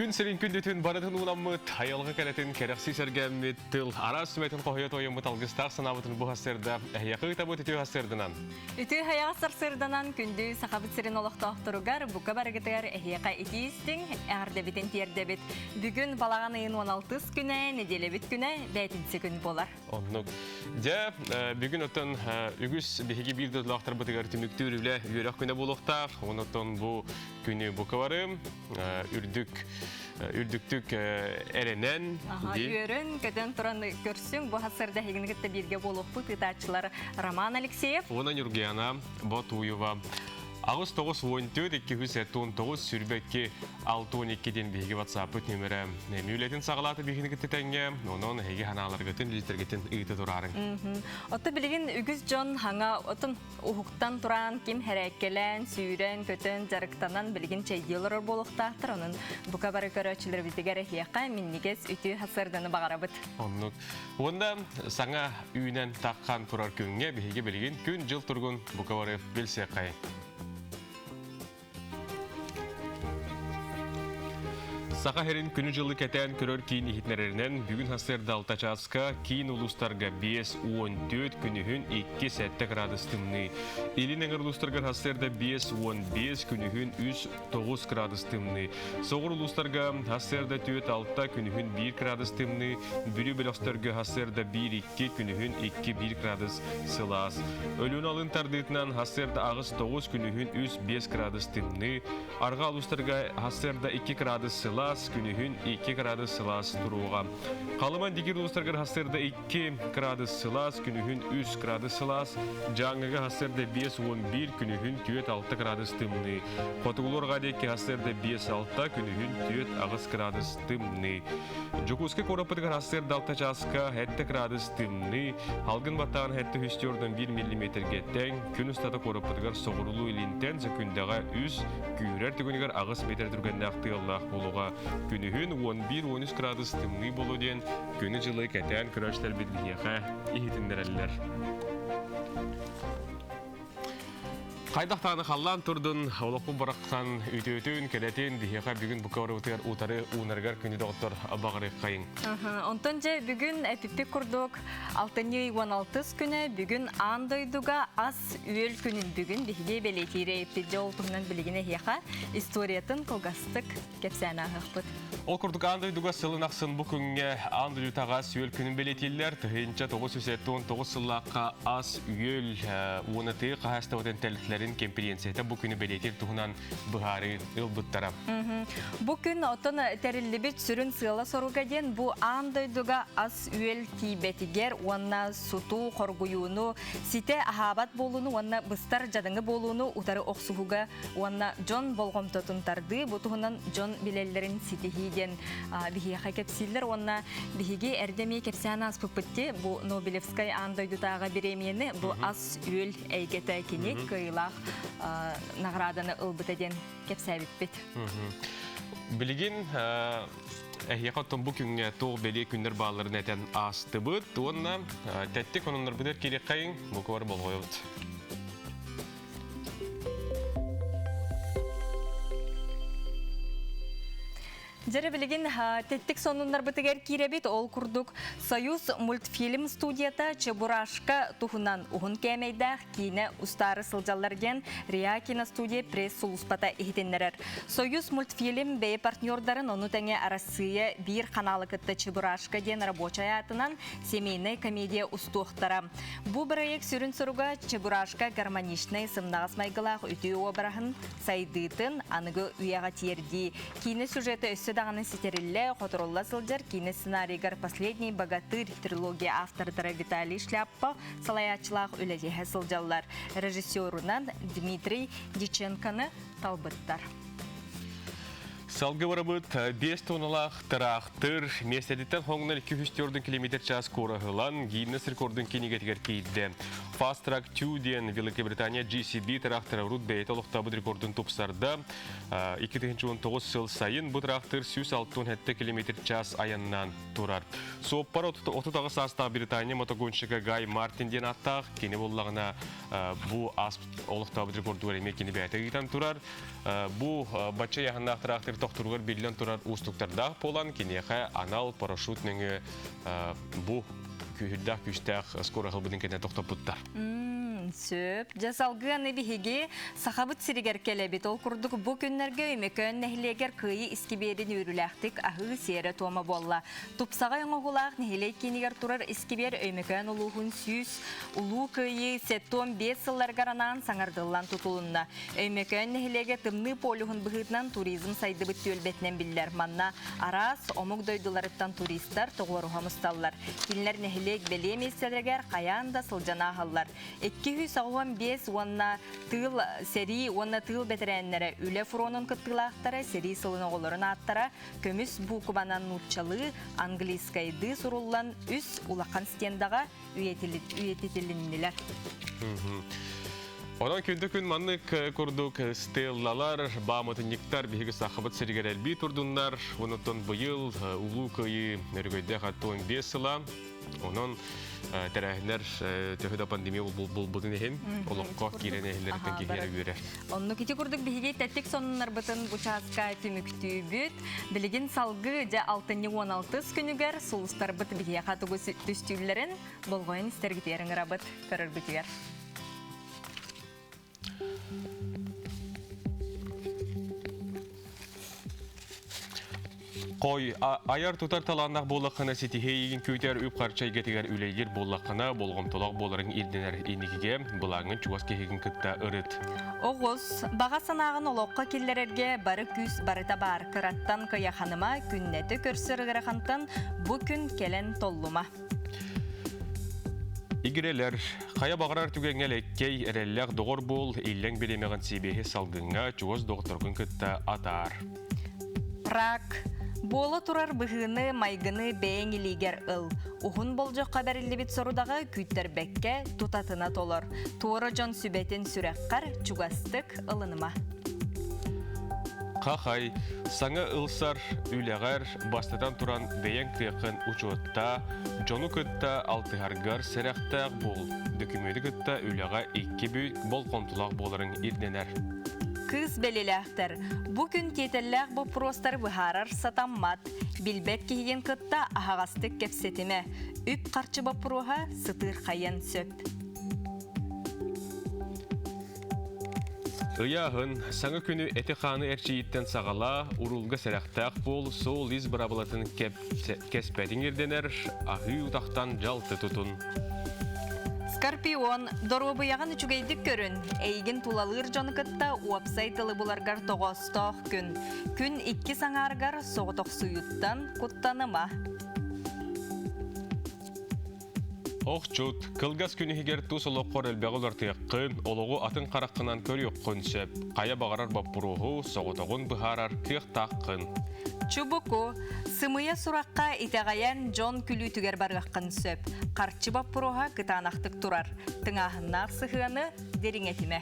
Күн сирин күндүтүн барытын уламмыт, айалғы кәлетін кәрәқси сәргәммет, тыл ара сүметін қойы тойыммыт алғыстақ санабытын бұ хасырда, әйяқы ұтабыт үті хасырдынан. Үті хаяқ сарсырданан күнді сақабыт сирин олықты ақтыруғар, бұқа барғытығар әйяқа етейістің, әғардабетін тердебет. Бүгін балаған айын 16 күні, неделебет күні, бәйтінсі күн болар. Оннық. Жа, бүгін өттен үгіз бігеге бірді лақтар бұтығар түміктір үлі үйерақ күні болуқтар. Оныттан бұ күні бұқы барым, үрдіктік әренен. Үйерін көтен тұран көрсің, бұл хасырда хегінігітті бірге болуқпы тұтатшылар Роман Алексеев. Она Юргиана Ботуева. Ağustos 14 279 сүрбәкке 612-ден бейге WhatsApp нөмірі мүлетін сағалаты бейгіні күттетәңге, оның әйге ханаларғытын литергетін үйті тұрарын. Оты білген үгіз жон хаңа отын ұхықтан тұран кем әрәккелен, сүйрен, көтін, жарықтанан білген чайдейлер болуқтақтыр. Оның бұқа бары көрәтшілер бізігер әйеқа меннегес үті хасырданы бағарабыт. Онда саңа үйінен таққан тұрар күнге бейге білген күн жыл тұрғын бұқа бары білсе қай. Сақа херин күні жылы кәтән көрөр кейін ехетнерерінен бүгін хастырды алтачасқа кейін ұлыстарға 5-14 күнігін 2 градустымны. Илін әңір ұлыстарға хастырды 5-15 күнігін 3-9 градустымны. Соғыр ұлыстарға хастырды 4-6 күнігін 1 градустымны. Бүрі біліқстарға хастырды 1-2 күнігін 2-1 градус сылас. Өлін алын тардытынан хастырды ағыз 9 күнігін 3-5 градустымны. Арға ұлыстарға хастырды 2 градус сылас. Күнігін 2 градус сылас тұруға. Қалыман дегер ұлыстарғыр хастырды 2 градус сылас, күнігін 3 градус сылас. Жаңығы хастырды 5-11, күнігін 4-6 градус тымны. Қотығылырға декі хастырды 5-6, күнігін 4 градус тымны. Жүкізгі қорапыдығыр хастырды 6 жасқа 7 градус тымны. Алғын баттаған 7 хүсттердің 1 мм геттен, күн ұстаты қорапыдығыр соғырылу илінтен зәкүндағы 3 күйрер түгінігір ағыз метр түргенді ақтығылақ болуға. Күнігін 11-13 градус тымны болу ден, күні жылы кәтән күрәштер білгіеға ехетіндірәлілер. Қайдақтағыны қаллан тұрдың, олықпын барақтан үті-өтін, кәдәтен, дегеға бүгін бұқавары ұтары ұнарғар күні доғыттар бағырық қайын. Онтан же бүгін әпіппек күрдік 6-16 күні бүгін андойдуға ас үйел күнін бүгін бігге белетері әппеде олтығынан білгіне еға историятын қылғастық кәпсәні ағықпыд. Ол күрдік андойдуға сылын ақсын бұл күнге андойдутаға үйел күнін белетелілер, тұхынша 919 сыллаққа ас үйел уынаты қағаста өтен тәлітлерін конференцияда бұл күні белетер тұғынан бұғары ұлбыттара. Бұл күн отын тәрілібет сүрін сыйла соруға ден бұл андойдуға ас үйел тейбетігер, онна суту қорғуыны, сите ахабат болуыны, онна бұстар жадыңы болуыны ұтары оқсуғыға, онна жон болғым тұтынтарды, бұл тұғынан жон білелерін ситихи бихиға кепсилер, онна бихиге әрдеме кепсияны ас пұпытте, бұл Нобелевскай андойдутаға беремені, бұл ас үйел әйгеті кенек кыйлақ нағраданы ұлбытаден кепсәбіп бет. Білген әйеқаттың бұл күнге тоғы бәле күндер бағаларын әтен асты бұд, онна тәттік онынлар бұдар керек қайын, бұл көвар бол қойылды. Жәрі білген тәттік сонынлар бұтығар керебет ол күрдік Союз мультфильм студията Чебурашка тұхынан ұғын кәмейдақ кейіні ұстары сылжаларген Риа киностудия пресс-сұлыспата ехетенлерер. Союз мультфильм бәй партнердарын оны тәңе Россия бір қаналы күтті Чебурашка ден рабочай атынан семейный комедия ұстуқтара. Бұл проект сүрін сұруға Чебурашка гармоничный сымнағыз майғылақ үті обырағын сайдытын анығы ұяға терді. Кейіні сюжеті өсі дағаны сетерілі қотырулла сылжар кейіні сценарийгар «Последний богатырь» трилогия автордары Виталий Шляппа салаячылақ өләдеғі сылжалар. Режиссерунан Дмитрий Диченканы талбыттар. Салғы барабыт 5 тонналақ тұрақтыр. Местедеттен хоңынан 204 км/час қорағылан гейінес рекордың кенегетігер кейді. Fast Track 2 ден Великобритания GCB тұрақтыры рут бәйті олықта бұд рекордың топсарда 2019 сыл сайын бұд тұрақтыр 106 км/час аяннан тұрар. Сооппар 30 састағы Британия мотогонщика Гай Мартин ден аттақ кені болағына бұ олықта бұд рекорды өреме кені бәйті тұрар. Бұ бача яғынақ тұрақтыр тоқтырғыр белілен тұрар ұстықтардағы полан кенеға анал парашют нөңі бұ күйірдақ күштақ скоро қылбыдың кәне тоқтап бұттар. Сөп, жасалгыны бихиги сахабыт сиригер келебит ол курдук бу күннерге өмекөн нехилегер кыйы искиберин үрүләхтик ахы сере тома болла. Тупсага оңогулак нехилей кинигер турар искибер өмекөн улугун сүйүс улуу кыйы сеттон 5 сылларга ранан саңардыллан тутулунна. Өмекөн нехилеге тымны полюхун быгытнан туризм сайдыбыт төлбетнен биллер манна арас омук дойдуларыттан туристтар тогорухамысталлар. Кинлер нехилег белемесселергер каянда сылжанахаллар. 295 онна тыл сери онна тыл бетереннере үле фронун кыттылактары сери сылыны олорун аттара көмүс букубанан нутчалы английскайды суруллан үс улакан стендага үйетилиннилер. Онан күнді күн маннык курдук стеллалар, бамытынниктар биһиги сахабыт сиригер элби турдуннар. Онутон быйыл улуу кыйы өргөйдө хаттуын 5 сыла. Онон тәрәһнәр төһөдә пандемия булбудын эһин, олоққа кирене эһләрдән киһәре бүрәр. Онны кити курдук биһиги тәттик соннар бытын участка тимүктүбүт, билигин салгы жа 6-16 күнүгер сулустар быт биһиге хатыгы түстүлләрен болгоен истергитерин рабыт көрөр битигер. Қой, аяр тұтар таланнақ болаққана сетихейгін көйтер өп қарчай кетігер үлейгер болаққана болғым толақ боларын елденер енігіге бұлаңын чуас кехеген күтті ұрыт. Оғыз, баға санағын олыққа келлерерге бары күз барыта бар қыраттан қияқаныма күннеті көрсір ғырақантан бұ күн келен толлума. Игерелер, қая бағарар түгенгел әккей әрелләқ доғыр бол, елләң беремеғін себехе салғынға чуас доғытырғын күтті атар. Рак. Болы турар бұғыны майгыны бәйін илигер ыл. Ухун болжоққа бәрілі бит сорудағы күттер бәкке тұтатына толыр. Туыры жон сүбетін сүрәққар чугастық ылыныма. Қақай, саңа ылсар, үләғар, бастыдан туран бәйін креқін учуытта, жону күтті алтығарғар сәрәқтәқ бол. Документі күтті үләға 2 бүйт бол қонтулақ болырың ирденер. Кыз белеләхтер. Бүгін кетелләқ бұл простар бұхарар сатаммат. Билбет кейген күтті ағастық кепсетіме. Үп қарчы бапыруға сытыр қайын сөп. Ыяғын, саңы күні әті қаны әрчейіттен сағала, урулға сәрәқтәқ бол, сол из бұрабылатын кәспәтін ерденер, ағы ұтақтан жалты тұтын. Скорпион, дорубыяған үчігейдік көрін. Әйгін тулалыр жоны кытта уапсайтылы бұларғар тоғыстық күн. Күн 2 саңарғар соғытық сұйыттан құттаныма. Оқчут, кылгас күні хигер тус олыққор әлбәғыл артыққын, олығы атын қараққынан көріқ қөнсеп, қая бағарар баппыруғу, соғытығын бұхарар кеқтаққын. Чубуку, сымыя сураққа итағаян жон күлі түгер барғаққын сөп. Қарчы баппыруға кытанақтық тұрар. Тыңағыннақ сықығаны дерің етіме.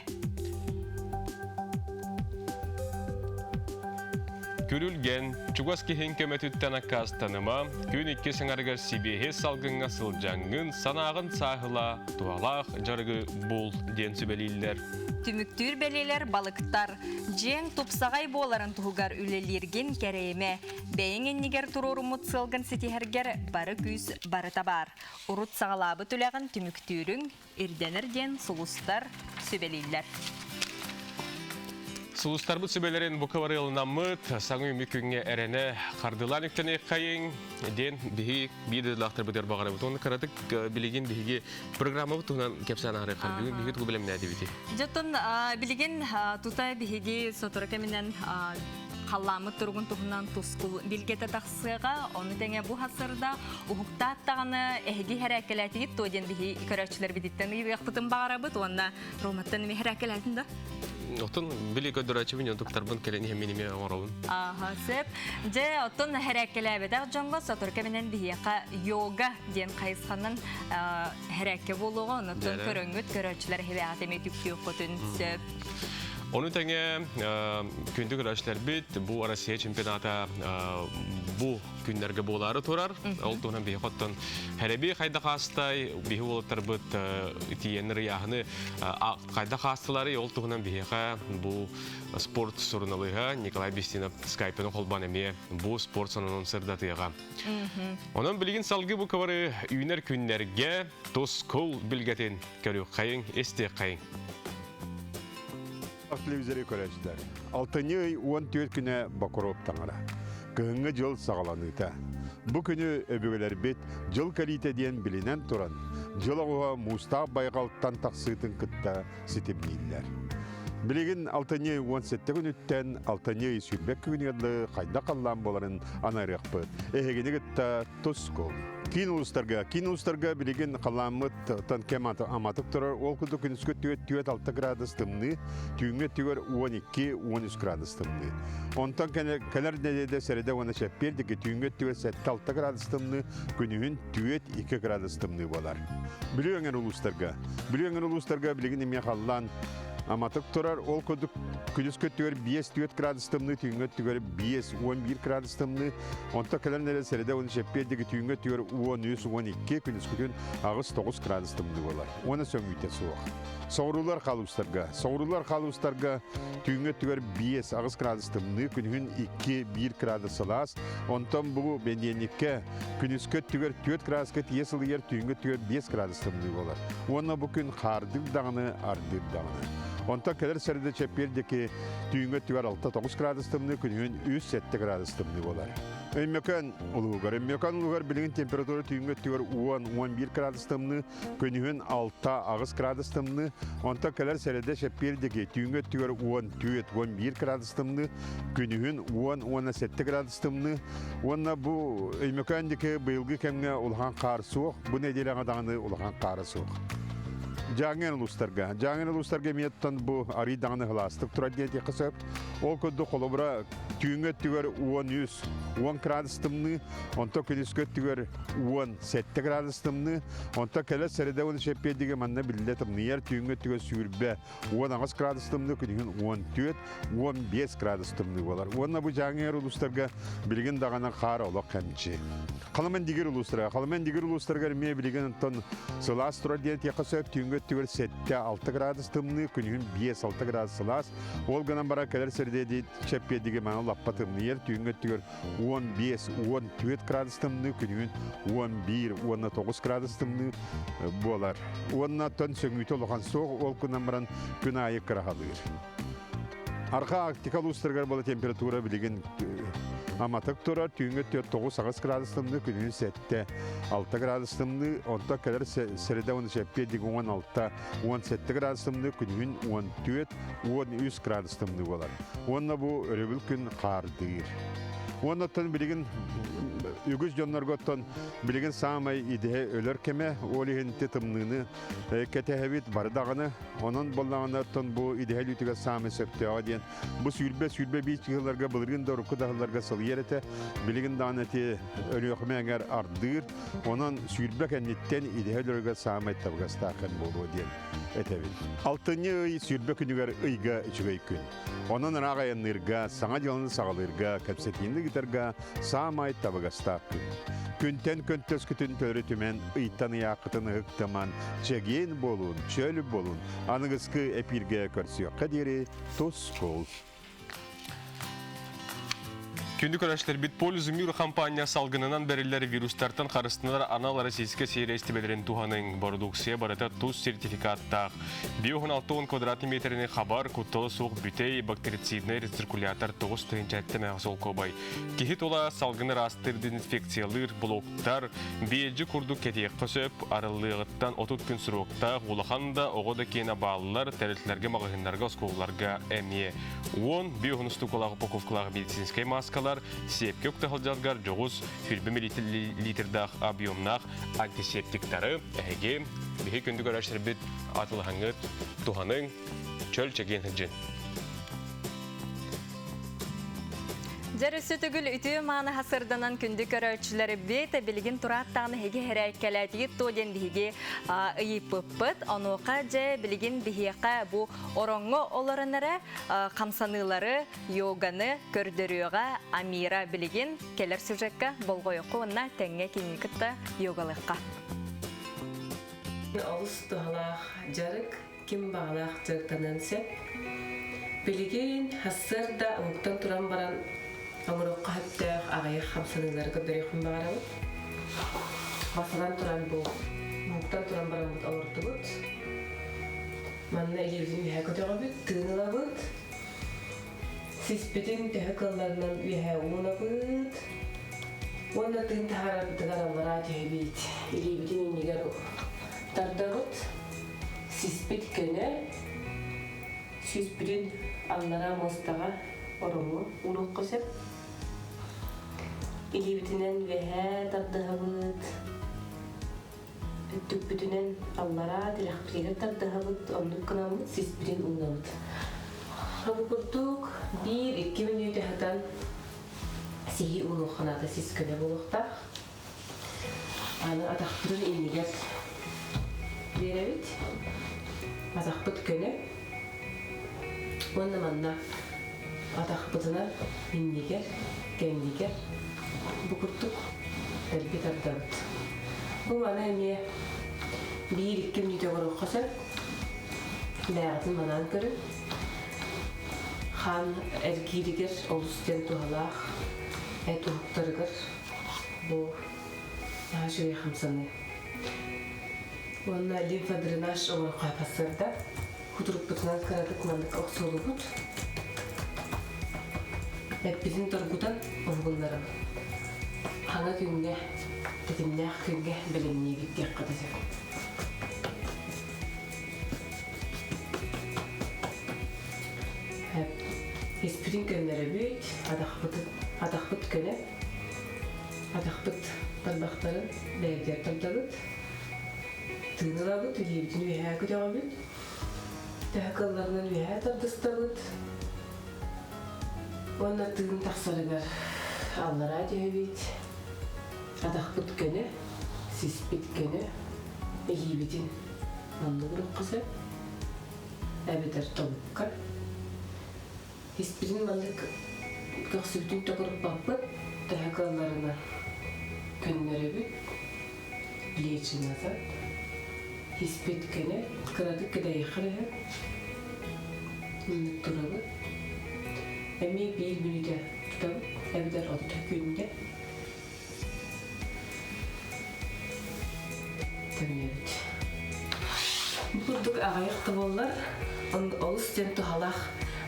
Күрілген, чугас кехен көмәтіттен аққаз таныма, күн 2 сыңарғар сибехе салғынға сылжаңын, санағын сағыла, туалақ жарғы бол ден сүбелейлер. Түміктүр белелер балықтар. Жең тупсағай боларын тұғығар үлелерген кәрейме. Бәйін еннігер тұрur ұмыт сылғын сетихергер бары күз бары табар. Урут сағалабы түләғін түміктүрің, ирденерден сұлыстар сөбелейлер. Сұлыстар бұт сөбелерін бұқывары ылынамыт, саңы үмікіңе әрені қардылан үктені қайын, ден бігі бейді лақтыр бұдер бағары бұт. Оны қарадық білеген бігі программа бұт, онан кепсан ағыры қарбігін бігі тұғы білемін әді біті. Жаттын білеген тұта бігі сотыры кәмінен қаламы тұрғын тұғынан тұскул білгеті тақсыға, оны тәңе бұл хасырда ұхықта аттағаны әйгі әрәкеләтігіт, тойден бігі көрәтшілер бідеттен ұйықтытын бағара бұт, онына роматтан үме әрәкеләтін да. Отын білі көдір әчімін өндіктарбын кәлені хемменеме оңырауын. Аха, сөп. Же, отын әрәкеләбедәк жоңға сотыр кәменен бігеқа йога ден қайысқанын әрәке болуға, онытын көріңгіт көрәтшілер хебе атеме түктеу қотын сөп. Onu tenge kündü güreşler bit bu Rusya çempionata bu günlerge boları turar. Olduğundan bir hottan herebi kayda kastay bir oltar bit tiyenler yahını kayda kastaları olduğundan bir bu sport sorunalıyha Nikolay Bistinov Skype'ını kolban emiye bu sport sanının sırdatıya. Onun bilgin salgı bu kavarı üner günlerge toskol bilgetin körü kayın este kayın. Телевизоры көрәчтәр. 6 ай 14 көне Бакуров таңара. Кыһыңы жыл сагаланыта. Бу күнү өбөгөлөр бет жыл калите диен билинен туран. Жылыгыга Мустаф Байгалтан таксытын кытта ситемнилер. Билигин 6 ай 17 күнүттен 6 ай сүрбек күнүгө кайда калган боларын анарыкпы. Эгени кытта тоскол. Кинулустарга билигин каламыт тан кемат аматык турар. Ол күндө күнүскө төт 6 градус тымны, түйүнгө төгөр 12-13 градус тымны. Онтан келер неде середе оны шеппердики түйүнгө төгөр 7-6 градус тымны, күнүн төт 2 градус тымны болар. Билигин улустарга билигин эме калган аматык турар. Ол күндө күнүскө төгөр 5-4 градус тымны, түйүнгө төгөр 5-11 градус тымны. Онтан келер неде середе оны шеппердики түйүнгө төгөр 13-12 күнүскүтүн агыс 9 градус тымны болар. Оны сөңүйтө суак. Соорулар калыбыстарга түйүнгө төгөр 5 агыс градус тымны, күнүн 2-1 градус салас. Онтан бу бенденникке күнүскө төгөр 4 градуска тиесил ер түйүнгө төгөр 5 градус тымны болар. Оны бу күн кардык дагыны, ардык дагыны. Онта келер серде чеппердики түйүнгө төгөр 6-9 градус тымны, күнүн 3-7 градус тымны болар. Өймөкөн улугар билигин температура түйүнгө төгөр 10-11 градус тымны, күнүн 6 агыс градус тымны. Онта келер серде чеппердики түйүнгө төгөр 14-11 градус тымны, күнүн 10-17 градус тымны. Онна бу өймөкөндики быйылгы кемге улган кар суок, бу неделяга дагы улган кар суок. Жаңын улустарга меттан бу ари дагы хластык тура диете кысып, ол көддө колобура түйүнгө төгөр 10 градус тымны, онто күнүскө төгөр 17 градус тымны, онто келе середе оны шеппедиге манна билде тымны түйүнгө төгөр сүрбе 10 градус тымны, күнүн 14-15 градус тымны болар. Онна бу жаңыр улустарга билген дагана кар олок камчы. Калмен дигер улустарга ме билген тон сылас тура диете кысып, түйүнгө төгөр 7-6 градус тымны, күнүн 5-6 градус сылас. Ол гынан бара келер середе шеппедиге мана лаппа тымны түйүнгө төгөр 15-14 градус тымны, күнүн 11-19 градус тымны болар. Онна тон сөңүйтө олган соқ, ол күнан баран күн айы кырахалыр. Арка Арктикалустарга бола температура билеген аматык турар, түйүнгө 9 градус тымны, күнүн 7-6 градус тымны. Онта келер середе оны шеппедиге 16-17 градус тымны, күнүн 14-13 градус тымны болар. Онна бу өрөбүл күн кардыр. Оннан билеген үгіз жоннарготтан билеген самай идея өлөр кеме олиген тетымныны кетехебит бардагыны онон боллаганаттан бу идея лютига самай сөптө аден бу сүрбе бичилерге былыргын дорку дагыларга сыл ерете билеген данати өлөкмегер ардыр онон сүрбе кеннеттен идеяларга самай табгастакын болу ден этебит. Алтыны сүрбе күнүгөр ыйга ичүгөй күн. Онон рагайнырга, саңа жылны сагалырга, кепсетинди гитарга самай табагастак күн. Күнтен көнтөс күтүн төрөтүмен ыйттаны якытын ыктаман, чеген болун, чөл болун, аныгыскы эпирге көрсөк кадери тоскол. Күндү көрәшләр бит Полюс Мир компания салгынынан берилер вирустардан карыстынар анал российская серия истебелерин туханың продукция барыта туз сертификаттак. 516 квадрат метріне хабар кутталы суық бүтей бактерицидный рециркулятор 9 тыйынчатты мәғсол кобай. Кехит ола салгыны растыр дезинфекциялыр блоктар бейджі күрдік кетек қосып арылығыттан 30 күн сұрықта ғулаханда оғыда кейіна балылар тәрітлерге мағығындарға осколларға әмие. 10 биохынысты қолағы упаковкалағы медицинскай маскалар сепке өктіғылжалғар жоғыз хүрбі литрдақ объемнақ антисептиктары әйге бейі күнді көрәшір біт атылғаңыр туханың чөл чеген хыджын. Жарысы түгіл үтіі маны хасырданан күнді көрөчілері бейті білігін тұраттағыны хеге херәйкәләтігі тоден бігі ұйыппыппыт. Онуға же білігін бігеқа бұ ороңғы оларынары қамсанылары йоганы көрдіріуға Амира білігін келер сюжетка болғойықы онна тәңге кенекітті йогалыққа. Олыс тұғалақ жарық, кем бағалақ жарықтанан сәп. Білген хассырда ұңықтан тұран баран оңырыққа хөптәқ ағайық қамсанылары көрдірекін бағарауыд. Басыдан тұран бұл, ұңықтан тұран баран бұд ауырды бұд. Манна елевдің үйә көтеға бұд, тыңыла бұд. Сеспетін тәхі қалларынан үйә уына бұд. Онда тың тағара бұдығар аллара түйе бейт. Елевдің үйнегер тардағыд. Сеспет көне. Сеспетін аллара мостаға орыңы ұлық қосып. Елевдінен вәхә тардыға бұд. Түппітінен аллара дирақпілері тардыға бұд. Онлық қынамыз сеспетін ұлға бұд. Хабы күрдік 1-2 минуты хатан сихи ұлық қанады сес көне болуқтақ. Аны атақпытын енегер беребет. Атақпыт көне. Онна манна атақпытына енегер, кәмдегер бұқырттық әлбе тардабыт. Бұл мана әме 1-2 минуты ғырық қосып, бәғытын манан көрін. Хан әргейдігер олыстен туғалақ, әт ұқтырғыр бұл жүйе қамсаны. Онна лимфадренаж оңыр қайпасырда құтырып бұтынан қарадық мандық оқсолы бұд. Әппізін тұрғыдан оңғыларым. Қаңа күнге, тетімнәқ күнге білімне беккек қадызыр. Еспірін көнлері бүйт, адақпыт көне. Адақпыт тарбақтарын бәйгдер тардабыд. Тыңыла бұд, елебдің үйәе көтеға бұд. Тәқалларынан үйәе тардыстабыд. Онна тыңын тақсарығар аллара дүйе бүйт. Адақпыт көне, сеспет көне. Елебдің манды бұрын қызы. Әбедер толыққа. Еспірін мандық көксібітін тоқырып бақпыд, тәқалларына көнлері бүд, білечін азад. Еспет көне, қырады кідай қырығы, мүнік тұрабы. Әме 1 минуты тұтабы, әбідар оды күнінде. Тәміне бүд. Бұлдық ағайықты болар, олыс ден тұхалақ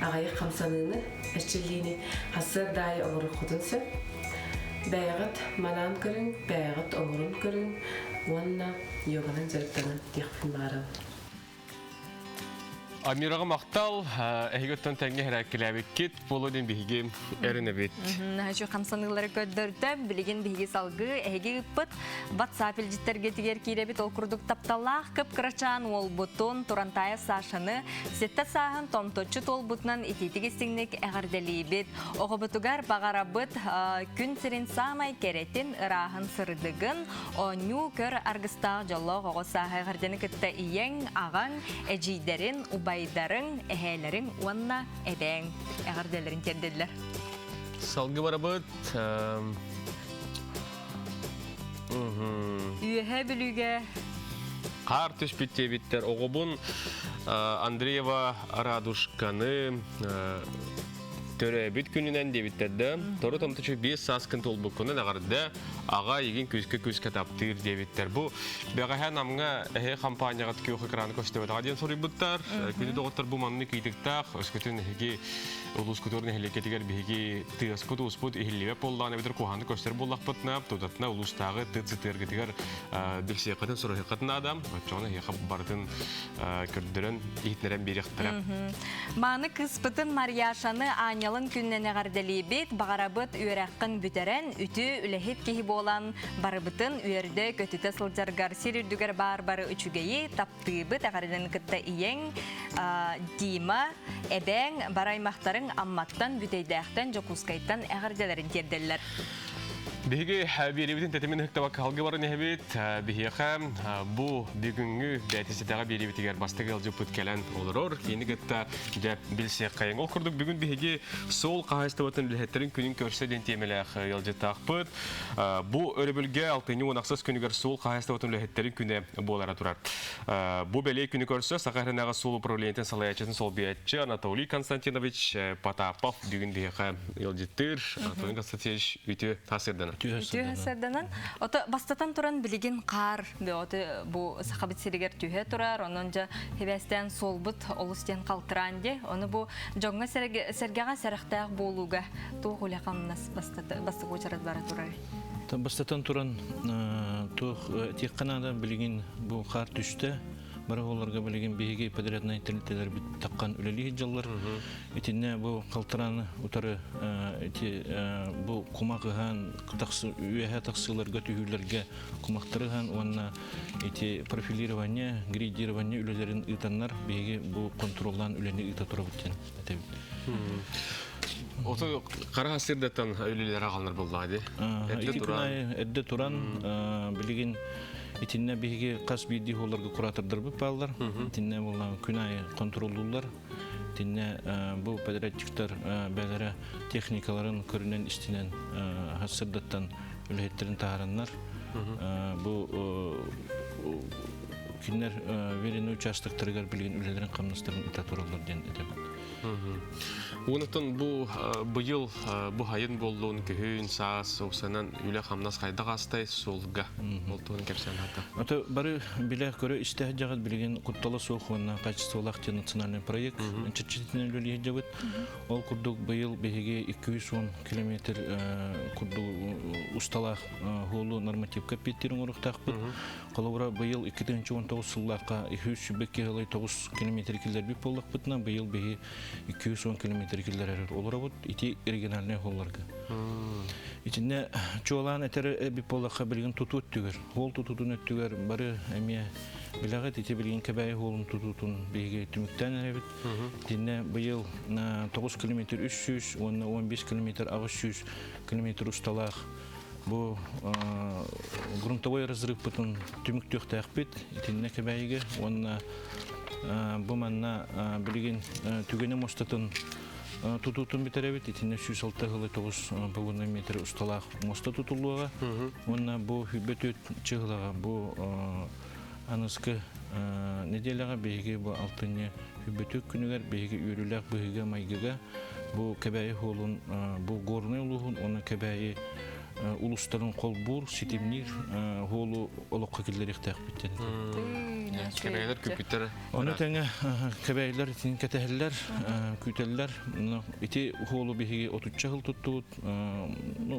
ағайық қамсаныны, әрчелдейіні қасыр дай оңыры құдынсы. Бәйғыт манан көрін, бәйғыт оңырын көрін, онна йоганын жарықтанын деқпін бағарам. Амираға мақтал, әйгіттен тәңге әрәкіләбік кет, болуден бігі әріні бет. Әжі қамсанылары көддірді, білеген бігі салғы, әйге үппіт, WhatsApp елжіттерге тегер кейребет ол күрдік тапталақ, көп қырачан ол бұтын, Турантая Сашаны, сетті сағын томточы тол бұтынан ететігі стеңнік әғардәлі бет. Оғы бұтығар бағара бұт, күн сірін самай керетін ұрағын сырдығын, оңю көр арғыстағы жоллық оғы сағы әғардәні күтті иен, аған, әжейдерін, Айдарың, әхәлерің, онна әбәң, әғарделерін керделер. Салғы бара бұд. Үйәе білуге. Қар түш бітте біттер. Оғыбын Андреева Радушканы төрі бүт күнінен дебіттерді. Торы томтычы 5 саскын толбы күнін ағарды аға еген көзге таптыр дебіттер. Бұл бәғаға намға әйе компанияға түкеуқы краны көстебет. Аден соры бұттар, күні доғыттар бұл манны кейтіктақ, өскөтін әйге ұлыс күтөрін әйлекетігер бейге тыяскут ұспыт әйелеве болдағын әбетер қоғанды көстер болдақ бұтнап, тұтатына ұлыстағы тұтсытергетігер бексеқатын сұрықатын адам, өтчоғына әйеқап бардың көрдірін ехтінерен беректіріп. Маны кыспытын Марияшаны Анялын күннен әғарделі бет, бағарабыт үйерәққын бүтерен, үті үләхет кейі туолан барыбытын үйерде көтүтө сылжаргар сирирдүгер бар-бары үчүгейи таптыыбы тағарыдан кытта иең Дима эбең бараймақтарын амматтан бүтейдәқтен жокускайттан әғірделерін терделер. Биһиги биэрибитин тетимин ыктабак халгы барын эһибит биһиэха бу бүгүнгү бәтиситага биэрибитигер бастыгы ылжыппыт келен олорор кийини гытта деп билсек кайың ол курдук бүгүн биһиги сол каһастыбытын билеттерин күнүн көрсө ден темелеах ылжытаакпыт бу өрөбүлгө алтыны онаксыз күнүгөр сол каһастыбытын билеттерин күнү болара турар бу белей күнү көрсө сакарынага сол управлениятын салаячатын сол биятчы Анатолий Константинович Потапов бүгүн биһиэха ылжыттыр Анатолий Константинович үтү тасырдана Түйәсәрдәнән. Ота бастатан туран билеген қар. Бу сахабит сиригер түйә турар. Онон жа хебестен солбут олустен калтыран де. Оны бу жоңга сәргәгә сәрәхтәк болуга ту хулякамнас бастык учарат бара турар. Бастатан туран ту тек канада билеген бу кар түште. Бара оларга билеген биһиги подрядный тилтелер бит таккан үлели жыллар. Итинне бу калтыраны утары бу кумагыган таксы үйәһә таксыларга түйүләргә кумактырыган онна профилирование, гридирование үлелерин итаннар биһиги бу контролдан үлени ита турып битен. Ото кара сирдеттен үлелер агалнар булды. Эдде туран билеген Итинне биһиги кас бидди холларга куратордор бу балдар. Итинне булган күнай контроллуулар. Итинне бу подрядчиктер бәләре техникаларын көрүнен истинен хасырдаттан үлеттерин таарыннар. Бу кинер верен участоктарга билген үлелерин камнастырын итатуралар ден этеп. Унутун бу быйыл бу хайын болуун көһүн саас усанан үле хамнас кайда гастай солга болтуун кепсен ата. Ата бары биле көрө истех жагат билген куттала соохуна качестволак национальный проект чечетинен үле жабыт. Ол курдук быйыл беге 210 км курду усталах холу нормативка петтерин уруктакпыт. Колобра быйыл 2019 жылларга 209 км килдер бит боллакпытна быйыл беге 210 км килдер олорабыт ити региональный холларга. Итинне чолан этер бит боллакка билген тутут түгөр. Хол тутутун өттүгөр бары эме билагат ити билген кебай холун тутутун беге түмүктөн эребит. Тинне быйыл 9 км 300, 15 км 600 км усталах. Бу грунтовой разрыв потом түмүктөк тахпит итинне кебайге онна бу манна билген түгөнө мостатын тутутун битеребит итинне 106,9 метр усталак моста тутулууга онна бу хүбөтөт чыгылага бу аныскы неделяга беги бу алтыны хүбөтөк күнүгөр беги үрүлак быгыга майгыга бу кебай холун бу горный улугун оны кебай улустарын колбур ситимнир холу олокка килдерик тахпиттен. Кебейлер компьютер. Оны тәңе кебейлер тин кетелләр, күтелләр, ити холу биһиге 30 жыл туттут,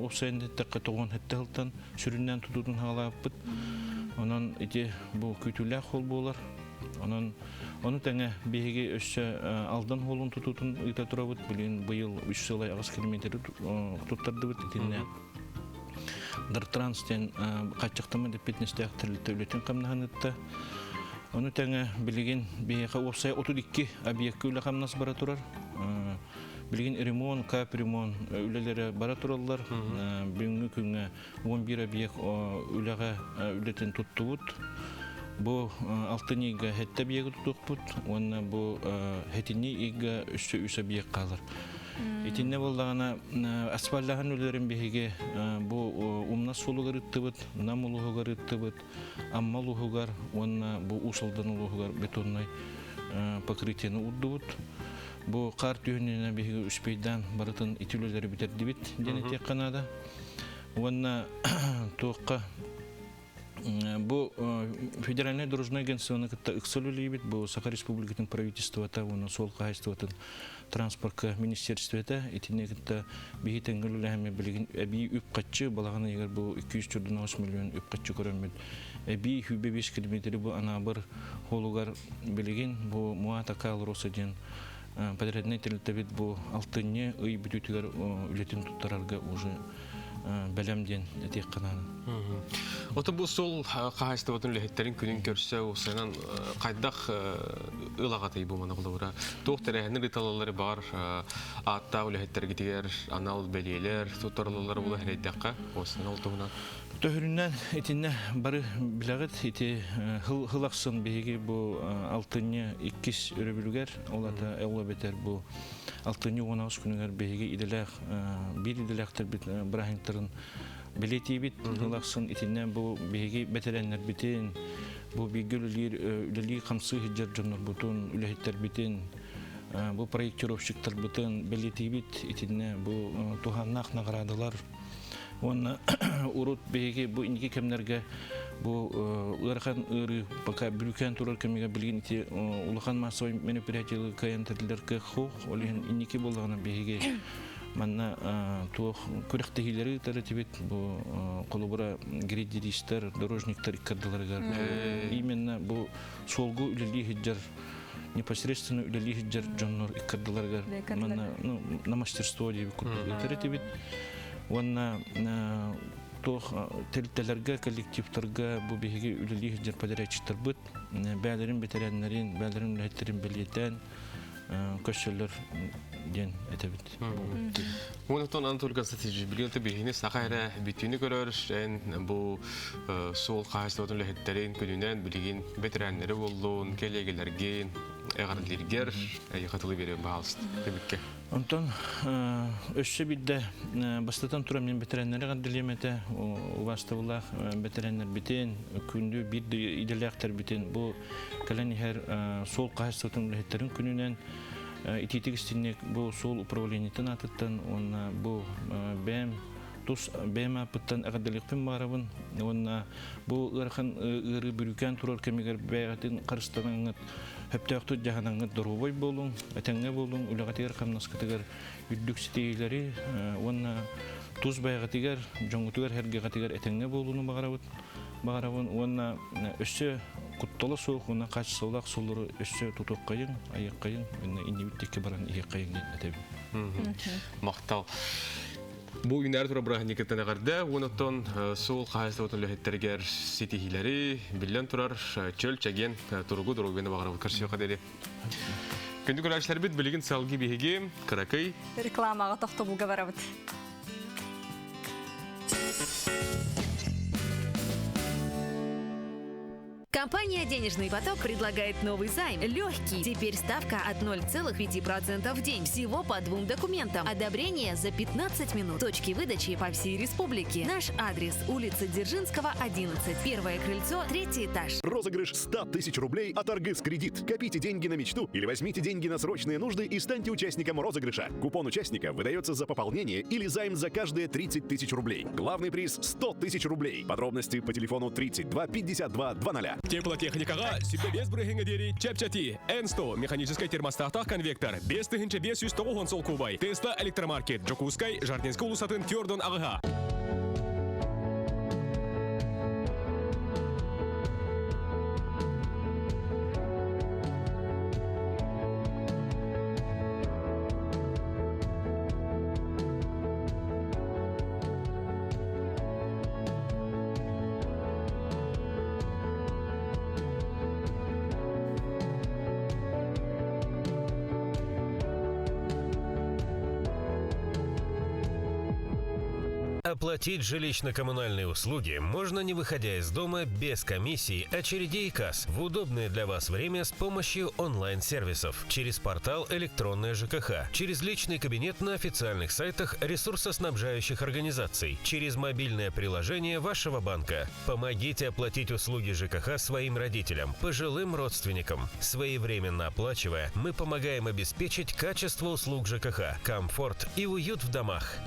опсайнда тәкъ тогон хәттәлтән сүрүннән тутудун халаппыт. Онан ити бу күтүләр хол булар. Онан оны тәңе биһиге өссө алдан холун тутутун ыта турабыт, билен быйыл 3 жылай 9 км туттарды бит итинне. Дартранстен качыктымы деп бетнестек тилтөлөтүн камнаханытта. Оны тәңе билген бейха опсай 32 объект үле камнас бара турар. Билген ремонт, капремонт үлелери бара тураллар. Бүгүнкү күнгө 11 объект үлеге үлетен туттубут. Бу алтыныга хетте объект туттубут. Оны бу хетини ига үсө объект калар. Итинне болдагана асфальтлаган үлерин беге бу умна сулугар ыттыбыт, намулугар ыттыбыт, аммалугар, онна бу усалдан улугар бетонный покрытиени уддубут. Бу кар түйүнүнө беге үспейдан барытын итүлөлөрү битердибит денете канада. Онна тоокка бу федеральный дорожное агентство кытта ыксылуулибит бу Саха Республикатын правительството уну сол кайыстыбытын транспортка министерството итине кытта бихитенгөлүлэми билген эби үп каччы балаганы эгер бу 249 миллион үп каччы көрөмүт эби 5 километр бу анабыр холугар билген бу муатакал росаден подрядный тилтебит бу алтынне ый бүтүтүгөр үлетин туттарарга уже бәлемден этек кананы. Оты бұл сол қағайсты бұтын үліхеттерін күнін көрсе, осынан қайдақ ұлағатай болманы қолуыра. Тоқтар әйінің риталалары бар, атта үліхеттер кетегер, анал бәлейлер, тұттарлылары бұл әрейдіққа, осынан ол тұғынан. Төхірінен етіне бары білағыт, еті ғылақсын бейге бұл алтыны 2 өрі олата әула бетер бұл алтыны 19 күнігер бейге иделәқ, бір иделәқтір бірахинтарын білеті бит ғылақсын етіне бұл бейге бәтерәнлер бітен, бұл бейге үлілі қамсы хиджар жоныр бұтын, үліхеттер бітен, бұл проектировщиктар бұтын білеті бит етіне бұл туғаннақ нағырадылар. Оны урут беге бу инки кемнерге бу ырхан ыры пока бүлкән турар кемеге билген ите улахан массовый мероприятиялы каянтерлер кху олен инки болганы беге манна тух күрәктегиләре таратибет бу колубра гриддистер дорожниктар иккадыларга именно бу солгу үлели хиджар непосредственно үлели хиджар жоннор иккадыларга манна на мастерство дип күрәктегиләре таратибет. Онна тох телтелерге коллективтарга бу беге үлелих жер подрядчиктар бит бәлерин бетерәннәрин бәлерин үләттерин белетән көшөллөр ден этебит. Онтон Анатолий Константинович билгенте бигене сакайра битүне көрөрүшен бу сол кайсытын үләттерин күнүнән билген бетерәннәре болдун келегелерге эгарлергер айкатылы бере баалыст дебекке. Онтон өссө бидде бастатан тура мен бетерәннәре гадилемете убастыбылах бетерәннәр битен күндү бир иделәктер битен бу калени һәр сол кайсытын үләттерин күнүнән ититигистинек бу сол управлениетен атыттан онна бу бәм тус бәм апыттан агадалыкпен барабын онна бу ырхан ыры бүрүкән турар кемегер бәгатин карыстаган Хептәктү җаһанаңгы дөрүбой булуң, әтәңгә булуң, үләгәтер камнаскытыгар үддүк ситейләре, онна туз байгатыгар, җоңгытыгар һәргәгәтыгар әтәңгә булуны багарабын, онна өссө кутталы соохуна кач саулак сулары өссө тутуккайын, аяккайын, менә индивидтекке баран ияккайын әтәб. Мактал. Бу юнар тура брахни кетен агырда, онотон сол кайсы отын лехеттергер ситихилери билен турар чөл чаген тургу дургуны багарып каршы кадери. Күндү көрәчләр бит билеген салги биһиге каракай Рекламага тохтобулга барабыт. Компания «Денежный поток» предлагает новый займ. Легкий. Теперь ставка от 0,5% в день. Всего по 2 документам. Одобрение за 15 минут. Точки выдачи по всей республике. Наш адрес – улица Дзержинского, 11. Первое крыльцо, 3-й этаж. Розыгрыш 100 тысяч рублей от Аргыс Кредит. Копите деньги на мечту или возьмите деньги на срочные нужды и станьте участником розыгрыша. Купон участника выдается за пополнение или займ за каждые 30 тысяч рублей. Главный приз – 100 тысяч рублей. Подробности по телефону 32 52 20. Теплотехникаға сүпті без бірігіңі дері чәпчәти. N100 механическай термостақтақ конвектор. 5-509 сол кубай. Тесла электромаркет. Джокускай Жардинскі улысатын Тёрдон ағыға. Оплатить жилищно-коммунальные услуги можно, не выходя из дома, без комиссий, очередей и касс, в удобное для вас время с помощью онлайн-сервисов, через портал «Электронная ЖКХ», через личный кабинет на официальных сайтах ресурсоснабжающих организаций, через мобильное приложение вашего банка. Помогите оплатить услуги ЖКХ своим родителям, пожилым родственникам. Своевременно оплачивая, мы помогаем обеспечить качество услуг ЖКХ, комфорт и уют в домах.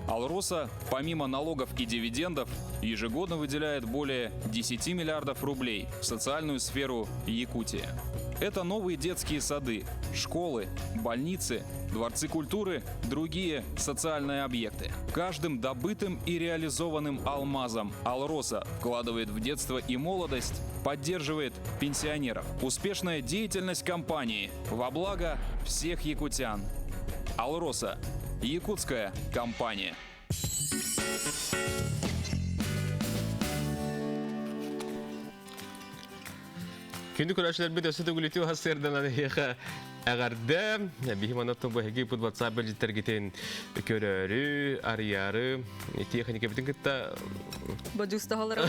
Алроса, помимо налогов и дивидендов, ежегодно выделяет более 10 миллиардов рублей в социальную сферу Якутии. Это новые детские сады, школы, больницы, дворцы культуры, другие социальные объекты. Каждым добытым и реализованным алмазом Алроса вкладывает в детство и молодость, поддерживает пенсионеров. Успешная деятельность компании во благо всех якутян. Алроса. Якутская компания. Күнді көрәшілер бет өсі төгілеті ғасырдан анайыға әғарды. Бейхім анаттың бұхеге бұд WhatsApp бәлжеттер кетен көрәрі, арияры, техника бітін күтті. Бөдүсті олыры.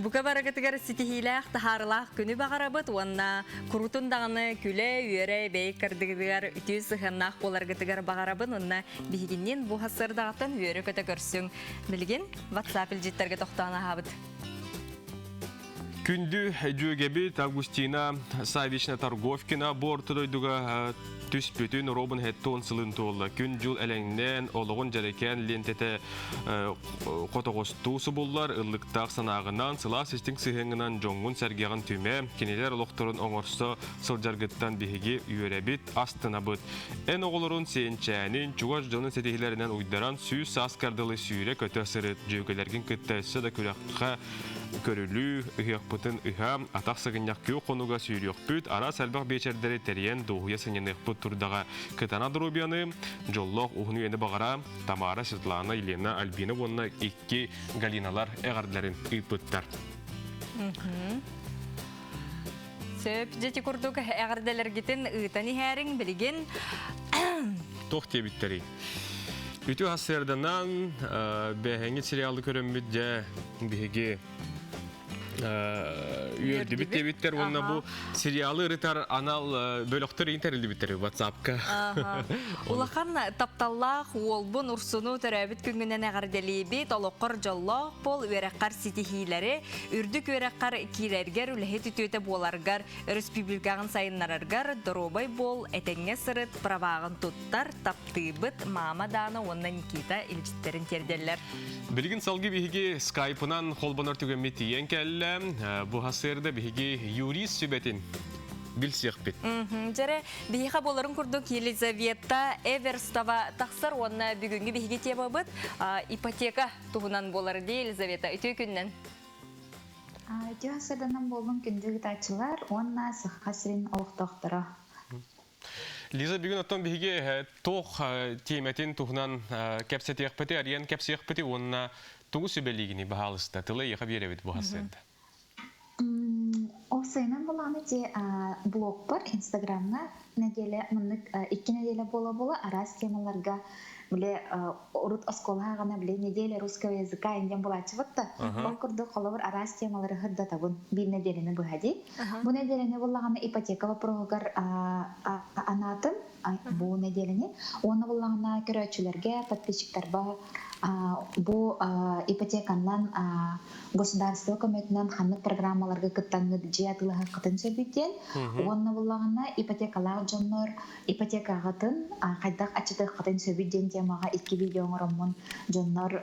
Бұқа барағытығар сетихиләқ тахарылақ күні бағарабыт, онна күрутындағыны күлі, үйері, бәйік кірдігідігар үтіі сығыннақ боларғытығар бағарабын, онна бейгіннен бұл ғасырдағытын үйері көті көрсің. Білген, WhatsApp бәлжеттерге тоқтағына хабыд. Күнді жүгебет Августина Савична Торговкина бортыдойдуға түс бүтін робын хеттон сылын толы. Күн жыл әлеңнен олығын жәрекен лентеті қотоғыстусы болар, ұллықтақ санағынан сыла сестің сығыңынан жоңғын сәргеғін түме, кенелер олықтырын оңырсы сылжаргыттан бігеге үйеребет астына бұд. Ән оғылырын сейінчәнін чуғаш жонын сетихилерінен ұйдаран сүйіс аскардылы сүйре көті сырыт жүгелерген күттәсі да күрәққа көрілі, ұйық бұтын ұйға, атақ сығыняқ көй қонуға сүйрек бүт, ара сәлбақ бечердері тәрен доғуя сыненек бұт тұрдағы күтана дұрубияны, жоллық ұғыны ені бағара, Тамара, Светлана, Елена, Альбина, онына екі Галиналар әғарділерін ұйпыттар. Сөп, жеті күрдік әғарділер кетін ұйтаны әрің білген. Тоқ тебіттері. Үті ғасырданан бәхәңет сериалды көрінбіт бігеге үйерді біттер, онына бұл сериалы ұрытар анал бөліқтір интерілді біттері WhatsApp-ка. Улахан тапталлақ, олбын ұрсыну түрәбіт күнгінен әғарделейбет, олыққыр жоллақ бол, өрәққар сетихилері, үрдік өрәққар кейлергер, үләхет үтеті боларғар, республикағын сайынларарғар, дұробай бол, әтәңе сырыт, правағын тұттар, таптыбыт, мама даны, онына Никита илчіттерін терделер. Білгін салғы бігеге скайпынан қолбанар түгенметі ең кәлі, бұл ғасырда бігеге юрист сүбәтін білсек бет. Жәрі бігеға боларын күрдік Елизавета Эверстава тақсыр, онына бүгінгі бігеге тема бұд, ипотека тұғынан болары де Елизавета, үті күннен? Үті ғасырданан болын күндігі тачылар, онына сыққасырын олықтақтыра. Лиза бүгін оттан бігеге тоқ теметін тұғынан кәпсеті еқпеті, ариян кәпсі еқпеті, онына тұғы сөбелігіне бағалысты, тылы еқа беребет бұл ғасырда. Ол сайынан боланы де блог бар, Инстаграмна, екі неделе бола-бола арас темаларға біле ұрыт осколға ғана біле неделе русского языка endен болачы бұтты. Ол күрді қолы арас темалары ғырда табын бір неделені бұғади. Бұл неделені болағаны ипотека вопроғығар анатын, бұл неделені. Оны болағына көрәтшілерге, подписчиктарға бұл ипотеканнан государство көмөтінен ханық программаларға күттаңы жиятылыға қытын сөбіттен. Оны болағына ипотекалар жоннор, ипотека ғытын қайдақ ачыты қытын сөбіттен темаға 2 видео оңырымын жоннор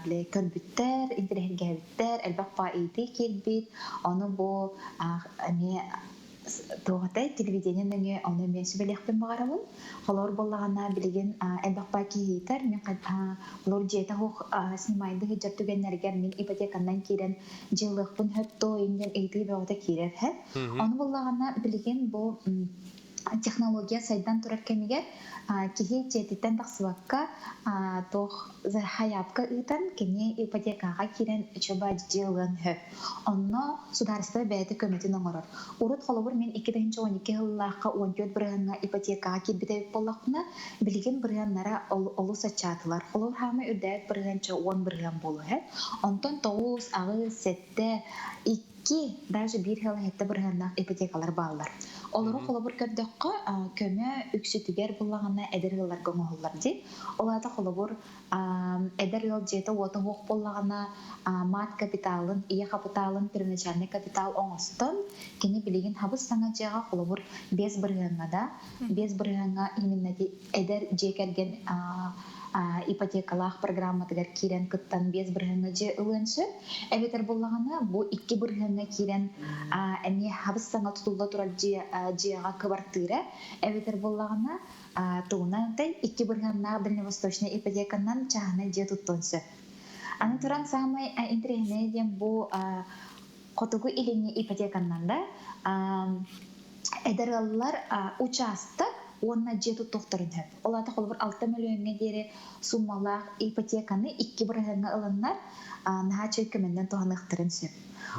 көрбіттер, интернетге біттер, әлбақ пайды келбет. Оны бұл тоғатай телевидениенің оны мен сөбелеқпен бағарамын. Қолор болағына білген әлбақпа кейтер, мен қолор жета хоқ снимайды ғыджар түгенлергер мен ипотеканнан керен жылықпын хөпті ойынген ейтігі бәуіті керер әп. Оны болағына білген бұл технология сайдан тұрар кемегер кеге жететтен тақсыбаққа тоқ хайапқа ұйтан кене ипотекаға керен чөба жылғын хөп. Онно сударыстығы бәйті көметін оңырыр. Урут қолыбыр мен 2012 ғыллаққа 14 бірғанға ипотекаға келбетәйіп болақпына білген бірғанлара олу сачатылар. Қолыбыр хамы үрдәйіп бірғанча 10 бірған болу хөп. Онтон 9, ағы, 7, 2, даже 1 ғылы әтті бірғанлақ ипотекалар балылар. Олары қолыбыр көрдіққа көмі үксітігер болағына әдір ғылар көңілілер де. Олады қолыбыр әдір ғыл жеті оты оқ болағына мат капиталын, ие капиталын, первоначальный капитал оңыстын. Кені білеген хабыз саңа жеға қолыбыр без бірғанға да, без бірғанға именно әдір жекерген ипотекалақ программатыгар керен кыттан без бірғанға же ұлыншы. Әбетер болағына бұл 2 бірғанға керен әме хабыз саңа тұтылда тұрар жеға кыбартыры. Әбетер болағына туғынан 2 бірғанға дальневосточный ипотеканнан чағына же тұттонсы. Аны тұран самай интерегіне дем бұл қотығы иліне ипотеканнан да әдірғалылар участық онна жету тохторун хөп. Олата холбор 6 миллионга дере суммалар ипотеканы 2 биргенге алыннар, наха чөйкөмөндөн тоһаныктырын сөп.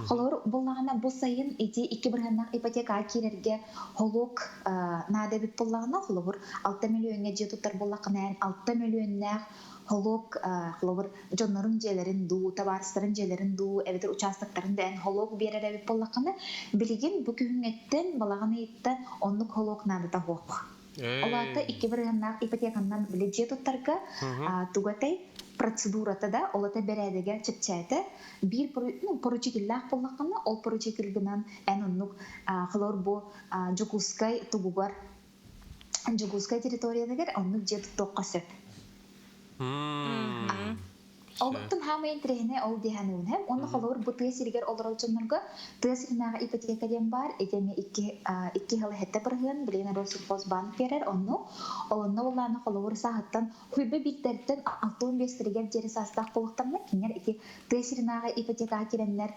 Холор буллагана бу сайын эти 2 биргенге ипотека кирерге холок нада бит буллагана холбор 6 миллионга жетутар буллакана 6 миллионнак холок холбор жоннорун желерин ду, табарыстарын желерин ду, эбетер участоктарын ден холок берер бит буллакана билген бу күнгеттен балаганы иттен онлук холок нада та хок. Олата 2 биргенге ипотекандан биле жетутарга тугатай процедурата да олата бередеге чепчайты бир поручительлах боллакана ол поручительгинен эноннук хлор бу Жукускай тугугар Жукускай территориядагер оннук жет токкасып. Олтун хамын трехне ол диханун hem onu хлор бу тесиргер олоролчоннорго тесирнага ипотека дем бар этеме 2 хыл хетте бирген билен Россельхоз банк берер onu олонно уланы хлор сааттан хуйбе биттерден 65 тригер жери састак болуктарна кинер эти тесирнага ипотека киреннер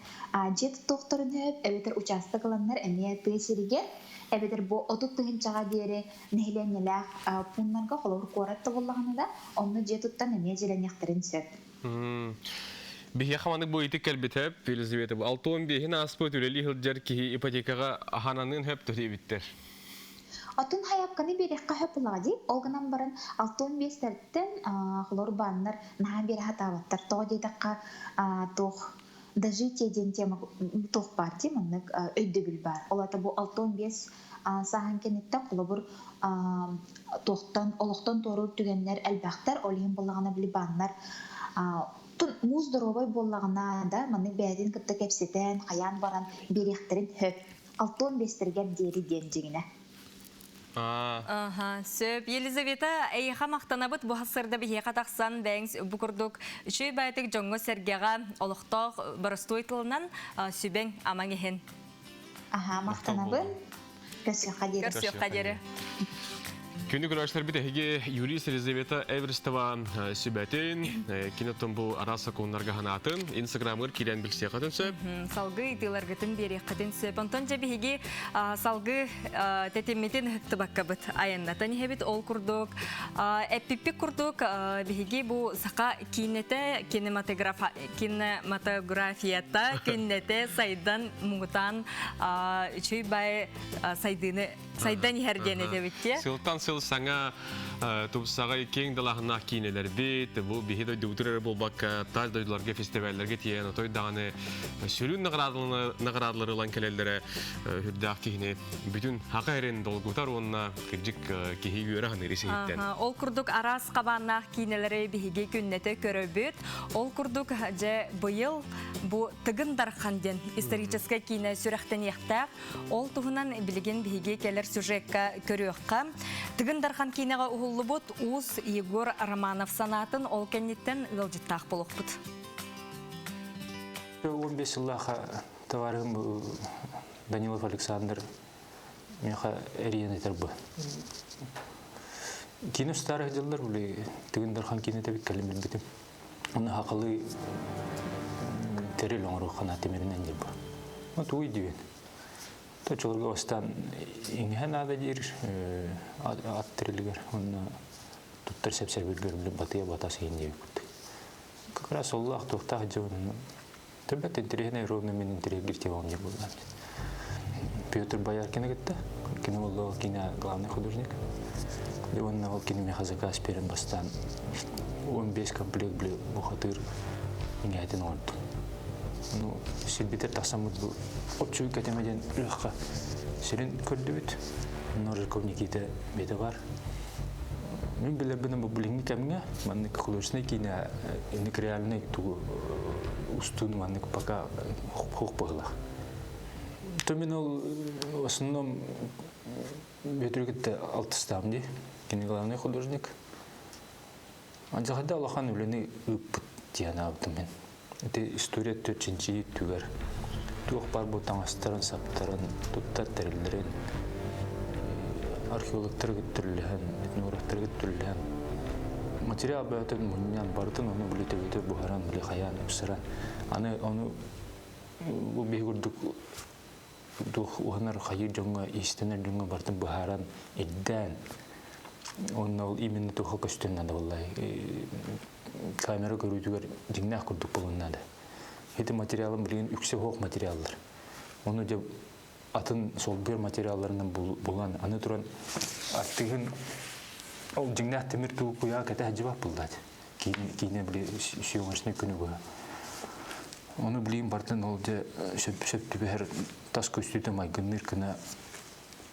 жет токторун хөп эбетер участок аланнар эме тесиргер эбетер бу отут тыгынчага дере нехленелер пуннарга хлор коратты боллаганда onu жетуттан эме желенектерин сөп. Бихе хаманды бу итик келбетеп, Елизавета, бу 65 аспыт үлели хылжар ки ипотекага ахананын хөп төтебиттер. Атын хаяпканы берекка хөп булади, олганан баран 65 терттен хлор баннар наха бер хатаваттар тоодидакка тох дожитие ден тема тох парти маннык өйдөбүл бар. Олата бу 65 сахан кенетте кулубур тохтан олоктон тору түгеннер элбактар олин буллагана били баннар тун муз здоровой боллагана да маны бәдин кытта кепсетен каян баран беректерин хөп 65 тергеп дери денжигине. Сөп Елизавета эйха мактанабыт бу хасырда бихе катаксан бәңс букурдук үшөй байтык жоңго сергега олокток барыстой тылынан сүбең амаңехен. Мактанабын. Көрсөк кадери. Күнү көрөштөр бит эге юрист Елизавета Эверстова сүбәтен кинотон бу араса коннарга ханатын Инстаграмыр кирен билсе катын сөп. Салгы итиларгытын бери катын сөп. Антон жаби хеге салгы тетемметен табаккабыт аяннатан хебит ол курдук. Эппипик курдук биһиги бу сака кинете кинематографията кинете сайдан мугутан чүй бай сайдыны сайдан хергене дебитте. Саңа тупсага кең далахна кинелер бит, бу бихидой дутурер болбакка таж дойларга фестивальлерге тиен той даны сүрүн наградлары ланкелелдере хүрдак кихне бүтүн хакайрен долгутар онна кыжык кихи гөрө нериситтен. Ол курдук арас кабаннах кинелери бихиге күннете көрөбүт. Ол курдук же быйыл бу тыгындар ханден исторический кине сүрәхтен яктак. Ол тугунан билген бихиге келер сюжетка көрөккә. Тыгындархан кинега ухуллубут Уз Егор Романов санатын ол кеннеттен ылжыттақ болуқпыт. 15 жыллаха товарым Данилов Александр меха эриен бу. Кино старых жылдар улы Тыгындархан кинете бит калемет битим. Оны хакылы терел оңру хана темеринен бу. Вот уйдү. Точолга остан иңһен ада дир аттырылгар оны туттар сепсер билбер батыя батасы инде күт. Как раз Аллах тохтах жонун. Төбөт интерегне ровно мен интерегирте онje булган. Петр Бояркин гетте. Кинолог, главный художник. И он на кино заказ перен бастан. Он без комплект был бухатыр. Не один он. Ну, сильбитер тасамут был. Отчуй катемеден легко. Сирен көрдүбүт. Норковниките бете бар. Мен билебинем бу билинги кемге, манны художественный кино, ник реальный ту устун манны пока хук было. То мен в основном ветрюгетте алтыстамди, кино главный художник. Анжахада Аллахан үлени үппүт дияна мен. Это история 4-нчи түгөр. Тух бар бу таңастарын саптарын, туттар терилерин, археологтар гөттүрүлгөн, этнографтар гөттүрүлгөн. Материал бөтөн муньян бардын, аны билете бухаран, биле хаян, упсаран. Аны бу бегурдук дух уханар хайыр жоңга истенер жоңга бардын бухаран идден Он именно тухал костюм надо было. Камера көрүтүгөр жиңнах курдук болун надо. Эти материалым билген үксе хок материалдар. Оны деп атын солгер материалларынан булган. Аны туран аттыгын ол жиңнах темир туу куя кете жибап булдат. Кейне биле сүйөңөшүнө күнүгө. Оны билген бартын ол же шөптү бер тас көстүтө майгыныр кына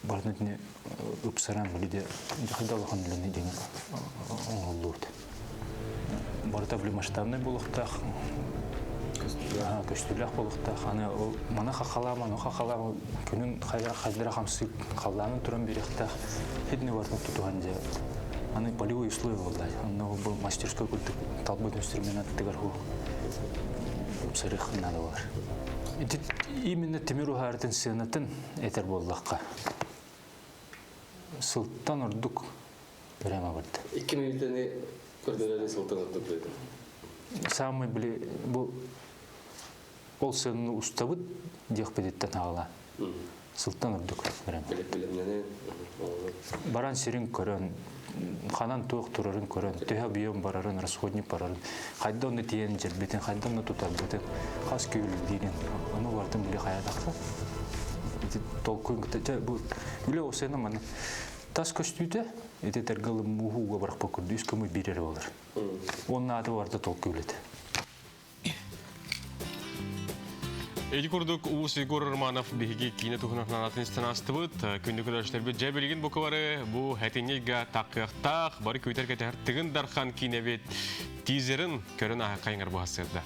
бардын упсарам биле жахдалхан биле деген оллут. Барда биле масштабный булуктак. Көстүлөк булуктак. Аны мана хакалама, күнүн хайдара хамсы калланы туран беректак. Хедне бартын тутуган же. Аны полевой условия булды. Аны бул мастерской курдук талбый инструменттер ху. Сырых надо бар. Именно Темиру Хартын сынатын этер боллакка. Сылттан урдук берема барды. 2 минуттаны көрдөлөрүн сылттан урдук берди. Самый биле бу ол сынны устабыт дехпедеттен ала. Сылттан урдук берема. Баран сирин көрөн, ханан тук турарын көрөн, төһө бүйөм барарын, расходник барарын. Хайдонны тиен жербетен, хайдонны тутабетен, хас көйлү деген. Аны бардым биле хаядакта. Толкуй гыта бу биле осена мана тас көстүдө эте тергалы мууга барак покурду үскөмө бирер болор. Онун аты барда толкуйлет. Эди курдук Уус Егор Романов биһиги кине тухунахнан атын станастыбыт. Күндү көрөштөрбү жабилген буквары бу хатинега такыктак бары көйтөргө тартыгын дархан кинебет тизерин көрөн кайыңар бу хасырда.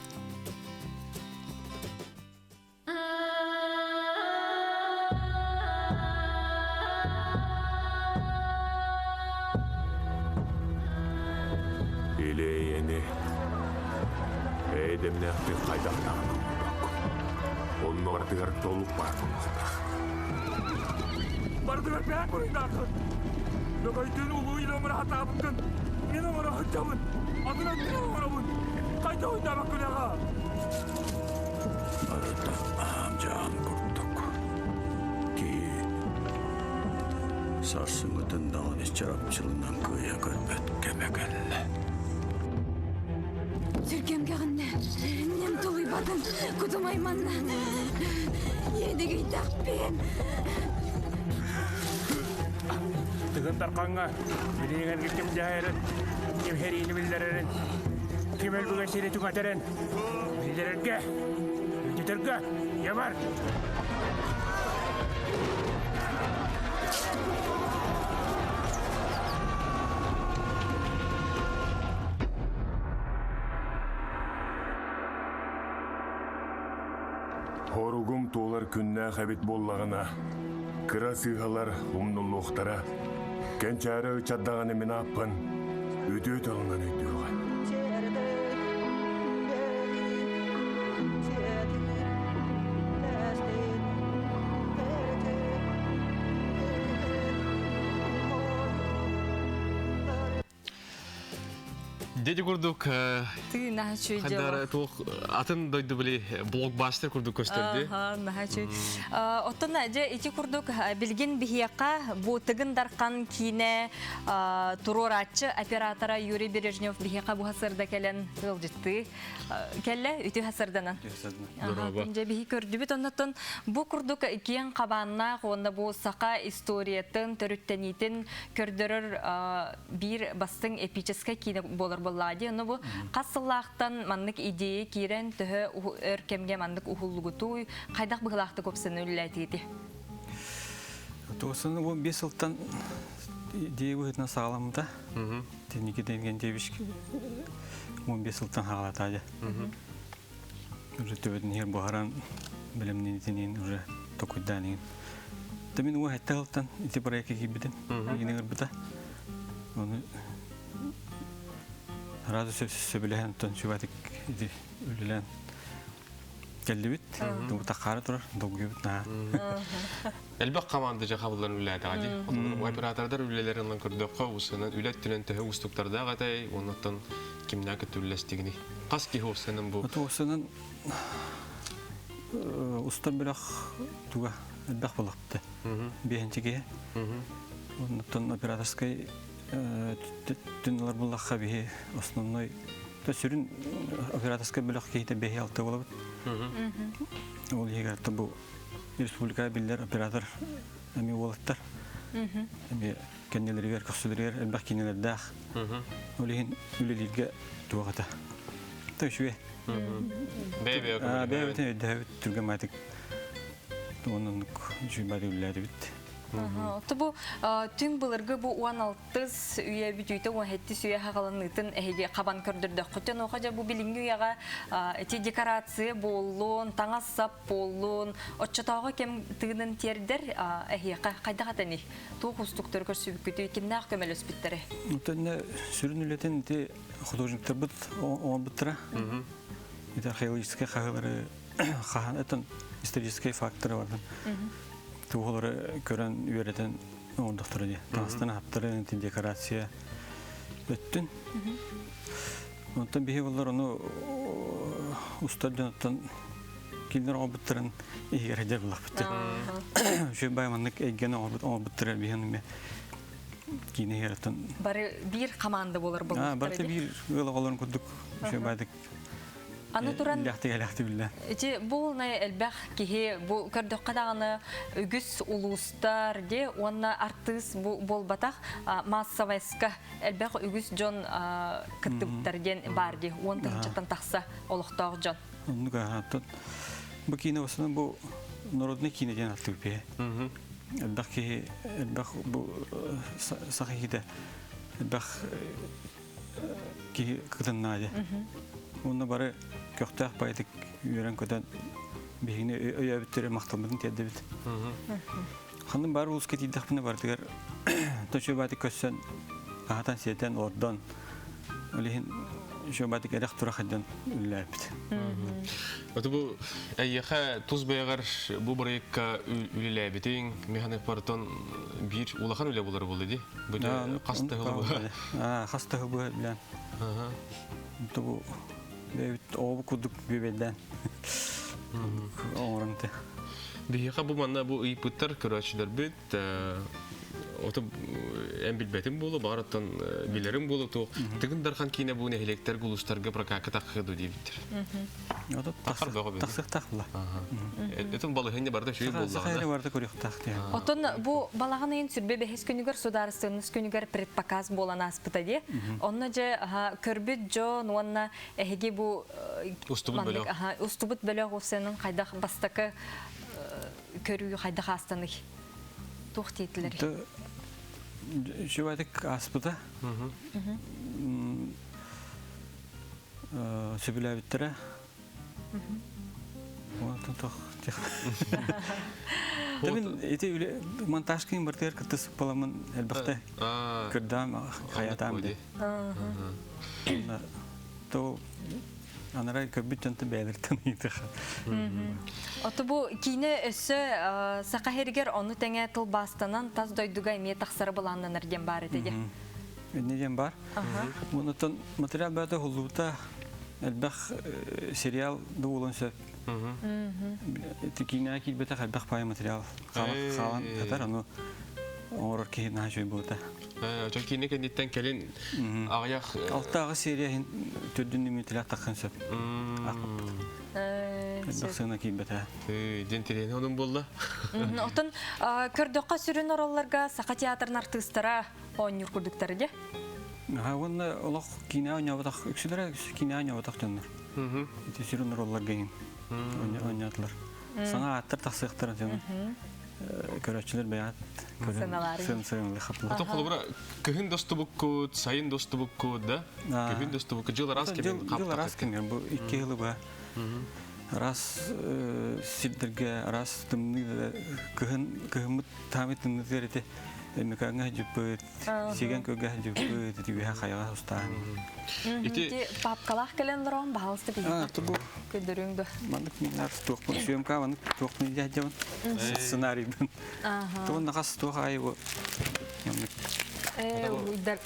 Илейени эдемне кайдактаган onun ortaya toluk var. Bardılar ben burayı Lokaytın uluğuyla mırahat abıktın. Yine mırahat çavun. Adına dine mırabın. Kayda oynamak günaha. Arada amcağın kurttuk. Ki sarsıngıtın dağın işçarapçılığından kıyıya görmet kemekelle. Türkemge anne, nem toluy badın, kutumaymanna. Yedigi takpin. Tıgın darkanğa, bilinen kim cahırın, kim herini bildirenin, kim elbüge seni tükaterin, bildirirge, bildirirge, yamar. Хоругум туолар күннә хәбит боллағына, кыра сыйғалар умнуллуқтара, кәнчәрі ұчаддағаны мен аппын, өтөт алынған өтөға. Деди курдук. Ты нахачу Хандар тух атын дойду били блокбастер курдук көстөрдү. Нахачу. Оттон же ити курдук билген бихияка бу тыгын даркан кине турорачы оператора Юрий Бережнев бихияка бу хасырда келен ылжытты. Келле үтү хасырданан. Же бихи көрдүбүт оннотон бу курдук кийин кабанна онда бу сака историятын төрүттенитин көрдөрөр бир бастың эпический кине болор боллади. Но бу касыллактан маннык идея кирен төһө өркемге маннык ухуллугутуй кайдак быгылакты көпсүн үлләтиди. Тосын бу 5 жылдан идея быгытна сагаламда. Техники деген дебиш 15 жылдан хагалатады. Уже төбөдөн хер бахаран билимнин тенин уже токуйдан. Тамин у хатталтан ити проекти гибиден. Игенер бута. Оны Разу сөбілеген тұн шүбәтік үлілен келді біт. Тақары тұрар, доғы біт. Әлбәқ команда жа қабылдан үләді ғади. Оператордар үлелерін көрдіққа ұсынан үләт түнен түхі ұстықтарда ғадай, онықтан кімна күтті үләстігіні. Қас кейі ұсынан бұл? Ұсынан ұстар бірақ туға әлбәқ болықты. Бейінші кейі. Онықтан операторскай Тünler bullakka bihi основной. То сүрін операторская бөлек кейті бәхи алты болып. Ол егер бұл республика білдер оператор әме олаттар. Әме кәнелерігер, көксілерігер, әлбәқ кенелердәқ. Ол еген үлелерге туағата. Той шуе. Бәйбе түрге мәтік. Оның жүйбәді үлләді бітті. Тобу түн булыргы бу 16 үйе бүтүйте 17 үйе хагаланытын эһиге кабан көрдүрдө. Хотон окажа бу билинги уяга эти декорация боллун, таңассап боллун, отчотого кем тыгынын тердер эһи кайда катани. Туу хустуктөр көрсүбүкүтү кимнак көмөлөс биттери. Утенне сүрүнүлөтен те художниктер бит он биттера. Это археологические хагалары, это исторические факторы бар. Туғылары көрін үйеретін оңдықтыры де. Таңыстан аптыры декорация өттін. Онтан бейі олар оны ұстар жонаттан келдер оңбыттырын егер әдер бұлақ бітті. Шөй байманлық әйгені оңбыттыры бейініме кейіне еретін. Бары бір команда болар бұл? Барды бір ғылығыларын күрдік. Шөй байдық. Аны туран бул элбах кихи бу көрдөк кадаганы үгүс улустар де онна артыс бол батак массовайска элбах үгүс жон кыттыптарген бар де он тынчтан такса олуктак жон. Нуга тот бу кино осынан бу народный кино ден алтыпе. Элбах ки элбах бу сахиде элбах ки кытыннаде. Онна бары көктәк байдык үйрен көтен бейіне өйәбіттері мақталмадың тәді біт. Қандың бары ұлыс кетейдік бұны бардығар төші байдык көссен ағатан сетен ордан өлейін шо байдык әрек тұрақ әден үлі әбіт. Оты бұл әйеқа тұз бәйғар бұл бұрайыққа үлі әбітің механик партон бір улақан үлі болар болды де? Бұны қасты ғыл бұл? Қасты ғыл бұл білән. Бұл оғы күдік бебеден оңырымды. Бейіға бұл манна бұл ұйпыттар көрәтшілер бет, оты ән білбәтім болу, бағараттан білерім болу, түгін дархан кейіне бұл нәхелектер құлыстарға прокакы таққыды дейбіттір. Тақсық тақ бұла. Әтін балығын барды шөй болдағына. Отын бұл балағын ең сүрбе бәхес күнігер сударыстығыныз күнігер предпоказ болан аспыта де. Онна же көрбіт жон, онна әхеге бұл ұстыбыт бөліғ осының қайдақ бастақы көрігі қайдақ астаны тоқ тейтілері. Жуадық аспыта. Сөбілі әбіттірі. Оңатын тоқ теқ. Дәмін еті монтаж кейін бартығар күттісіп боламын әлбіқті күрдам, қаятам де. Анарай көбіт жонты бәдіртін етіқ. Оты бұл кейіне өсі сақа хергер оны тәңе тыл бастанан таз дойдуға еме тақсары бұланын әрден бар едеге? Неден бар. Мұнытын материал бәді ғылуыта әлбәқ сериал дұғылын сөп. Кейіне әкел бәті әлбәқ пай материал. Қалан қатар, оны оңырыр кейін жөй бұлыта. Жа кейіне кәндеттен кәлін ағаяқ... Алтағы серия түрдін үмітілі ақтақын сөп. Әлбәқ сығына кейін бәті. Ден терені оның болды? Отын көрдіққа сүрін оралларға сақа театрын артыстара оңыр күрдіктері де? Онда олақ кейіне ойнауытақ, үксілері кейіне ойнауытақ жонлар. Сүрін оралларға ең ойнатылар. Саңа аттар тақсықтарын жонлар. Көрәтшілер бәйат сығынлы қаплы. Отын қолы бұра күхін досты бұққуд, сайын досты бұққуд, да? Күхін досты бұққуд, жыл арас кемен қаптақ? Жыл арас кемен, бұл 2 жылы ба. Арас сілдерге, арас тымны күхіміт тамет тымны зерете мекаңа жүппөт, сеген көге жүппөт, түйе қайға ұстағын. Ити папкалақ кәлен ұрағын бағалысты бейді? Көдіріңді. Мандық мен арс тоқпын, сүйемка ванық тоқпын дәдеуін, сценарийбін. Тоғын нақас тоға айы бұл.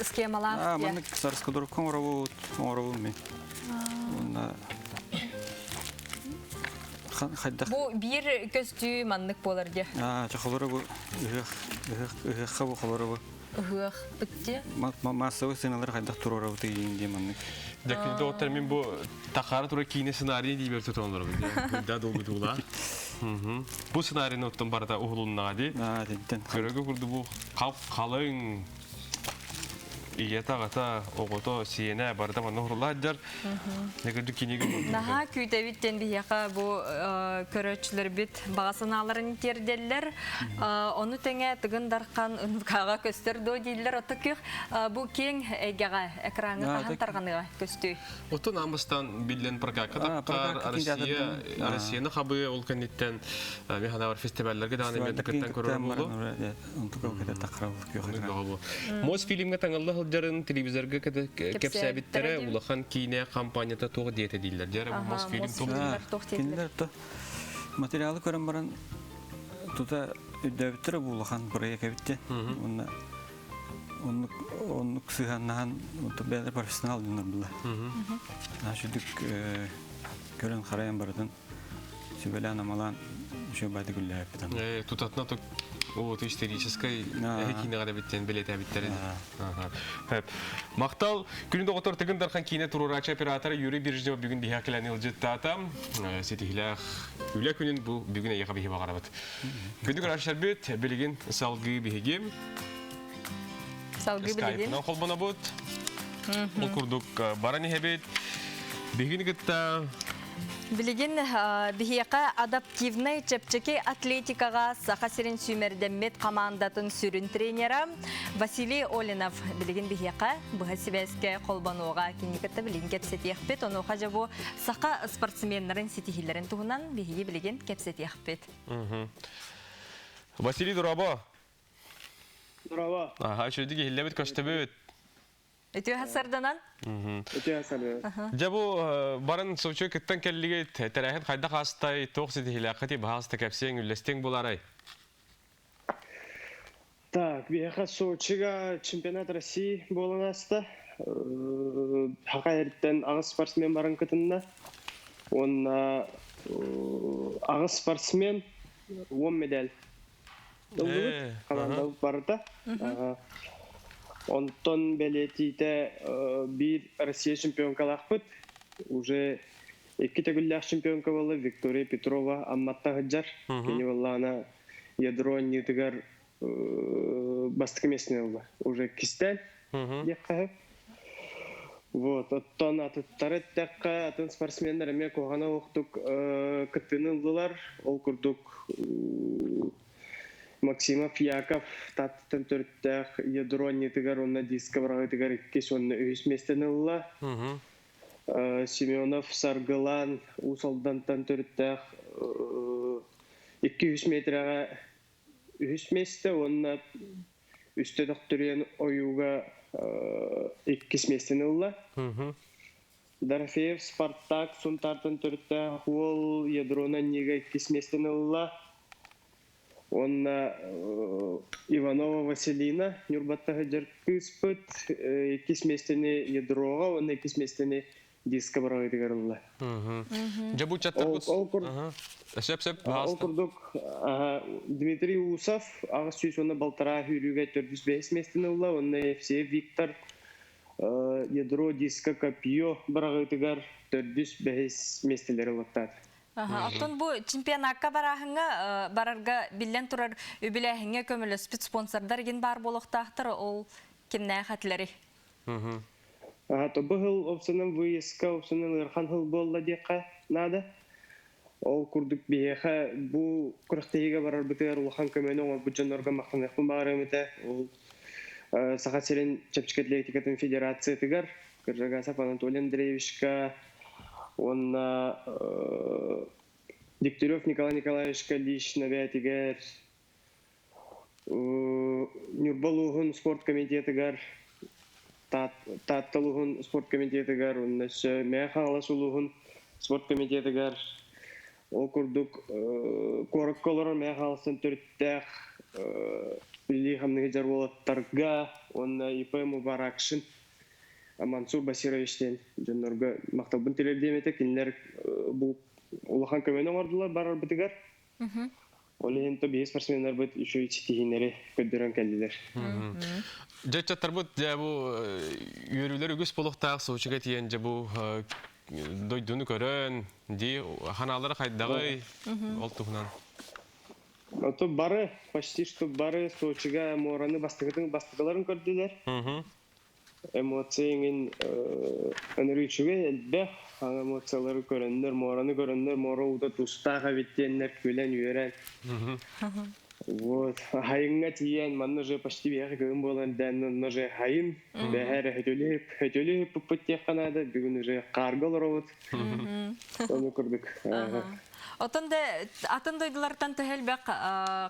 Схемалақ? Мандық сарысқа дұрыққан оңырауын мен. Бұл бір көзді мандық болар де? Чақылары бұл, ұйыққа бұл қалары бұл. ыгых битте. Массовый сценалар хайдах турора быты инде маннык. Дәкин доктор мен бу тахары тура кине сценарий дибер тутонлар бу. Да долгу дула. Бу сценарийны оттон барда угулунна ди. Титтен. Көрөгө курду бу калың иетагата огото сиене барда мана хурладжар. Негеди кинеге. Наха күйтәбиттен бияка бу көрөчлөр бит багасыналарын терделлер. Оны теңе тыгындаркан ынкага көстөрдө дилер. Отокук бу кең эгега экранга тахантарганыга көстүй. Ото намыстан билен прокатка Россияны хабы ол кенеттен механавар фестивальлерге даны мен кеттен көрөр болду. Мос фильмге таңылды жарын телевизорга кепсәбиттере улахан кине компанията тоғы диете дилер. Жары мос фильм тоғы. Материалы көрөн баран тута өдөбүттер улахан проект битте. Onu kısıhandan böyle profesyonel dinlerler. Aşıdık gören karayan bardın. Şöyle anlamalan şu bayda gülle yapıdan. Tutatna tok o истерической кинеге биттен билете биттер. Хеп. Мактал күнү доктор тыгындархан кине турурач оператору Юрий Биржнев бүгүн дихакланыл жыттатам. Сетихилах үле күнүн бу бүгүн яга бихи багарабыт. Күнү грашар бит билген салгы бихигем. Скайп на холбона бут. Ол курдук барани хебет. Бигин гытта Билеген бихияка адаптивный чепчеке атлетикага сахасирин сүймердеммет командатын сүрін тренера Василий Олинов билеген бихияка бухасибеске колбануга кинникетте билген кепсетиякпет. Оны хажабу саха спортсменнерин ситихилерин тугунан бихиги билеген кепсетиякпет. Василий Дурабо. Дурабо. Ага, шөйдіге хиллебет көштебет. Өтө хасарданан? Өтө хасарданан. Жабу барын соучу кеттен келлиге терахет қайда қастай тоқ ситихилақыти бағасты кәпсең үлестен боларай? Так, бияқа Сочига чемпионат России болын асты. Хақа ерттен ағыз спортсмен барын кітінна. Онна ағыз спортсмен 10 медаль. Команда барды. Онтон белетите bir Россия чемпионкалақ бұд. Уже екі тегілләқ чемпионка болды. Виктория Петрова амматта ғыджар. Кені болағына ядро нетігер бастық месіне болды. Уже кистәл дек қағып. Вот, оттон атыттары тәққа атын спортсмендер әме қоғана оқтық күттінің ұлылар. Ол күрдік Максимов Яков таттын төрттәк ядро нетігер онна дискі барағы тігер кеш онна өйіс местен ұлла. Семенов Саргылан ұсалдантан төрттәк 200 метрға өйіс месті, онна үсті доқтырен ойуға 2 местен ұлла. Дорофеев Спартак сұнтартын төрттәк ол ядрона неге 2 местен ұлла. Онна Иванова Василина Нюрбаттағы жарқыз бұд 2 местені ядрога, онна 2 местені дискі барағы дегер ұлла. Жабу чаттар бұд? Сөп-сөп, Ол күрдік Дмитрий Усов, ағыз сүйіс онна балтара хүріге 405 местені ұлла, онна Евсеев Виктор ядро дискі копье барағы дегер 405 местелері ұлаттады. Аттон бу чемпионатка барарга билен турар үбіләһіңе көмілі спецспонсордар ген бар болуқтақтыр, ол кемнә қатлары? Бұғыл опсының выеска, опсының ұрхан ғыл болла деқа нады. Ол күрдік бейеқа бұ күріқтейге барар бұтығар ұлған көмені оңар бұджан орға мақтан еқпін бағар өміті. Ол Саха Селен Чепчик-Атлетикатын Федерация тігар, Кыржагасов Анатолий Андреевичка, он Дегтярев Николай Николаевичка лично бәтігер, Нюрбалуғын спорт комитетігер, Татталуғын спорт комитетігер, Мәхаласулуғын спорт комитетігер, ол күрдік қорық колорын Мәхаласын түрттәқ, Билли хамныгы жар болаттарға, он ИП Мубаракшин, Мансур Басировичтен жонорга мактабын телердеметек, кинилер бу улахан көмөнө ордулар барар битигер. Олеген то бие спортсменнар бит еще и тихинере көддөрөн келдилер. Жачаттар бут жабу үйрүлөр үгүс болуктаак соочуга тиен жабу дойдуну көрөн ди ханалары кайдагы ол тугунан. То бары почти что бары соочуга мораны бастыгаларын көрдүлөр. Эмоцияңын өнөрүчүгө элбе эмоциялары көрөндөр, мораны көрөндөр, моро уда тустага биттеннер күлен үйрен. Вот, хайынга тиен, манна же почти бияғы көгін болан дәнін, но же хайын, бәхәрі хөтөліп пұппыттек қанады, бүгін уже қарғыл ровыт. Оны көрдік. Отында атын дойдылардан төхел бәк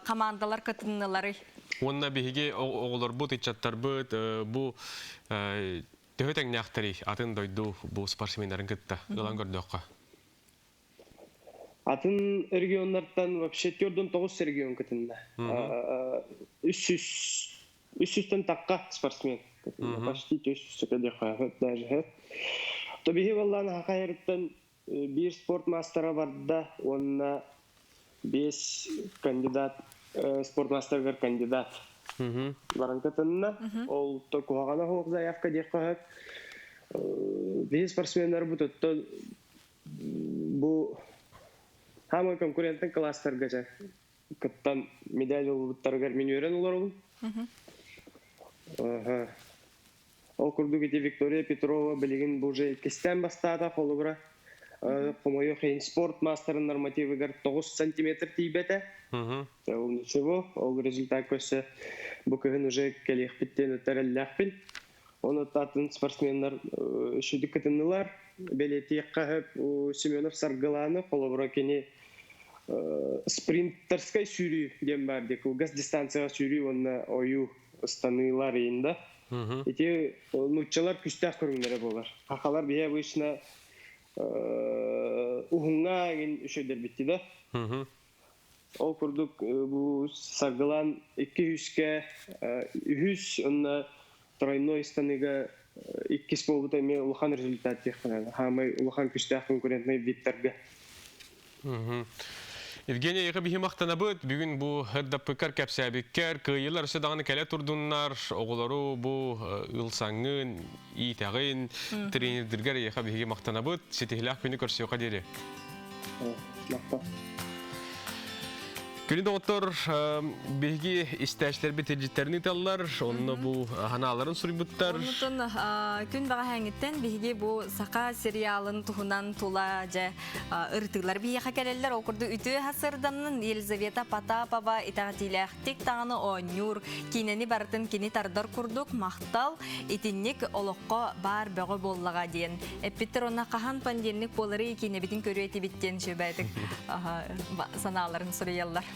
командалар кытынылары? Онна беге оғылар бұд, итчаттар бұд, бұ төхетен нәқтірі атын дойду бұ спортсмендерін кытта, ғылан көрді оққа. Атын регионлардан вообще 4-9 регион кытында. 300-тен таққа спортсмен. Почти 300-ке қойып даже. То беге болған хақайырыттан бір спорт мастера барды, онына 5 кандидат, спорт мастергер кандидат. Барын кытында, ол то куағана хоқ заявка дек қойып. Бе спортсменлер бұтытты бұл Хамы конкуренттің класстарға жа. Кыттан медаль олуттарғар мен өрен олар олу. Ол күрді кете Виктория Петрова білеген бұл жа кестен бастада қолығыра. Қомайы қейін спорт мастерын нормативі ғар 9 сантиметр тейбеті. Ол ничего, ол результат көсі бұл күйін уже келек біттен өттәрілләқ біл. Оны татын спортсменлар үшіді кітінілар. Белетек қағып Семенов Саргаланы қолығыра кені спринтерскай сүйрі дем бар дек. Газ дистанцияға сүйрі оны ойу ұстаныларейінді. Эти нұтчалар күстәқ көріңдері болар. Қақалар бейе бұйшына ұғынға еген үшедер бітті да. Ол күрдік бұл Саргалан 200-ке 100 оны тройной станыға 2 болбыта мен улахан результат текпінеді. Хамай улахан күштәқ конкурентный виттерге. Евгений, еғы бейі мақтана бұд, бүгін бұл ғырдаппықар кәпсәбіккер, күйілер үсі кәлі тұрдыңнар, оғылару бұл ұлсаңын, итағын, тренердергер еғы бейі мақтана бұд, сетігіләқ күні көрсі оқа дере. Мақта. Күні доғыттыр бейгі істәшілер бетелжеттерін италылар, онына бұл ғаналарын сұрый бұттар. Онытын күн баға әңіттен бейгі бұл сақа сериалын тұхынан тұла жа ұртығылар бейіға кәлелер. Оқырды үті ғасырданын Елизавета Потапова итағатиләқтік тағыны оңюр, кейнені барытын кені тардар күрдік, мақтал, етіннік олыққа бар бәғі боллаға дейін. Әппеттер ona қахан пандемник болары кейне бітін көрі әті біттен шөбәдік саналарын сұрыялар.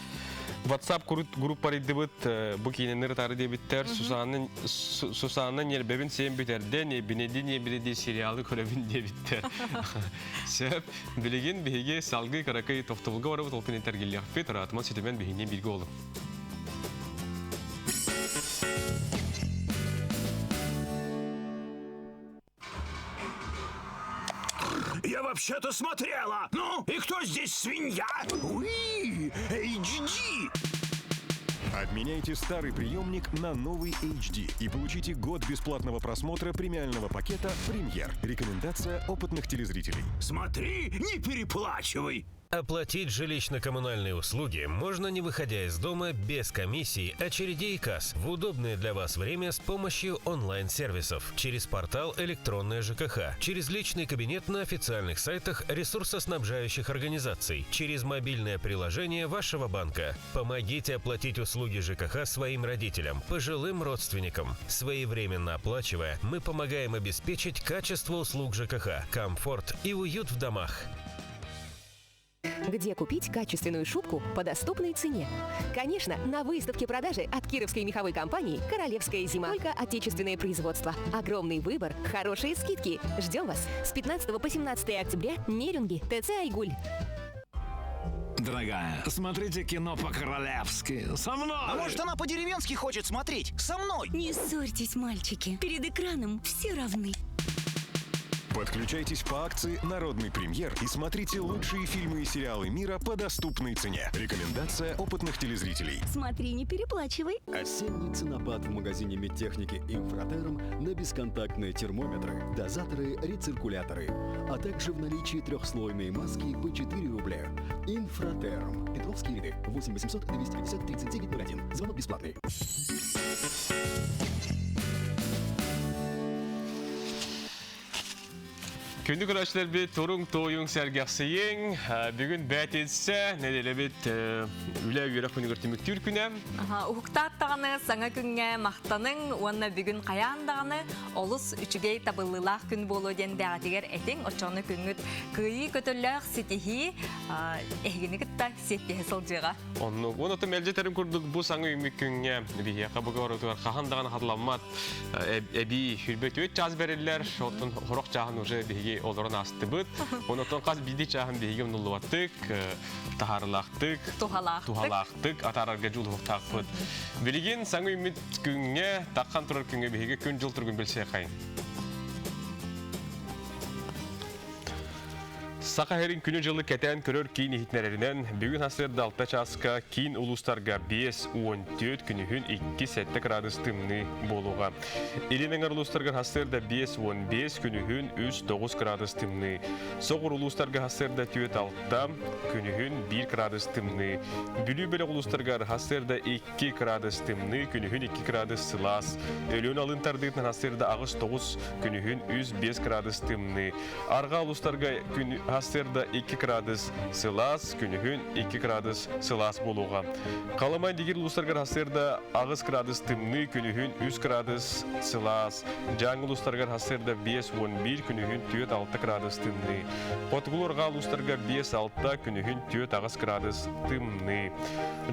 WhatsApp группары дебіт, бұл кейненер тары дебіттер, Сусанның елбәбін сен бітерді, не бінеді, не біледі сериалы көребін дебіттер. Сөп, білеген бейге салғы қарақай тоқтылығы барабы толпын етергелі ақпет, ұратыман сөйтімен бейінен білгі олым. Я вообще-то смотрела. Ну, и кто здесь свинья? Уи, HD. Обменяйте старый приемник на новый HD и получите год бесплатного просмотра премиального пакета «Премьер». Рекомендация опытных телезрителей. Смотри, не переплачивай. Оплатить жилищно-коммунальные услуги можно, не выходя из дома, без комиссий, очередей и касс, в удобное для вас время с помощью онлайн-сервисов, через портал «Электронная ЖКХ», через личный кабинет на официальных сайтах ресурсоснабжающих организаций, через мобильное приложение вашего банка. Помогите оплатить услуги ЖКХ своим родителям, пожилым родственникам. Своевременно оплачивая, мы помогаем обеспечить качество услуг ЖКХ, комфорт и уют в домах. Где купить качественную шубку по доступной цене? Конечно, на выставке-продаже от Кировской меховой компании «Королевская зима». Только отечественное производство. Огромный выбор, хорошие скидки. Ждем вас с 15 по 17 октября. Нерюнги, ТЦ «Айгуль». Дорогая, смотрите кино по-королевски. Со мной! А может, она по-деревенски хочет смотреть? Со мной! Не ссорьтесь, мальчики. Перед экраном все равны. Подключайтесь по акции «Народный премьер» и смотрите лучшие фильмы и сериалы мира по доступной цене. Рекомендация опытных телезрителей. Смотри, не переплачивай. Осенний ценопад в магазине медтехники «Инфратерм» на бесконтактные термометры, дозаторы, рециркуляторы, а также в наличии трехслойные маски по 4 рубля. «Инфратерм». Петровские ряды. 8 800 250 3901. Звонок бесплатный. Күнді көрәшілер бет тұрың тойың сәргәқсейін. Бүгін бәт етсе, неделі бет үлі-үйері күні көртімік түр күнем. Уқтаттағаны саңа күнге мақтаның, онына бүгін қаяндағаны олыс үчігей табылылақ күн болу ден бәғатегер әтің, очоны күнгіт күйі көтілләқ сетихи әйгіні күтті сеттехі сылжыға. Оны тұм әлжетерім көрдік бұл саңа үмік күнге бейе қабығы орытығар қағандағаны қатыламат әбей хүрбет өт жаз берілер, оттың құрақ жағын уже бейге оларын асты бұд. Онытын қаз биді чағын бейге ұнылуаттық, тахарылақтық, тухалақтық, атарарға жол ұқтақ бұд. Білеген саңы үміт күнге, таққан тұрар күнге бейге күн жыл тұргын білсе қайын. Сақа херин күні жылы кәтән көрөр кейін ихитнәрерінен бүгін асырды алта часқа кейін ұлыстарға 5-14 күнігін 2 градус тымны болуға. Елінің ұлыстарға асырды 5-15 күнігін 3-9 градус тымны. Соғыр ұлыстарға асырды 4-6 күнігін 1 градус тымны. Бүлі бөлі ұлыстарға асырды 2 градус тымны күнігін 2 градус сылас. Өлін алынтардығын асырды ағыз 9 күнігін 5 градус тымны. Арға ұлыстарға Асырда 2 градус сылас, күнігін 2 градус сылас болуға. Қаламайн дегер ұлыстарға асырда ағыз градус тымны, күнігін 3 градус сылас. Жаңыл ұлыстарға асырда 5-11, күнігін 4-6 градус тымны. Қотығыл орға ұлыстарға 5-6, күнігін 4 градус тымны.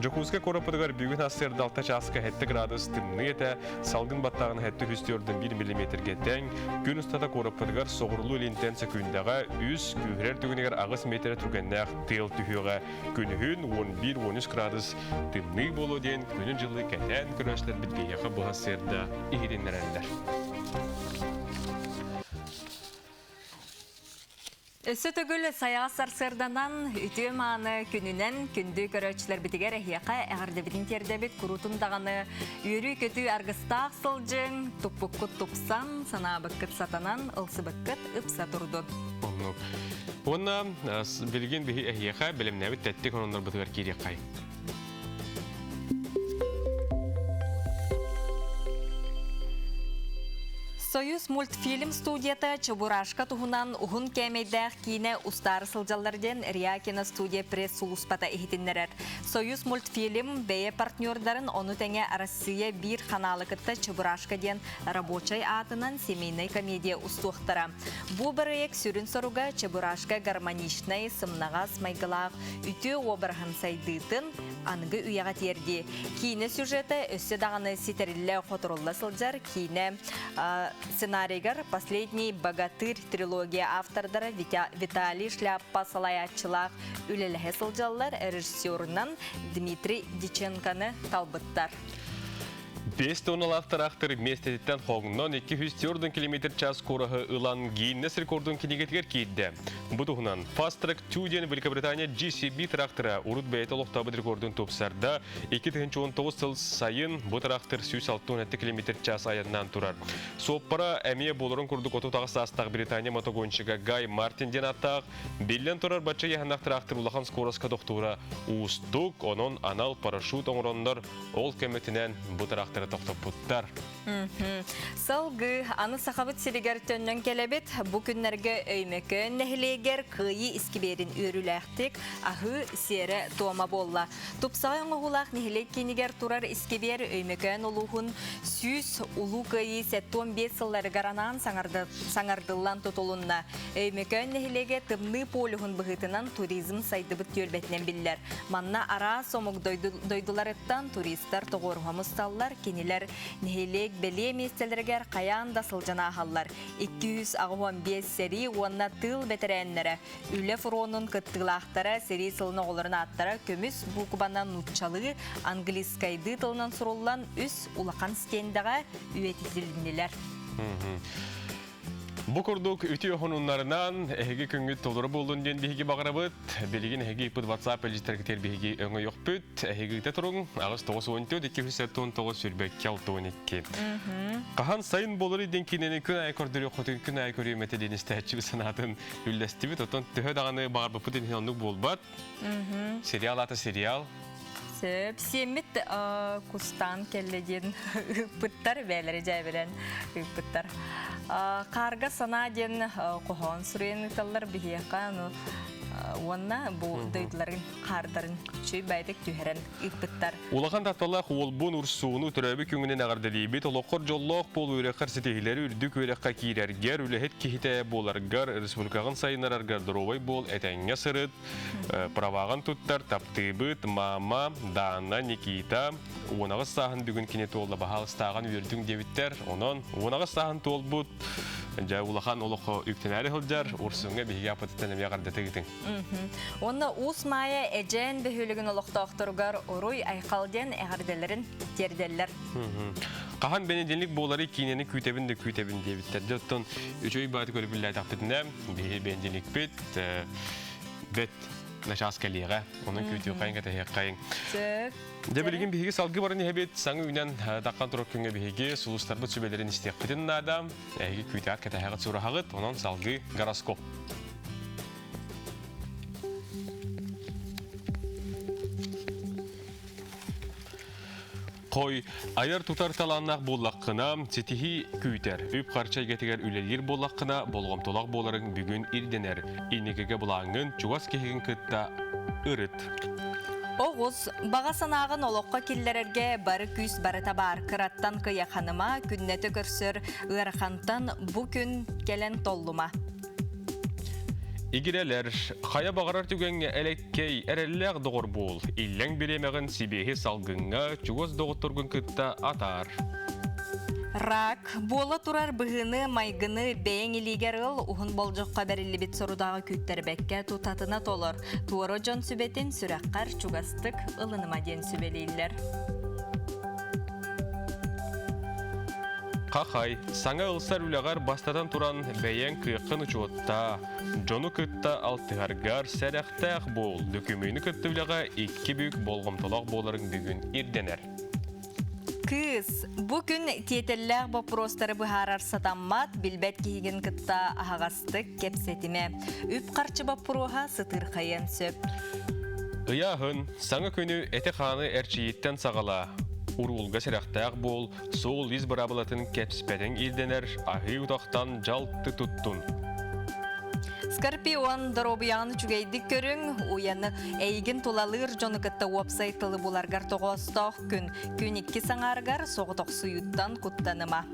Жокузға қорапыдығар бүгін асырда 6 часқа 7 градус тымны еті, салғын баттағын 7-1 мм геттен, күн ұстата қорапыдығар соғырлы лентенсі күндағы 3 күйірер түгінегер ағыз метрі түргеннәқ тел түхіға күнігін 11-13 градус тымны болу ден күнін жылы кәтән күрәшілер бітбейеқі бұға серді игеренлерәндер. Өсі түгіл саясар сырданан үті маны күнінен күнді көрөчілер бітігер әхияқа әғірді бітін терді біт күрутындағаны үйрі көті арғыстақ сылжың, тұппыққыт тұпсан, сана бұққыт сатанан ұлсы бұққыт ұпса тұрды. Оны білген бігі әхияқа білімнәбіт тәттік онындар бұтығар керек қай. Союз мультфильм студията Чебурашка туһунан уһун кемейдәх кине устар сылжаллардан Риакина студия пресс сулуспата ихитиннерер. Союз мультфильм бәе партнердарын оны тәңе Россия бир ханалыкытта Чебурашка ден рабочай атынан семейный комедия устуқтара. Бу проект сүрін соруга Чебурашка гармоничный сымнағас майгылақ үті обырхан сайдытын анығы уяға терді. Кине сюжеті өсі дағаны сетерілі хоторулла сылжар кине сценарийгар «Последний богатырь» трилогия автордары Виталий Шляпа Салаятчылақ үлелігі сылжалар режиссерынан Дмитрий Диченканы талбыттар. 5 тонналақтар ақтыр местететтен хоғыннан 204 км/час қорығы ұлан гейнес рекордын кенегетігер кейді. Бұтығынан Fast Track 2-ден Великобритания GCB тракторы ұрыт бәйті лоқтабыд рекордын топсарда 2019 сыл сайын бұл трактор 160 км/час айыннан тұрар. Соппара әмие болырын күрдік отутағы састақ Британия мотогоншыға Гай Мартинден аттақ белден тұрар бача яғынақ трактор ұлақан скороска доқтуыра ұстық, оның анал парашют оңырондар ол кәметінен бұл трактор тоқтап бұттар. Сылғы аны сақабыт сиригер төннен келебет, бұ күннерге өймекөн нәхілегер қыйы искиберін өріләқтік, ағы сері тома болла. Тупсағын оғылақ нәхілек кенігер тұрар искибер өймекөн олуғын сүйс ұлу қыйы 15 сыллары гаранан саңардылан тұтылынна. Өймекөн нәхілеге тымны полуғын бұғытынан туризм сайдыбыт көлбетінен білдер. Манна ара сомық дойдыларыттан туристар тоғырғамысталлар кенелер нәхілек беле местелергер қаян да сылжана ағалар. 215 сери онна тыл бетерәннері. Үлі фуронын кыттығылақтары сери сылыны оларына аттары көміс бұқыбанан нұтчалы англискайды тылынан сұрулан үс улақан стендаға үйетізілінелер. Bu kurduk ütü honunlarından ehegi küngüt toluru bolun den bihigi bagarabıt. Beligin ehegi iput WhatsApp eljistergiter bihigi öngü yok büt. Ehegi te turun ağız 914 219 sürbek kaltonik. Kahan sayın bolori denkineni gün ay korduru xotun gün ay körü metedin istehçi sanatın üllestivi toton töhö dağını bağır bu den hanlık bolbat. Serial ata serial. Semit kustan kellegen ıpıttar beleri cayveren ıpıttar. Karga sana den kohon süren tallar bihiyaka no Ona bu duyduların kardarın çöy baydık tüheren ıpıttar. Ulağan tatalla olbun ursuğunu türebi küngüne nağardalibet olokor jolloq bol ürekar sitehleri ürdük ürekka kirerger ülehet kihite bolargar Respublikağın sayınarar dorovay bol etenge sırıt pravağın tuttar taptыбыт Mama, Dana, Nikita Onağız sahan bugün kineti olla bahalыстağın ürdün devitter onun onağız sahan tolbut Ja ulağan oloqo üktenari hıljar ursuğuna bihiga apatitanem yağardata gitin. Onda usmaya ejen behülügün oloqtaqtırgar oruy ayqalden eğardelerin terdeller. Qahan benedinlik bolari kineni kütebin debitler. Döttün üçöy batı körü billahi taqtidinem bihi benedinlik bit bet naşaskaliga onun kütüğü qayınga tehqayın. Debeligin bihigi salgı barını hebet sanı ünen daqan turokkunga bihigi sulustarbu sübelerin istiqbitin adam ehigi kütüğat katahagat surahagıt onun salgı garaskop. Koy ayar tutar talannak bollaqına setihi küyter. Üp qarça getiger ülelir bollaqına bolğomtolaq boların bugün irdener. İnekege bulağın çugas kehigin kıtta ırıt. Oğuz, bağa sanağın oloqqa killererge barı küs barı tabar kırattan kıya hanıma günne tökürsür ırakantan bu gün gelen tolluma. İgireler, xaya bağırar tügenge elekkey erelleğ doğur bol. İllen bilemeğin sibehi salgınga çugoz doğuturgun kıtta atar. Rak, bola turar bıhını, maygını, beğen iliger ıl, uhun bolcukka berilli bit sorudağı kütterbekke tutatına tolur. Tuoro jon sübetin sürakkar çugastık ılınıma den sübeliyler. Qahay, sana ılsar ülegar bastadan turan beyen kıyıqın uçuotta. Jonu kıtta altıgargar seraqtaq bol. Dökümünü kıtta ülega iki büyük bolğomtolaq boların bugün irdener. Kız, bugün tieteller вопростары быхарар сатаммат, билбет кийген кытта ахагастык кепсетиме. Үп қарчы вопроға сытыр қайын сөп. Ияхын, саңа күні әте қаны әрчейеттен сағала. Урулга серақтақ бол, сол из барабылатын кепспәдің илденер, ахи утақтан жалты туттун. Скорпион доробияны чүгейдік көрің, уяны әйгін тулалыр жоны кытта уапсайтылы буларгар тоғыстақ күн икки саңаргар соғытық суюттан куттаныма.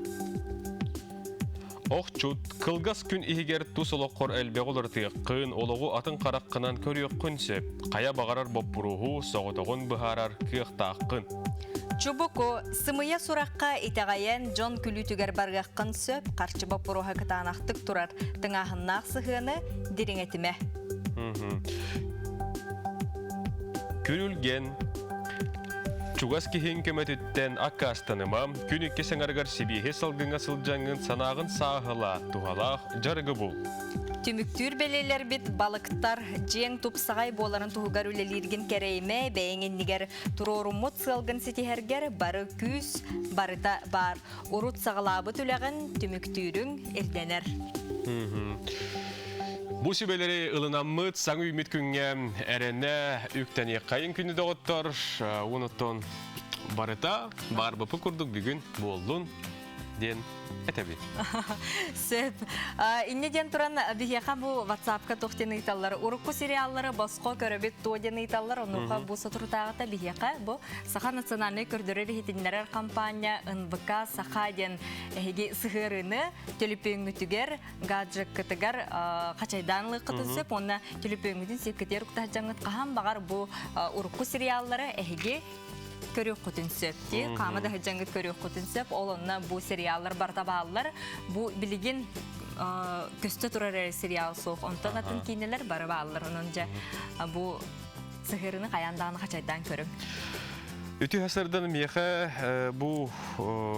Оқчут, кылгас күн ихигер тусылоққор әлбе олырты қын олығы атын қараққынан көрек күнсеп, қая бағарар боппұруху соғытығын бұхарар киықтақ қын. Чубуко, сымыя сураққа итағайын жон күлі түгер барғаққын сөп, қарчы боппұруға кытанақтық тұрар, тыңағыннақ сығыны дереңетіме. Күрілген Чугас кихин көмөтүттен аккастаныма, күн икке саңаргар сибиhe салгыңа сылжаңын санағын сағыла, туғалақ жарығы бұл. Түмүктүр белелер бит балыктар жең тупсагай боларын тугар үлелирген керейме бейңеннигер турорумут сылгын сетихергер бары күз барыта бар урут сагалабы түләгән түмүктүрүң эрденер. Бу сибелери ылынаммыт саңы үмит күнгә әрәнә үктәне кайын күні доготтор, уныттон барыта бар бупы курдук бүгүн болдун ден этеби. Сөп. Иннеден туран бихеха бу WhatsApp-ка тохтен италлар, урукку сериаллары баско көрөбит тоден италлар, онука бу сатуртагата бихеха бу Саха национальный көрдөрөр хитиннер компания НВК Саха ден эги сыгырыны телепеңүтүгер гаджет кытыгар качайданлык кытысып, онна телепеңүтүн секретер уктажаңыт кахан багар бу урукку сериаллары эги көрөк көтүнсөп, камада хажаңыт көрөк көтүнсөп, олонна бу сериаллар бартабаллар, бу билигин көстө турар сериал соқ, онтан атын кинелер барабаллар, ононжа бу сыгырыны каяндаганы качайдан көрөм. Үтү хасырдан меха бу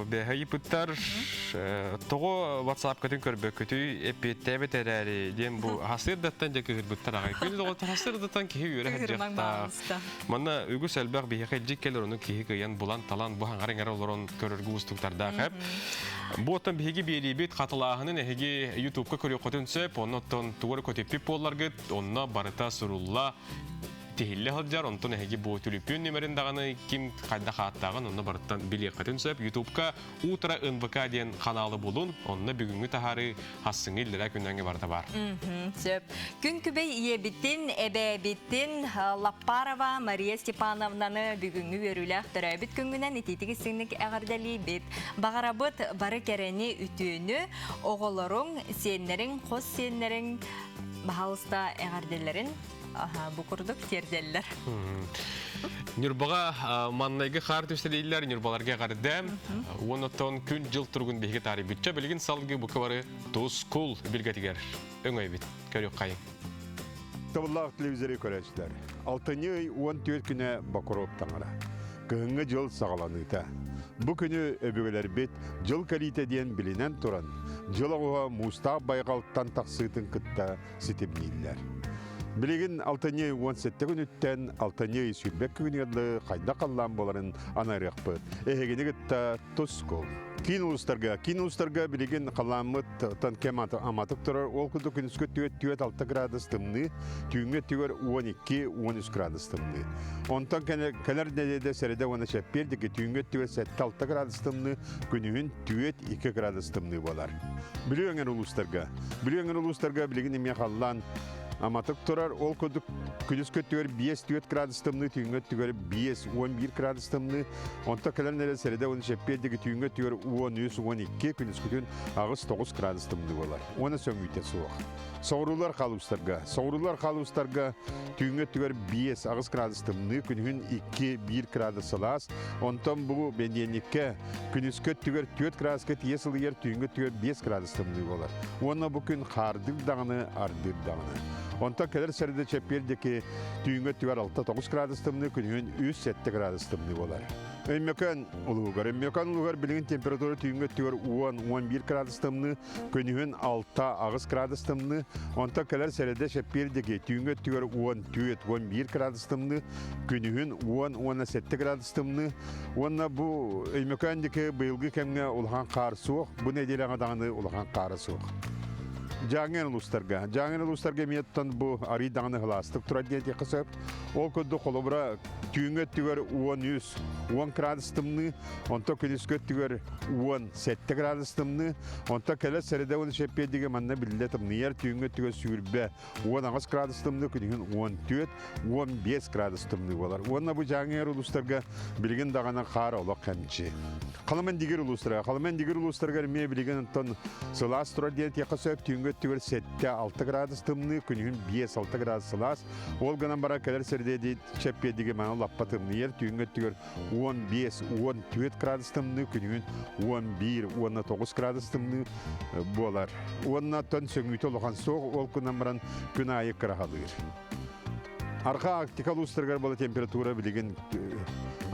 бехай пыттар того WhatsApp катын көрбөк көтү эпеттебе терәри дем бу хасырдаттан жакы гырбыттар агай. Күнү дого хасырдаттан ки юрә хаҗакта. Мана үгү сәлбәк бехай жиккелер уну ки кыян булан талан бу хаңарыңар олорон көрөргү устуктарда хәп. Бу оттан беги берибет катылаһынын эге YouTube-ка көрө котунсеп, оннан тугар көтөп болларга онна барыта сурулла тихилле хаджар онтон эги бу түлүпүн нөмерин даганы ким кайда хаттаган онна барыттан биле котунсеп YouTube-ка утра НВК ден каналы болун, онна бүгүнгү тахары хассыңы илдера күннәңге барда бар. Сөп. Күн күбей иебиттин, эбебиттин Лаппарова Мария Степановнаны бүгүнгү өрүләк төрөбит күнгүнен ититиги синник әгәрдәли бит. Багарабыт бары керени үтүнү, оголоруң, сеннериң, кос сеннериң бахалыста әгәрдәләрен бу курдук терделлер. Нюрбага маннайгы хар төстелейлер, нюрбаларга гардам. Онотон күн жыл тургун беги тари бүтчө билген салгы бу кабары Тоскул билгетигер. Өңөй бит. Көрөк кайын. Табыллах телевизоры көрәчләр. 6-14 көне Бакуров таңара. Кыңгы жыл сагаланыта. Бу күнү өбөгөлөр бит жыл калитеден билинен туран. Жылыга Мустаф Байгалтан таксытын кытта ситемнилер. Билеген 6-17 күнүттен 6 сүйбек күнүгөрлө кайда калган боларын анарыкпыт. Эгени гытта Тоскул. Кинустарга билеген каламыт танкемат аматык турар. Ол күндө күнүскө 4-6 градус тымны, түйүнгө төгөр 12-13 градус тымны. Онтан кенердеде середе оны шеппердики түйүнгө төгөр 7-6 градус тымны, күнүн 2 градус тымны болар. Билеген улустарга билеген эме калган аматык турар, ол күндө күнүскө төгөр 5-4 градус тымны, түйүнгө төгөр 5-11 градус тымны. Онта кенердеде середе оны шеппердики түйүнгө төгөр 13-12, күнүскөтүн агыс 9 градус тымны болар. Оны сөңүйтө суук. Соорулар калустарга түйүнгө төгөр 5 агыс градус тымны, күнүн 2-1 градус салас. Онтон бу бенденникке күнүскө төгөр 4 градуска тиесил ер түйүнгө төгөр 5 градус тымны болар. Оны бу күн кардыр даганы, ардыр даганы. Онта келер серде чеппердики түйүнгө төгөр 6-9 градус тымны, күнүн 3-7 градус тымны болар. Өймөкөн улугар билген температура түйүнгө төгөр 10-11 градус тымны, күнүн 6 агыс градус тымны. Онта келер серде чеппердики түйүнгө төгөр 14-11 градус тымны, күнүн 10-17 градус тымны. Онна бу өймөкөндики быйылгы кемге улган кар суuk, бу неделяга дагы улган кар суuk. Жаңын улустарга меттан бу ари дагы хластык турат диете кысып, ол көддө колобра түйүнгө төгөр 10 градус тымны, онто күнүскө төгөр 17 градус тымны, онто келе середе оны шеппедиге манна билде тымны түйүнгө төгөр сүйүрбө 10 градус тымны, күнүн 14-15 градус тымны болар. Онна бу жаңын улустарга билген дагана кар олок камчы. Калман дигер улустарга ме билген тон сылас турат диете кысып, түйүнгө төгөр 7-6 градус тымны, күнүн 5-6 градус сылас. Ол гынан бара келер середе шеппедиге мана лаппа тымны түйүнгө төгөр 15-14 градус тымны, күнүн 11-19 градус тымны болар. Онна тон сөңүйтө олган соқ, ол күнан баран күн айы кырахалыр. Арка Арктика улустарга бола температура билеген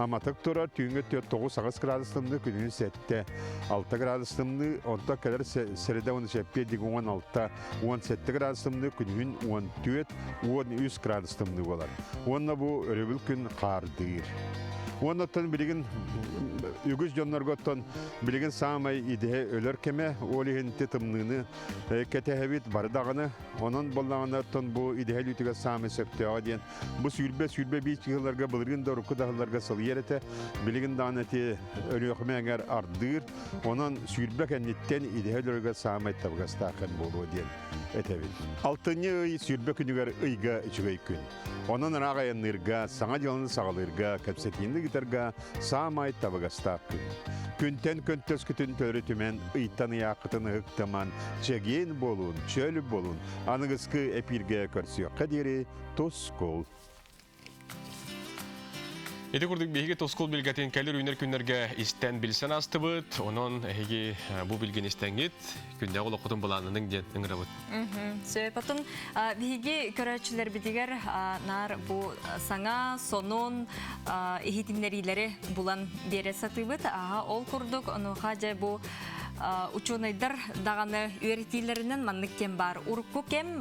аматык турар, түйүнгө 9 градус тымны, күнүн 7-6 градус тымны, онта келер середе оны шеппедиге 16-17 градус тымны, күнүн 14-13 градус тымны болар. Онна бу өрөбүл күн кардыр. Оннан билеген үгіз жоннарготтан билеген самай идея өлөр кеме олиген тымныны кетехебит бардаганы, онон боллаганаттан бу идея лүтүгө самай сөптөөгө ден бу сүйлбе бич жылдарга былыргын дорукку дагыларга сыл ерете билеген данати өрөкмеңер ардыр, онон сүйлбе кенниттен идеяларга самай табгастакын болуу ден этебит. 6 сүйлбе күнүгөр ыйга үчүгөй күн. Онон рагайынырга, саңа жылын сагалырга, кепсетинди гитарга самай табыгастак күн. Күнтен көнтөс күтін төрі түмен ыйттаны яқытын ыктаман, чеген болун, чөлі болун, анығызқы эпирге көрсіё қадері Тоскул. Эти курдук беги тоскол билгатен калер үнер күннерге истен билсен астыбыт, онон эги бу билген истенгит, күндә ул окутун буланының ден ыңырабыт. Потом беги көрәчләр битигәр нар бу саңа сонун ихитиннәриләре булан бересатыбыт. Ол курдук ону хаҗа бу ученыйдар даганы үйрәтиләреннән маннык кем бар. Урукку кем,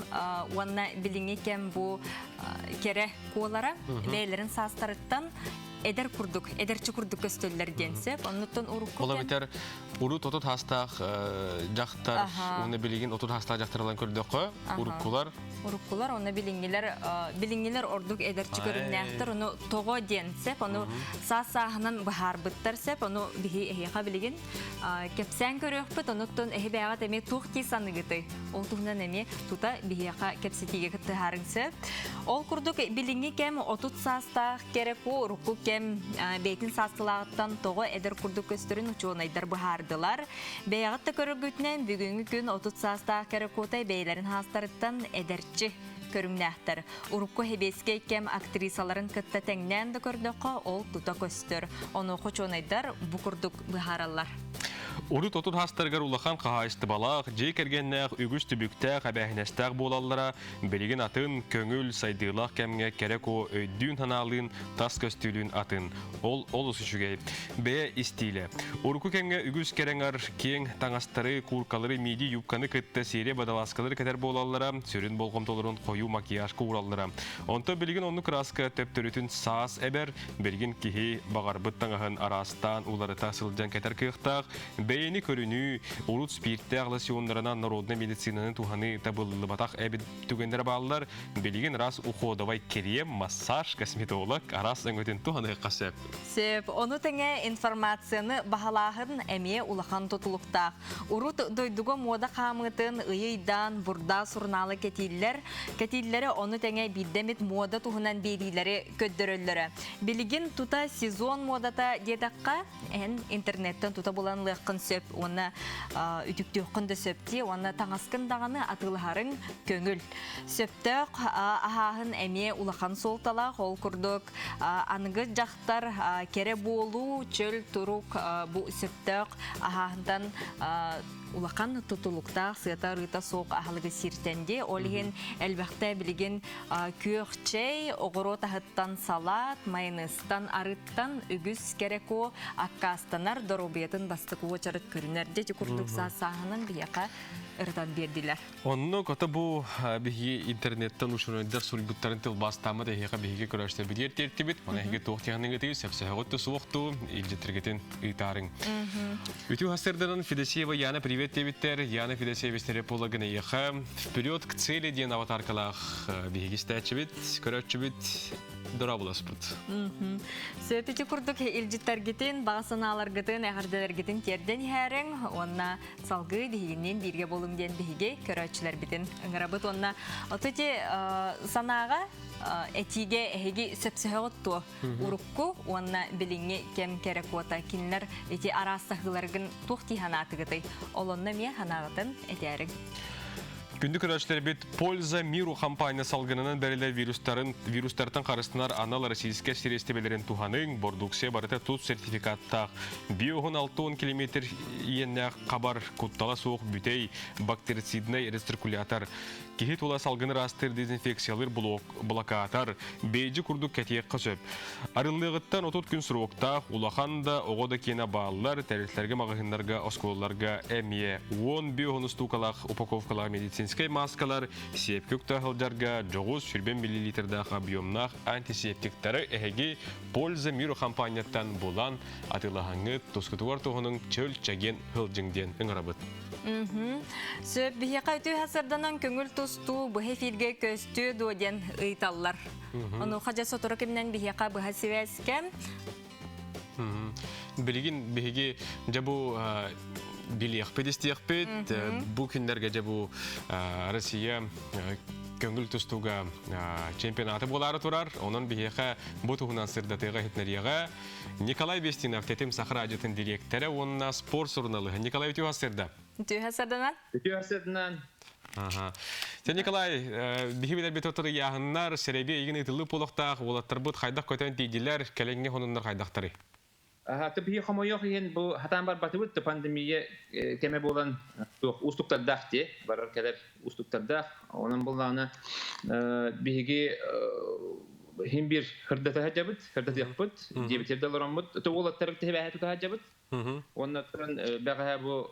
уанна билиңе кем бу кере куалара, бәйләрен састырыттан эдер курдук, эдерчи курдук көстөлләр денсеп, оннуттан урукку кем. Ола битер урут отут хастак жактар, уны билеген отут хастак жактырылган көрдөккө, уруккулар. Уруккулар оны билиңгелер ордук эдерчи көрүннәктер, оны того денсеп, оны сасахынан бахар биттерсеп, оны биги эхига билеген кепсән көрөкпөт, онуттан эхи бәгат эме тух кисаныгыты. Ол тухнан эме тута бигига кепсетиге кытты харыңсеп. Ол курдук билиңге кем отут састак кереку, урукку кем бейтин састылагыттан того эдер курдук көстөрүн учуонайдар бахардылар. Бәгатта көрөгүтнен бүгүнгү күн отут састак керекутай бейлерин хастарыттан эдерчи көрүмнәхтер. Урукку хебеске кем актрисаларын кытта теңнән да көрдөккө ол тута көстөр. Оны хочонайдар бу курдук бахараллар. Урут отут хастаргар улахан кахайсты балак, жей кергеннәк үгүс түбүктә хабәһнәстәк булаллара, билеген атын көңүл сайдылак кемгә керек о өйдүн ханалын тас көстүлүн атын. Ол усучугай. Бе истиле. Урку кемгә үгүс кереңар кең таңастары куркалары миди юбканы кытты сере бадаласкалары кетер булаллара, сүрүн болгом толорун кою макияж кураллара. Онто билеген онны краска төптөрүтүн саас эбер, билген кихи багарбыт таңаһын арастан улары тасылдан кетер кыктак. Бейни көрүнүү урут спиртте агласиондарынан народный медицинанын туханы табылы батак эбит түгендер баллар билеген рас уходовай крем, массаж, косметолог арас өңөтүн туханы касеп. Сеп, оны теңе информацияны бахалахын эме улахан тотулукта. Урут дойдуго мода камытын ыйыйдан бурда сурналы кетиллери оны теңе биддемит мода тухунан бедилери көддөрөллөрө. Билеген тута сезон модата дедакка интернеттен тута булан лыккын сөп, оны үтүктөккүндө сөпти, оны таңаскын даганы атылыхарын көңүл. Сөптөк ахахын эме улахан солталак, ол курдук аныгы жактар кере болу, чөл турук бу сөптөк ахахындан улахан тутулукта сыта рыта соқ ахалыгы сиртенде, олиген әлбәқті білген күйөкчей, оғыро тахыттан салат, майонезтан арыттан үгіз кереко аккастанар доробиятын бастықы очарыт көрінерде жүкірдік сасағының бияқа ырдан бердилер. Онно кота бу биги интернеттен ушундар сулбуттарын тыл бастамы да хега биги көрөштөр бидер тертибит, мана хеге токтяганы гытып, сепсеготты суокту, илжетиргетен ыйтарың. Үтү хастердан Федосеева Яна привет тебиттер, Яна Федосеева стереполагына яха. Вперед к цели ден аватаркалах биги стачыбит, көрөчүбит. Дорабуласпыт. Сөпити курдук илжиттаргитин, бағасаналаргытын, әғарделергитин терден хәрің, онна салғы дегеннен бирге болым ден биге көрөчілер битин ыңырабыт. Онна отыте санаға этиге әйге сөпсіғытту урукку, онна биліңе кем керек ота кинлер эти арастағыларгын туқти ханатығыты. Олонна ме ханағытын әтәрің. Күнді көрәчлер бет Польза Миру компания салгынынан бәрілер вирустардан қарыстынар анал российске сирестебелерін туханың бордуксе барыта тут сертификаттақ. Биоғын 6-10 километр иенне қабар құттала соқ бүтей бактерицидный рециркулятор. Кехет ола салгыны растыр дезинфекциялыр блокатар, бейджі күрдік кәтек қысып. Арылығыттан 30 күн сұруықта улаханда оғода кена бағылар, тәрітлерге мағығындарға, осколларға әмие 10 биоғын стукалақ упаковкалар медицинскай маскалар, сепкөк тағылдарға 9-4 мл объемнақ антисептиктары әйге Польза Миру компанияттан болан атылағаңы тұскытуар тұғының чөл чәген ғылжыңден ұңырабыт. Сөп бихеқа өту хасырданан көңіл тұсту бұхе филге көсту доден ұйталлар. Оны қажа сотыры кемнен бихеқа бұха севескем. Білген бихеге жабу билиақпет істиақпет, бұл күндерге жабу Россия көңіл тұстуға чемпионаты болары тұрар. Оның бихеқа бұл тұғынан сырдатыға хетнерияға Николай Бестинов, тетім Сахара ажетін директоры, онына спорт сұрыналығы. Николай өтеу асырда? Өтеу асырданан? Өтеу асырданан. Сен Николай, бихибилер бит отыр яғыннар, серебе егін итылы полықтақ, олаттар бұд қайдақ көтен дейділер, кәлеңге хонындар қайдақтары. Тыбхи хомойох ен бу хатан бар батыбыт пандемия кеме болан устуктардах те барар келер устуктардах онун буланы биги хим бир хырдата хажабыт хырдата япыт дебитердер орамыт тоолаттар тебе хажабыт оннан бага бу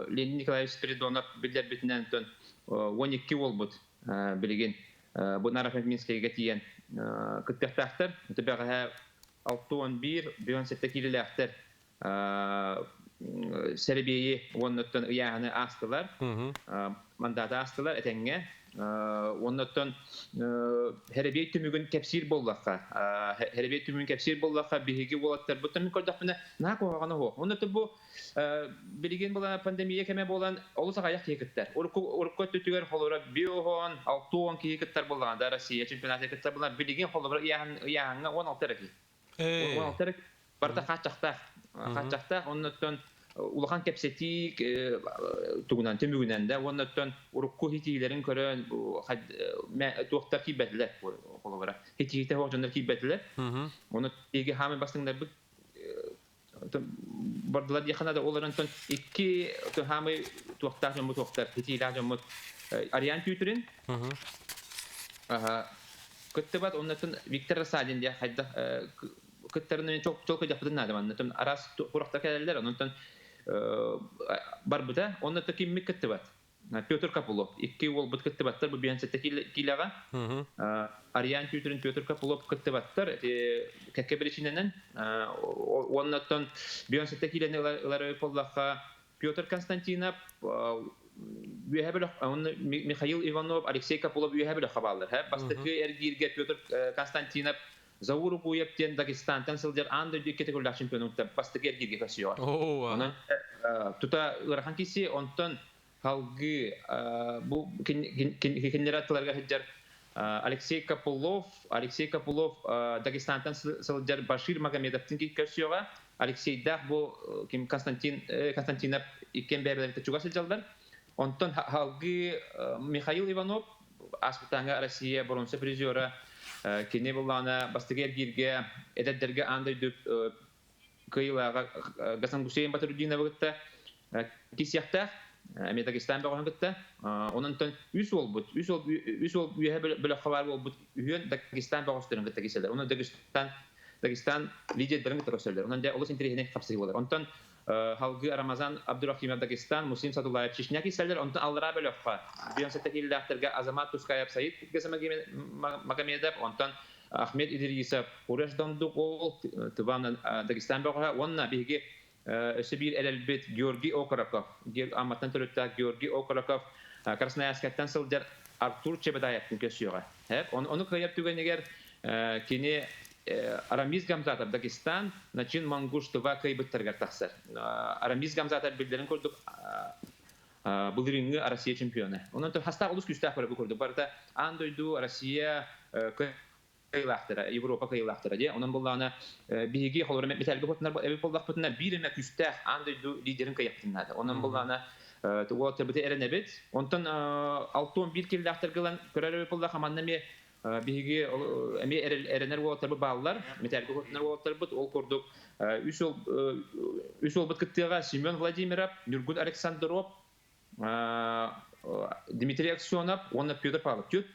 Ленин Николаевич Спиридонов билер битинен тон 12 болбут билген бу нарафет Минскийге тиен кыттактар бага 6-11 бүйөнсетте килелектер Сербияи оннаттан яғыны астылар, мандаты астылар әтенге. Оннаттан хәребей түмігін кәпсир боллаққа. Хәребей түмігін кәпсир боллаққа бігеге болаттар. Бұттан мен көрдіқпіні нақ оғаны хоқ. Оннатты бұл білген болан пандемия кәме болан олысақ аяқ кейкіттер. Орыққа түтігер қолыра биоған 6-10 кейкіттер болағанда Россия чемпионаты кейкіттер болан білген қолыра яғынға 16 рәкі. Уалтырык барда хачактах оннотон улахан кепсетик тугунан темүгүнөн да оннотон урукку хитилерин көрөн туактар кийбетилер колобара хитите хожондар кийбетилер оны эги хами бастыңдар бардылар яханада оларантон икки хами туактар жому туактар хитилер жому ариан түйтүрин көттөбат оннотон Виктор Расадин дия хайда кыттерин çok yapıdın adam anlatım aras kurakta keldiler ondan barbuda onda da kim kittibat Pyotr Kapulov 2 yol bit kittibatlar bu biyansette kilaga Aryan Tütürün Pyotr Kapulov kittibatlar kekeberişinden ondan biyansette kilenler pollaha Pyotr Konstantinov Mikhail Ivanov Alexey Kapulov üyehabile haberler hep bastaki ergirge Pyotr Konstantinov Zauru Kuyapten Dagestan'tan sıldır anda kategoriler şampiyonlukta bastaki ergirge kasıyor. Onun tuta ırhankisi ondan halgı bu kinleratlarga hıcar Alexey Kapulov Dagestan'tan sıldır Bashir Magomedov'tan ki kasıyor. Alexey Dah bu kim Konstantinov iken beraber çuga sıldılar. Ondan halgı Mikhail Ivanov aspetanga Rusya bronze prizora kene bulana bastiger girge edetlerge andaydı kıyılaga Gasan Hüseyin Baturudinov gitti kisiyakta Dagestan bağlan gitti ondan üç ol üye böyle haber oldu üyen Dagestan bağıştırın gitti kiseler onu Dagestan liderlerin gitti kiseler ondan da olası interihine kapsayıyorlar ondan halgı Ramazan Abdurrahimov Dagestan Musim Sadullayev Çeşnya kiseler ondan allara böyle var bir sette illerlerge Azamat Tuskayev Said Magomedov ondan Ahmet İdrisov Ureşdan Dukol Tıvan'ın Dagestan bağıha onunla birge Sibir elbet Georgi Okorakov Amat'tan törütte Georgi Okorakov Krasnoyarsk'tan sıldır Artur Çebedayev'in kesiyor hep onu kıyıp tügeneger kini Aramiz Gamzatov Dagestan Naçin Manguştova kayıbıttırgar taksır. Aramiz Gamzatov bildirin kurduk bu ringi Rusya şampiyonu. Onun da hasta olus küstah var bu kurduk. Barda andoydu Rusya kayılaktır, Avrupa kayılaktır diye. Onun bulana bilgi holları metalge hotlar evi pollak putlar birine küstah andoydu liderin kayıptınlar. Onun bulana o tabii erenebet. Ondan 6-11 kilometre gelen körevi pollak hamannami bilgi emi erener water bağlar metalge hotlar water but ol kurduk. Üsol bitkiga Semyon Vladimirov, Nurgul Aleksandrov, Dmitry Aksyonov, onunla Pyotr Pavlov. Tüt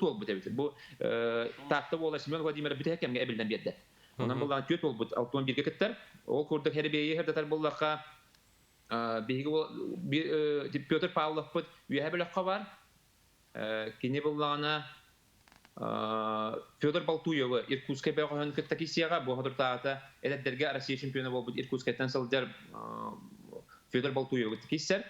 bu tabii. Bu tahta bola Semyon Vladimirov bir hekemge ebilden bir de. Ondan bulan tüt ol bu 6-11'ge kitler. Ol kurduk herbeyi herdatar bollakka bilgi Pyotr Pavlov but üye belakka var. Kini bullana Fyodor Baltuyeva Irkutsk'e bağlanan kıttakisiyaga bu hadırtaata edetlerge Rusya şampiyonu oldu Irkutsk'tan saldırır Fyodor Baltuyeva kisser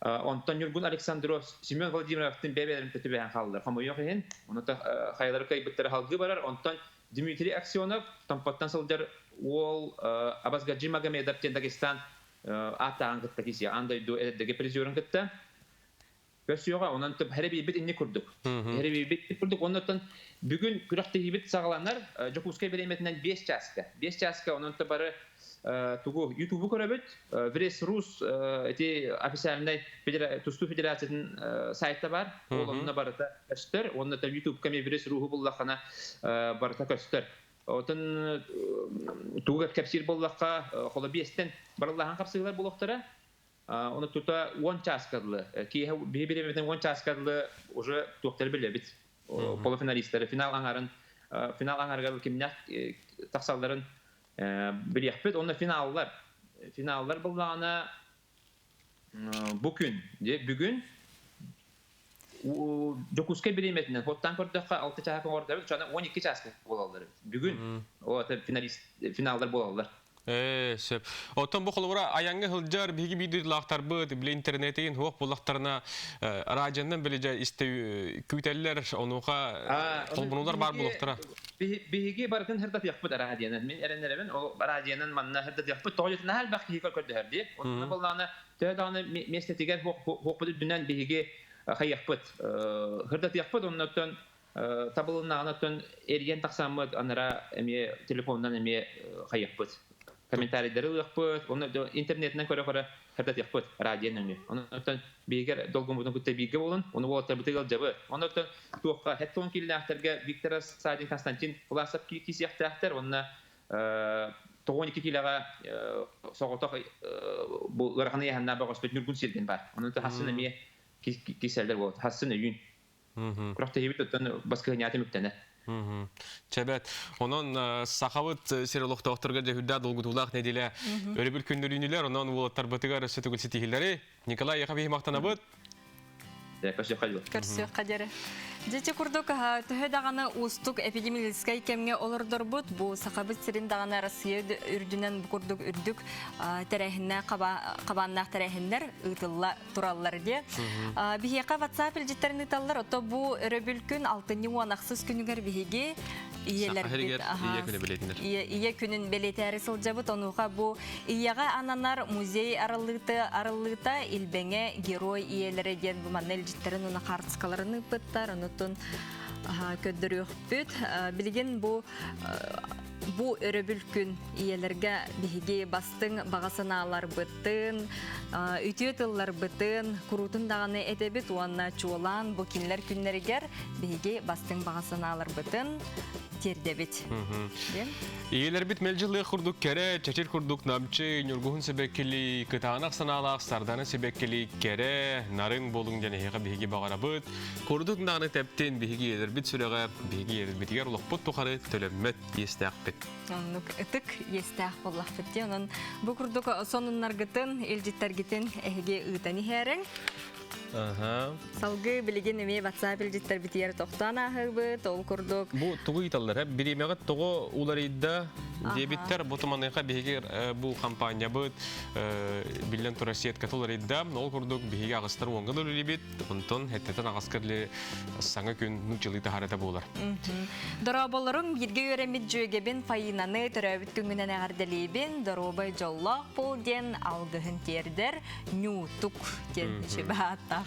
ondan Nurgul Aleksandrov Semyon Vladimirov'ın bebelerin tetübeğen hallar ama yok hen onu da hayalları kaybettiler halgı barar ondan Dmitry Aksyonov tampattan saldırır ol Abazgadji Magomedov Dagestan atağın kıttakisiya andaydı edetlerge prizörün kıtta Kösüyoga ondan tıp her bir bit inni kurduk. Her bir bit kurduk ondan bugün kürekte bit sağlanlar Jokuskay belemetinden 5 çaska. 5 çaska ondan tıp barı тугу YouTube көрөбөт, Врес Рус эти официальный Тусту федерациянын сайты бар. Ол онна барыта көстөр, онда да YouTube каме Врес Руху буллахана барыта көстөр. Отын тугу капсир буллахка холо бестен барылган капсырлар булактара. Оны тута 10 часкадлы. Ки бибиреметен 10 часкадлы уже токтор билебит. Полуфиналисттер финал аңарга кимнәк таксалларын билеппет. Онда финаллар булганы бүгүн Жокускай биреметинен хоттан көрдөккө 6 часка ордабы, жана 12 часка болалар. Бүгүн финалдар болалар. Сөп. Отон бу холора аянга хылжар биги биди лактар быт, биле интернетин хок булактарына радиондан биле исте күтеллер онуга толбунулар бар булактара. Биги бардын хырдат якпыт радиондан. Мен эренеребен о радиондан манна хырдат якпыт. Тойлетна хал бакки көрдөрдү. Онун булганы төданы местетигер хок дүнөн биги хайякпыт. Хырдат якпыт оннотон табылынагынатон эрген таксамыт анара эме телефондан эме хайякпыт. Комментарийлері ұяқпыт, оны интернетінен көрі-көрі әрдет яқпыт, радиен өңі. Оны бейгер долғын бұдың күтті бейгі болын, оны олаттар бұтығыл жабы. Оны туаққа хәттон келі әқтерге Виктор Садин Константин ұласып кейсі яқты әқтер, оны 12 келіға соғытақ ұрғаны яғынна бағаспет нүргін селген бар. Оны хасын әме кейсәлдер болады, хасын өйін. Құрақты ебет өттен басқы ғынияты мүктені. Чебет, онон сахавыт серилох докторга жehudda долгутулах неделе өрөбүл күндөрүнүлөр, онон улаттар бытыгар сөтүгүл ситихилери. Николай Яхабий мактанабыт. Көрсө кадере. Жете курдук төһөдаганы устук эпидемиологический кемге олордорбут бу сахабыт сирин дагана Россия үрдүнөн курдук үрдүк терехинне кабаннак терехиндер ытылла тураллар де. Бихека WhatsApp илжеттерин таллар ото бу өрөбүл күн 6-нчы уанаксыз күнүгөр биһиги иелер ие күнүн белетери сылжабыт онуга бу ияга ананар музей арылыта илбеңе герой иелери ден бу манел життерин уна картскаларын ыппыттар онутун көддөрүөкпүт билген бу өрөбүл күн иелерге биһиги бастың багасынаалар быттын үтүөтыллар быттын курутун даганы этебит уанна чуолан бу кинлер күннеригер биһиги бастың багасынаалар быттын тердебит. Иелер бит мелжилы курдук кере, чечер курдук намчы, нургухун себеккели, кытаанак санаалак, сарданы себеккели кере, нарын болуң жане хега биһиги багарабыт. Курдук наны тептен биһиги иелер бит сүрөгө, биһиги иелер битигер улукпут тухары төлөммөт естеакпыт. Онук ытык естеак боллакпыт де, онун бу курдук сонуннаргытын, элжиттергитин эһиге ыытани херең. Салгы билеген эме WhatsApp илжиттер битер токтан ахыбыт, ол курдук. Бу тугу италлар, биремеге того уларыйда дебиттер ботуманайга бигер бу компания быт, билен турасиет катуларыйда, ол курдук биге агыстыр оңгы лебит, онтон хеттен агаскерле саңа күн нучылыйта харата болар. Дороболорун бирге өремит жөгебин файынаны төрөбүт күнгүнөн агарделебин, доробай жоллак бул ден алгыһын тердер, нютук ден чебата.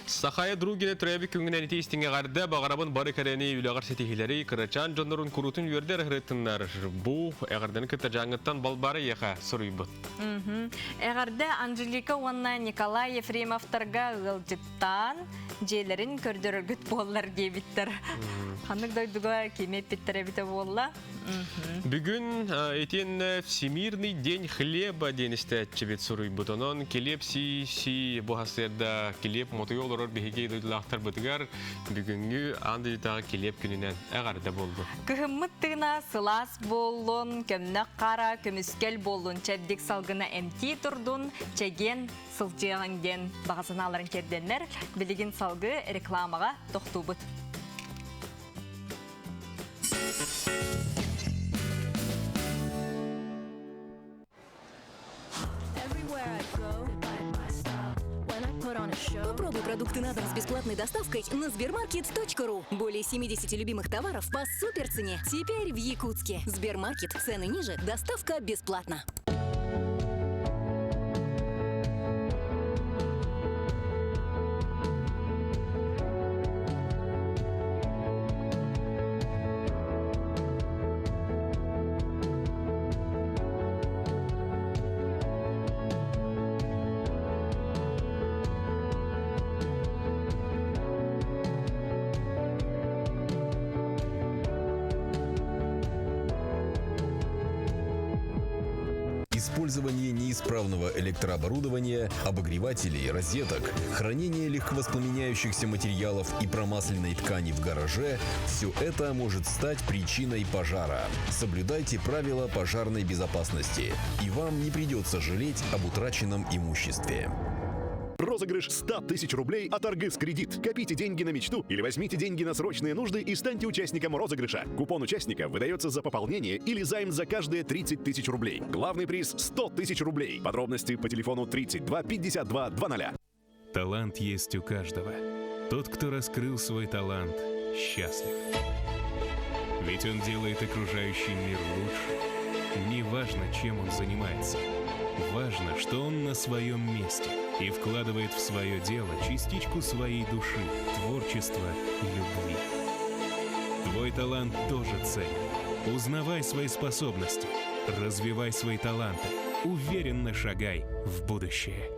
Сахая другине требі күнгінен етестіңе ғарды бағарабын бары кәрені үліғар сетихилері қырачан жонырын күрутын үйердер ғыреттіңлер. Бұ әғарден күтті жаңыттан балбары еға сұрый бұд. Әғарды Анжелика Уанна Николай Ефремовтарға ғылжыптан желерін көрдірігіт болылар дебіттір. Қанық дойдуға кемеп біттірі біті болла. Бүгін етен Всемирный день хлеба деністі әтчебет сұрый бұд. Онын келеп си бұғасырда келеп мотой олырыр бігеге дойдылақтар бұдығар бүгінгі андыдағы келеп күнінен әғарда болды. Күхімміттігіна сылас болуын, көмнік қара, көміскел болуын, чәбдік салғына әмти тұрдың, чәген сылжығанген бағасыналарын керденлер білеген салғы рекламаға тоқту бұд. Попробуй продукты на дом с бесплатной доставкой на sbermarket.ru. Более 70 любимых товаров по суперцене. Теперь в Якутске. Сбермаркет. Цены ниже. Доставка бесплатна. использование неисправного электрооборудования, обогревателей, розеток, хранение легковоспламеняющихся материалов и промасленной ткани в гараже – все это может стать причиной пожара. Соблюдайте правила пожарной безопасности, и вам не придется жалеть об утраченном имуществе. Розыгрыш 100 тысяч рублей от Аргыс-кредит. Копите деньги на мечту или возьмите деньги на срочные нужды и станьте участником розыгрыша. Купон участника выдается за пополнение или займ за каждые 30 тысяч рублей. Главный приз – 100 тысяч рублей. Подробности по телефону 32 52 20. Талант есть у каждого. Тот, кто раскрыл свой талант, счастлив. Ведь он делает окружающий мир лучше. Неважно, чем он занимается. Важно, что он на своем месте и вкладывает в свое дело частичку своей души, творчества и любви. Твой талант тоже ценен. Узнавай свои способности, развивай свои таланты, уверенно шагай в будущее.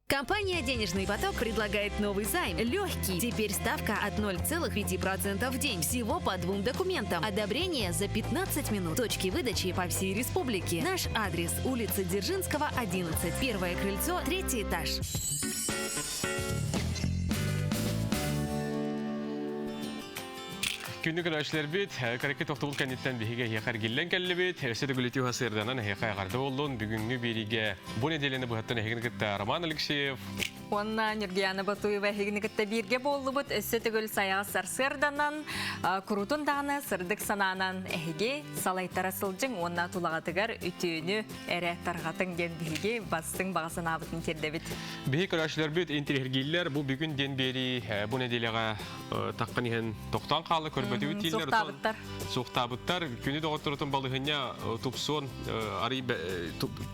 Компания «Денежный поток» предлагает новый займ. Легкий. Теперь ставка от 0,5% в день. Всего по 2 документам. Одобрение за 15 минут. Точки выдачи по всей республике. Наш адрес – улица Дзержинского, 11. Первое крыльцо, 3-й этаж. Күнні күнәшілер бет, қареке тоқтығыл кәнеттен бігеге еқар келен кәлі бет, әрседі күлеті ғасырданан еқа ағарды олын бүгінгі береге бұл неделені бұғаттан әйгіні күтті Роман Алексеев. Онна Нюргияна Батуева әйгіні күтті берге болы бұд, өссеті күл саяға сарсырданан, күрутын дағаны сырдық сананан әйге салайтара сылжың, онна тулағатығар үтіні әрі тарғатын ген бігеге бастың бағасын абытын терді бет. Бігі күнәшілер бет, интерергейлер бұл бүгін ден бері бұл неделеға таққан ehen тоқтан қалы көрбәді өтейлер. Соқтабыттар. Күні доғыттырытын балығыня тұпсон арай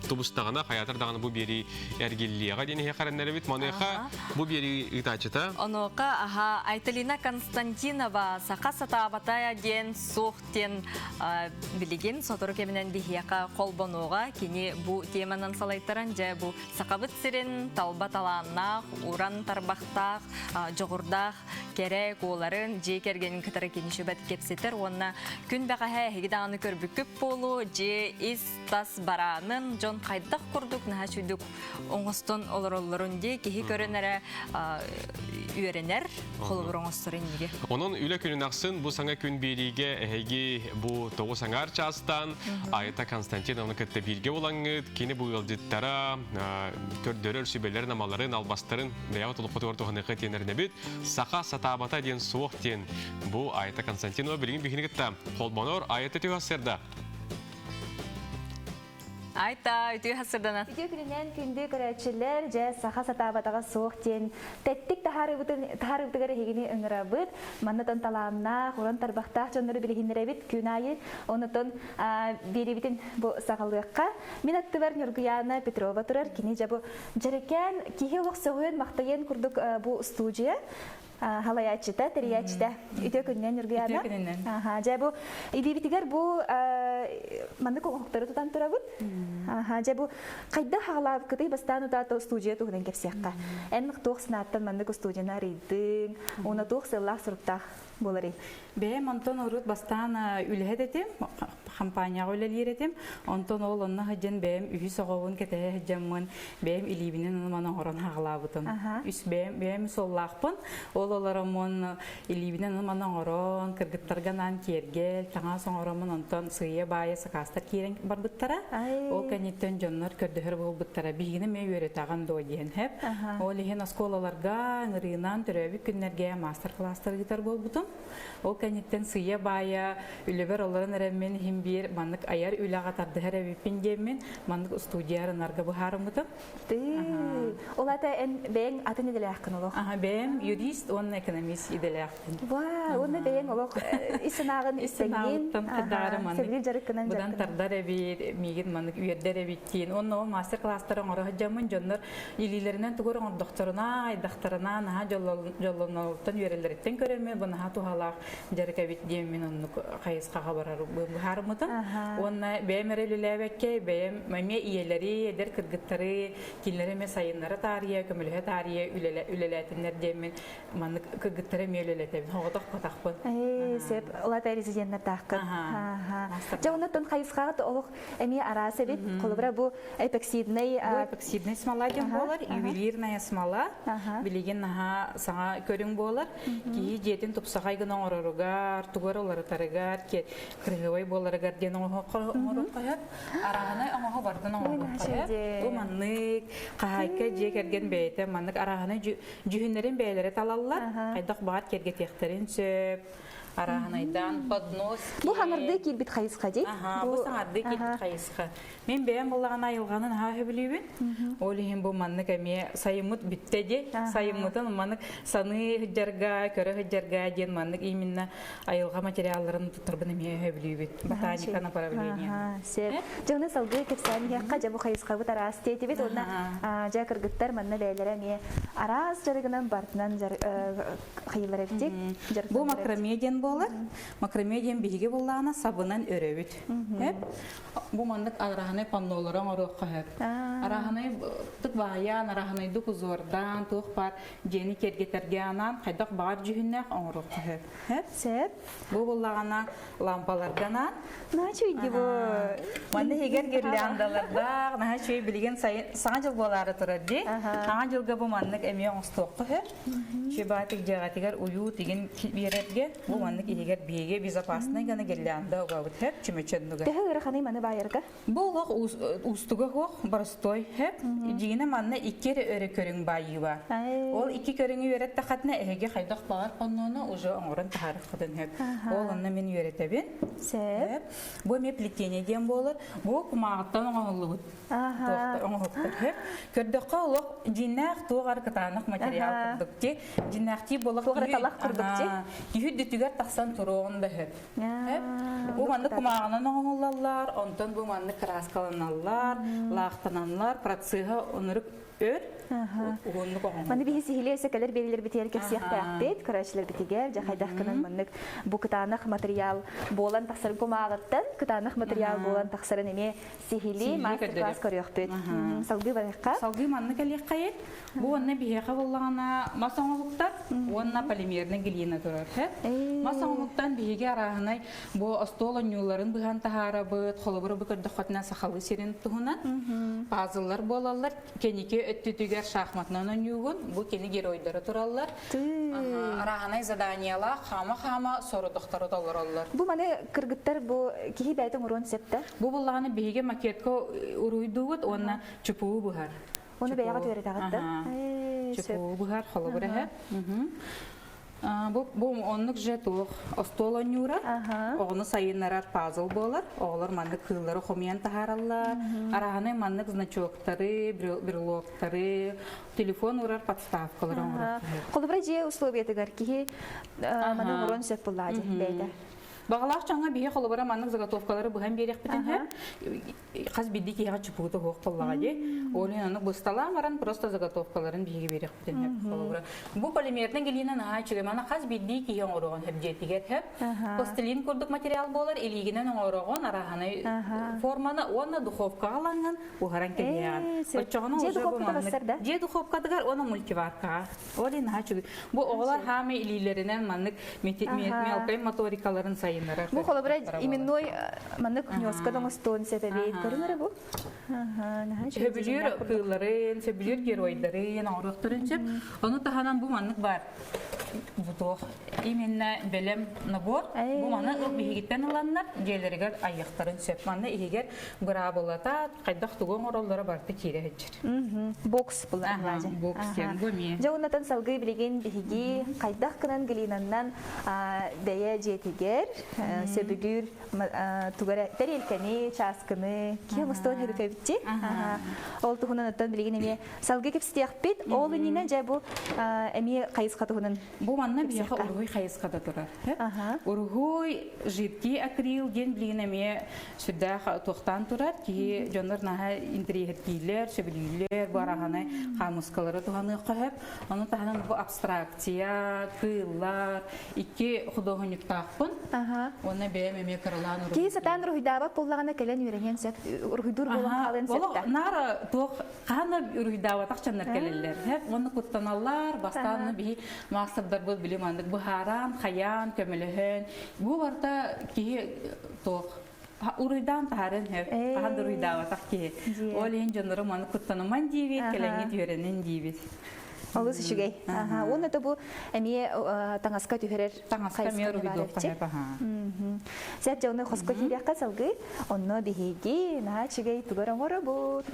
тұбыстағына, қаятырдағына бұл бері әргеллияға дені хеқарынлары бет. Манеха бұл бері ұтачыта? Оноқа Айталина Константинова сақа сатабатая ден соқтен білеген сотыры кемінен бігеқа қолбануға кені бұл теманан салайттаран жа бұл сақабыт сірін талбаталанақ, уран тарбақтақ, жоғырдақ, керек оларын же кергенін кітары кеніші бәт кепсетер. Онна күн бәғаға әйгідағаны көрбі көп болу, же ис тас баранын жон қайдақ құрдық, наға шүйдік оңыстон олар-оларын де кехи көрінері үйерінер, қолы бір оңыстырын неге. Оның үлі күнін ақсын бұл саңа күн береге әйге бұл тоғы саңар частан Айта Константиновны күтті берге олаңыд, кені бұл елдеттара төрдөрөр сүбелерін амаларын албастарын даяғы тұлықпыты ортуғанықы тенеріне бет, сақа сатабата ден суық тен бұл Айта Константинова білген бігіні күтті. Қолбанор Айта түйғасырда. Айта, үтігі хасырдана. Үтігі күнінен күнді көрәтшілер жә сақа сатабатаға соқ тен. Тәттік тахарыбытығыр егіне үңірабыд. Маннатон таламна, құран тарбақтақ жонлары білігіндеребіт күн айы. Онытон беребітін бұл сағалыққа. Мен атты бар Нюргияна Петрова тұрар. Кені жа бұл жарекен кейі олық соғын мақтайын күрдік бұл студия. Халаячыта, терячыта. Үтігі күнінен Нюргияна. Үтігі күнінен. Жа бұл ибибитігер бұл манны қоңықтары тұтан тұрабыд. Жабу қайда хағалап кытай бастан ұтаты студия тұғынан кепсеққа. Әнік тоқ сынаттан манны студияна рейдің, оны тоқ сыллақ сұрыптақ болары. Бәйім онтон ұрыт бастан үліхет етем, компанияға өлелер етем. Онтон ол онына ғыджан бәйім үйі соғауын кәтәе ғыджанмын, бәйім илибінен оның орын хағалабытым. Үс бәйім соллақпын, ол оларымын илибінен оның орын, кіргіттарғанан кергел, таңа соң орымын онтон сүйе байы сақастар керен бар бұттара. Ол кәнеттен жонлар көрдіғір бұл бұттара. Бігіні мен өретаған дойден хеп. Ол еген осколаларға, ңырынан түрәбі күнлерге мастер-кластар гитар бол бұтым. Ол кәнеттен сүйе бая, үлібер оларын әрәмен химбер, маннык аяр үліға тардығыр әбіппен демен, маннык студиярын арғы бұхарым бұтым. Ол ата бәйін атын еделі ақын олық? Бәйін юрист, оның экономист еделі ақын. Оны бәйін олық исынағын істеген, сәбілі жарықынан бұдан тардар әбет, меген маннык үйердер әбеттен. Оның ол мастер-кластарын орығы жамын жонлар илилерінен түгір доқторына, айдақтарына, наға жолланылықтан үйерелереттен көреме, бұнаға тухалақ жаркабит демин онну кайыскага барар быхармытын. Онна бемерелилебекке бем маме иелери эдер кыргыттары киллереме сайыннары тария көмөлө тария үлелетинер демин маны кыргыттары мелелетебин хоготок патакпын. Сеп олата резиденттер таққы. Жауынаттан қайысқағыт олық әме арасы бет, қолыбыра бұл эпексидный... Эпексидный смола ден болар, ювелирная смола, білеген саңа көрің болар. Кейі жетін тұпсағайгын оңырырығар, тұғыр оларытарығар, кірғывай боларығар ден оңырық қайып, арағынай оңығы бардың оңырық қайып. Бұл маннық, қағайқа жек әрген бәйті, маннық арағынай жүхінлерін бәйлері талалылар, қайдақ бағат керге тектерін сөп. Араханайдан, подноски. Бұл хаңырды келбет қайысқа дей? Бұл саңырды келбет қайысқа. Мен бәйін болаған айылғанын ағы білуін. Олығын бұл маннық әме сайымыт біттеде. Сайымытын маннық саны хүджарға, көрі хүджарға ден маннық именно айылға материалларын тұттырбын әме ағы білуін. Ботаника направление. Жоғыны салғы кепсән еққа жабу қайысқа бұт арас дейті бет. Онына жа кіргіттар манна бәйлері әме арас жарығынан бартынан қайылар әбдек. Бұл макромедиан болар. Макромедиан биһиге буллаана сабынан өрөбүт. Бу мандык араханы паннолорон орокка хеп. Араханы тук баян, араханы дук узордан, тук бар жени кергетергенан, кайдак бар жүһүннәк орокка хеп. Сеп. Бу буллагана лампалардан. Начо иди бу. Манда егер гирландаларда, начо билген саңа жыл болары турады. Саңа жылга бу мандык эме оңстокка хеп. Шебатик жагатыгар уyu деген беретге бу мандык егер биеге безопасный гана гирланда угабыт хеп чүмөчөндүгө. Тэхэ ыраханы маны байырга? Болок устуга хок барстой хеп. Жигине манна иккер өрө көрүң байыба. Ол икки көрүңү берет тахатна эге хайдак багар коннону уже оңрон тарыхтын хеп. Ол анна мен өретебин. Сеп. Бу ме плетение дем болор. Бу кумагаттан оңолубут. Оңоктор хеп. Көрдөккө олок жинак тугар кытанак материал кырдыкти. Жинакти болок тугарталак кырдыкти. Юһүддүтүгөр таксан туругунда хеп. Бу манды кумагынан оңолалар, онтон бу манды краскаланалар, лактаналар, процега онурук өр. Маны бихи сихилесе келер белилер битер кепсиях таяқпет, көрәшілер битигер, жақайдақ кынан мандык бу кытанық материал болан тақсарын кумағыттан, кытанық материал болан тақсарын эме сихили мастер-класс көріқпет. Салғы барыққа? Салғы манны кәлек қайет. Бу онна бихеға болағына масаңылықтар, онна полимерный глина тұрар. Масаңылықтан бихеге арағынай бу остолонюларын бұған тахара бұд, қолыбыры бұкырды қотына сақалы серін тұғынан. Пазылар болалар, кенеке өттүтігер шахматнан ойнугун, бу кени геройдары тураллар. Араханай заданиялар, хама-хама сорудуктары толораллар. Бу маны кыргыттар бу кихи бәйтің урон септі? Бу буллаганы биһиге макетко уруйдугут, онна чупуу бухар. Оны бәяға төре тағытты? Чупуу бухар, холобыра. Бу оннук жетук остол онюра, оғыны сайынарар пазл болар, оғылар мандык кыллары хомиян тахараллар, арағаны мандык значоктары, брелоктары, телефон урар подставкалары оңырар. Қолыбыра же условиятыгар кихи маны урон сеп бұллади бәйді? Бағалақ жаңа бейе қолыбыра маңның заготовкалары бұған берек бітін әр. Қаз бейді кейға чүпуыты хоқ қолаға де. Олын анық бұстала маран просто заготовкаларын бейге берек бітін әр қолыбыра. Бұл полимердің келінен аға чүгемана қаз бейді кейген орығын әп жетігер әп. Пластилин көрдік материал болар, елігінен орығын арағаны форманы, оны духовка аланған бұғаран келген. Же духовка басырда? Же духовкадығар, оны мультиварка. Олын аға чүгем. Бұл оғылар хамы илилерінен маңның мелкай моторикаларын сайын. Бу холобра именной маннык нёскадан стон сетебейт көрүнөр бу. Сөбүлүр кылларын, сөбүлүр геройдарын арыктырынчып, аны таханан бу маннык бар. Бутох именно белем набор. Бу маны бигиттен аланнар, желерге аяктарын сөп манны игер грабылата, кайдак тугон ороллары барты кирехчир. Бокс булар лаже. Бокс кен бу ми. Жаунатан салгы билеген биги кайдак кынан глинаннан дая жетигер сөбүгүр тугара тарелканы, часканы, кем стон херфе битти. Ол тухунан оттан билеген эме салгы кепстиякпит. Ол ининен жай бу эме кайыска тухунан. Бу манна бияка ургуй кайыскада турар. Ургуй жидки акрил ден билеген эме сүддах токтан турар ки жонор наха интерьер сөбүлүлөр бараханы камыскалары туханы кахып. Аны таханан бу абстракция, кыллар, икки художниктакпын. Оны бем эме кырлан ургуй. Ки сатан ургуйдаба боллагана келен үйренген сет ургуйдур болон калын сетте. Нара тох кана ургуйдаба такчаннар келелер. Оны куттаналар, бастаны би мастырдар бул билим андык бухаран, хаян, көмөлөһөн. Бу барта ки тох урыйдан тарын хеп, ахан урыйдаба такки. Ол ен жонору маны куттанаман дибит, келеңи үйренен дибит. Олус үшігей. Оны да бұл әме таңасқа түйерер. Таңасқа мен ургуйдук тахеп. Сәт жауны қосқа кейрекқа салғы, оны бігеге, на чігей тугаран ғора бұд.